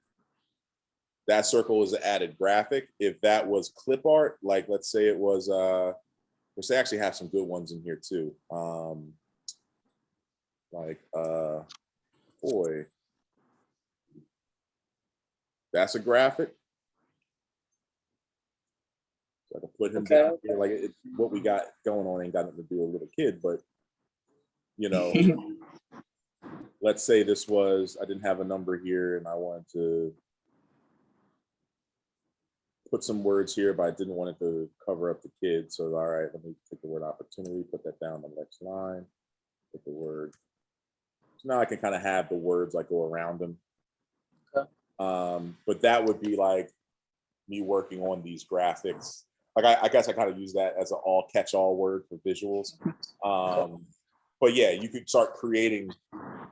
Speaker 1: that circle is an added graphic. If that was clip art, like let's say it was, which they actually have some good ones in here too. Boy, that's a graphic. So I can put him down here. Like what we got going on ain't got nothing to do with a little kid, but let's say this was, I didn't have a number here and I wanted to put some words here, but I didn't want it to cover up the kid. So all right, let me take the word opportunity, put that down on the next line, put the word. So now I can kind of have the words like go around them.
Speaker 2: Okay.
Speaker 1: But that would be like me working on these graphics. Like I guess I kind of use that as an all catch-all word for visuals. But yeah, you could start creating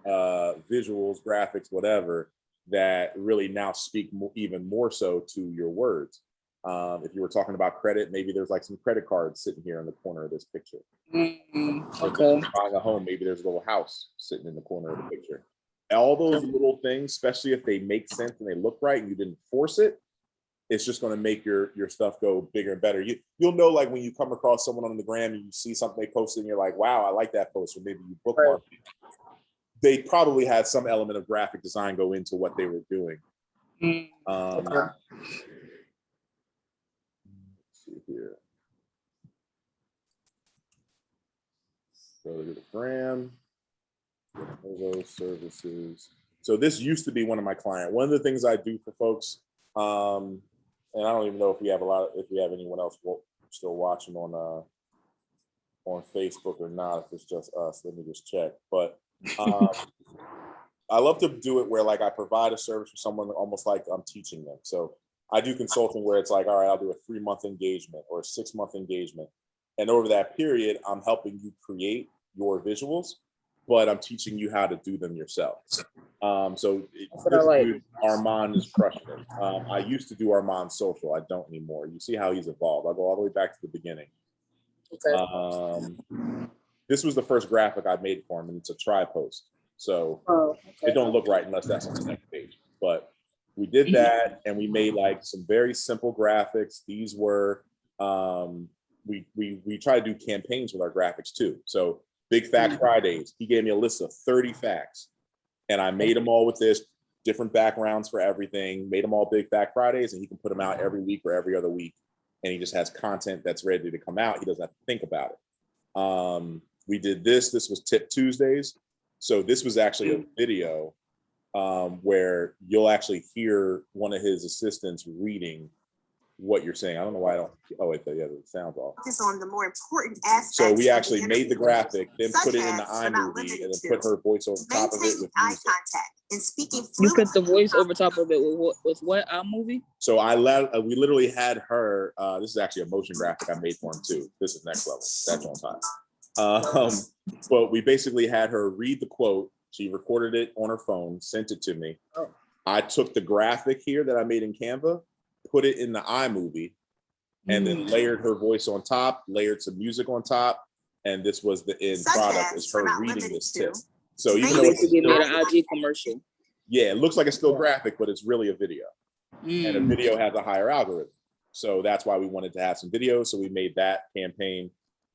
Speaker 1: visuals, graphics, whatever, that really now speak even more so to your words. If you were talking about credit, maybe there's like some credit cards sitting here in the corner of this picture.
Speaker 2: Okay.
Speaker 1: Buying a home, maybe there's a little house sitting in the corner of the picture. All those little things, especially if they make sense and they look right and you didn't force it, it's just going to make your stuff go bigger and better. You'll know, like when you come across someone on the gram and you see something they posted and you're like, wow, I like that post, or maybe you bookmark it. They probably had some element of graphic design go into what they were doing. Let's see here. Go to the gram. Those services. So this used to be one of my clients. One of the things I do for folks, and I don't even know if we have anyone else still watching on Facebook or not, if it's just us. Let me just check. But I love to do it where like I provide a service for someone almost like I'm teaching them. So I do consulting where it's like, all right, I'll do a 3-month engagement or a 6-month engagement. And over that period, I'm helping you create your visuals, but I'm teaching you how to do them yourself. Dude, Armand is crushing it. I used to do Armand's social. I don't anymore. You see how he's evolved. I'll go all the way back to the beginning. Okay. This was the first graphic I made for him, and it's a try post. So it don't look right unless that's on the next page. But we did that, and we made like some very simple graphics. These were we try to do campaigns with our graphics too. So Big Fact Fridays, he gave me a list of 30 facts, and I made them all with this different backgrounds for everything. Made them all Big Fact Fridays, and he can put them out every week or every other week, and he just has content that's ready to come out. He doesn't have to think about it. We did this. This was Tip Tuesdays. So this was actually a video where you'll actually hear one of his assistants reading what you're saying. I don't know why I don't. Oh, wait, the sound's off.
Speaker 4: Focus on the more important aspects.
Speaker 1: So we actually made the graphic, then put it in the iMovie, and then put her voice over top of it with
Speaker 4: eye
Speaker 1: music.
Speaker 4: contact and speaking.
Speaker 2: You put the voice over top of it with what iMovie?
Speaker 1: So we literally had her. This is actually a motion graphic I made for him too. This is next level. That's on time. But we basically had her read the quote. She recorded it on her phone, sent it to me. Oh. I took the graphic here that I made in Canva, put it in the iMovie, and then layered her voice on top, layered some music on top, and this was the end product, is her reading this tip. So even though it's
Speaker 2: made an IG commercial.
Speaker 1: Yeah, it looks like it's still graphic, but it's really a video. And a video has a higher algorithm. So that's why we wanted to have some videos. So we made that campaign.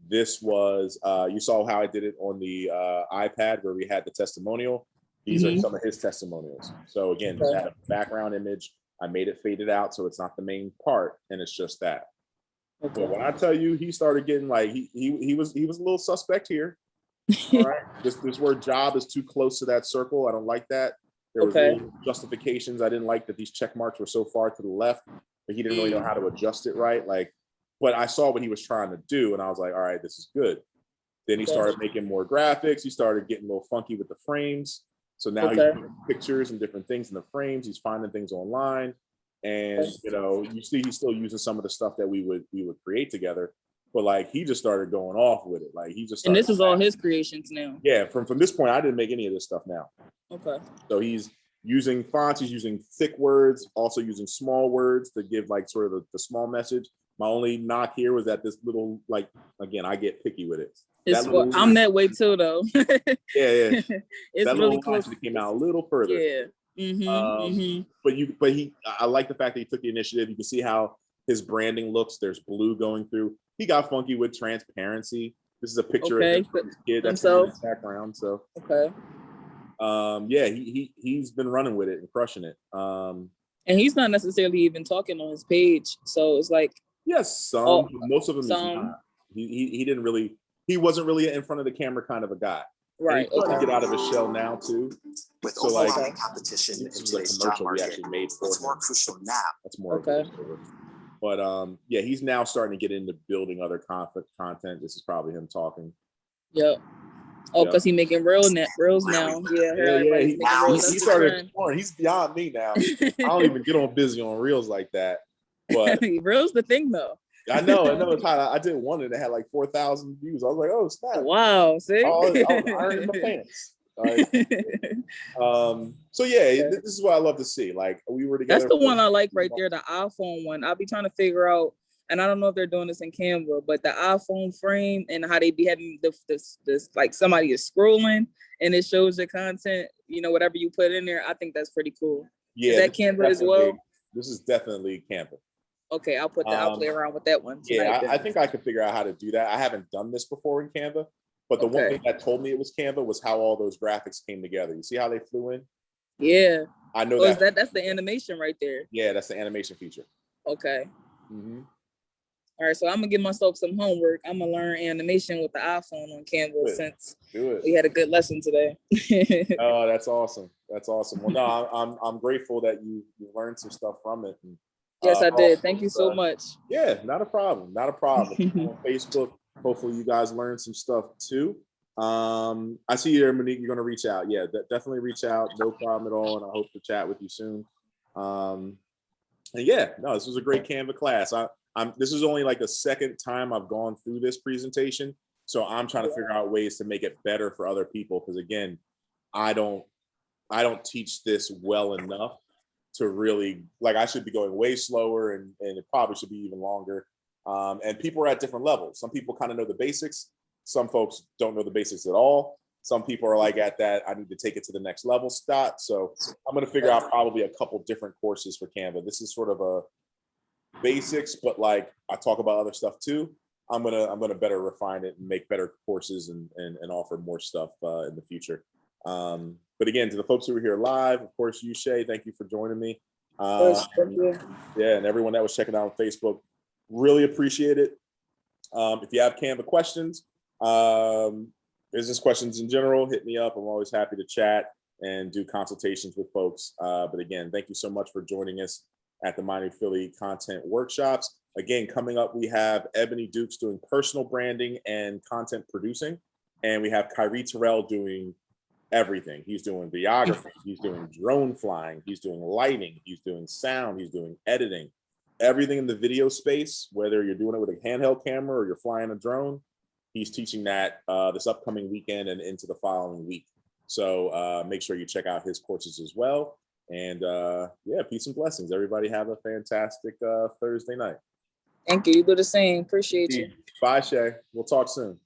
Speaker 1: This was, you saw how I did it on the iPad where we had the testimonial. These are some of his testimonials. So again, just had a background image. I made it faded out so it's not the main part, and it's just that. But when I tell you, he started getting like, he was a little suspect here. All right. This word job is too close to that circle. I don't like that. There was little justifications. I didn't like that these check marks were so far to the left, but he didn't really know how to adjust it right. But I saw what he was trying to do, and I was like, all right, this is good. Then he started making more graphics. He started getting a little funky with the frames. So now he's putting pictures and different things in the frames. He's finding things online. And, you see he's still using some of the stuff that we would create together. But, like, he just started going off with it. Like, he just started.
Speaker 2: And this is all his creations now.
Speaker 1: Yeah, from this point, I didn't make any of this stuff now. Okay. So he's using fonts. He's using thick words, also using small words to give, like, sort of the small message. My only knock here was that this little, like, again, I get picky with it.
Speaker 2: I'm that way too, though.
Speaker 1: Yeah.
Speaker 2: It's
Speaker 1: that
Speaker 2: really close.
Speaker 1: It came out a little further.
Speaker 2: Yeah.
Speaker 1: But I like the fact that he took the initiative. You can see how his branding looks. There's blue going through. He got funky with transparency. This is a picture of his kid that's in the background. So he's been running with it and crushing it. And
Speaker 2: he's not necessarily even talking on his page. So it's like,
Speaker 1: yes, most of them is not. He wasn't really in front of the camera kind of a guy. Right. He's trying to get out of his shell now too.
Speaker 4: With overwhelming competition
Speaker 1: this is a commercial we actually made for him.
Speaker 4: It's more crucial now.
Speaker 1: That's more crucial. But he's now starting to get into building other content. This is probably him talking.
Speaker 2: Yep. Oh, because he's making reels now. Yeah.
Speaker 1: He started exploring. He's beyond me now. I don't even get on busy on reels like that. But
Speaker 2: reels the thing though.
Speaker 1: I know. It's hot. I did one and it had like 4,000 views. I was like, oh snap!
Speaker 2: Wow, see, I
Speaker 1: was ironing my pants. Right? This is what I love to see. Like we were together.
Speaker 2: That's the one I like right there, the iPhone one. I'll be trying to figure out, and I don't know if they're doing this in Canva, but the iPhone frame and how they be having this like somebody is scrolling and it shows the content. Whatever you put in there, I think that's pretty cool. Yeah, is that Canva as well?
Speaker 1: This is definitely Canva.
Speaker 2: Okay, I'll play around with that one
Speaker 1: tonight. Yeah, I think I could figure out how to do that. I haven't done this before in Canva, but the one thing that told me it was Canva was how all those graphics came together. You see how they flew in?
Speaker 2: Yeah.
Speaker 1: I know
Speaker 2: that's the animation right there.
Speaker 1: Yeah, that's the animation feature.
Speaker 2: Okay. All right, so I'm gonna give myself some homework. I'm gonna learn animation with the iPhone on Canva since we had a good lesson today.
Speaker 1: Oh, that's awesome. That's awesome. Well, no, I'm grateful that you learned some stuff from it. And,
Speaker 2: yes, I did. Thank you so much.
Speaker 1: Yeah, not a problem. Not a problem. On Facebook, hopefully you guys learned some stuff too. I see you there, Monique. You're gonna reach out. Yeah, definitely reach out. No problem at all. And I hope to chat with you soon. And yeah, no, this was a great Canva class. This is only like the second time I've gone through this presentation. So I'm trying to figure out ways to make it better for other people. Because again, I don't teach this well enough to really, like, I should be going way slower and it probably should be even longer. And people are at different levels. Some people kind of know the basics. Some folks don't know the basics at all. Some people are like at that, I need to take it to the next level spot. So I'm going to figure out probably a couple different courses for Canva. This is sort of a basics, but like I talk about other stuff too. I'm gonna better refine it and make better courses and offer more stuff in the future. But again, to the folks who were here live, of course, you, Shay, thank you for joining me.
Speaker 2: Thank you.
Speaker 1: Yeah, and everyone that was checking out on Facebook, really appreciate it. If you have Canva questions, business questions in general, hit me up. I'm always happy to chat and do consultations with folks. But again, thank you so much for joining us at the Miami Philly Content Workshops. Again, coming up, we have Ebony Dukes doing personal branding and content producing. And we have Kyrie Terrell doing everything. He's doing videography, he's doing drone flying, he's doing lighting, he's doing sound, he's doing editing. Everything in the video space, whether you're doing it with a handheld camera or you're flying a drone, he's teaching that this upcoming weekend and into the following week. So make sure you check out his courses as well. And yeah, peace and blessings. Everybody have a fantastic Thursday night.
Speaker 2: Thank you. You do the same. Appreciate you.
Speaker 1: Bye, Shay. We'll talk soon.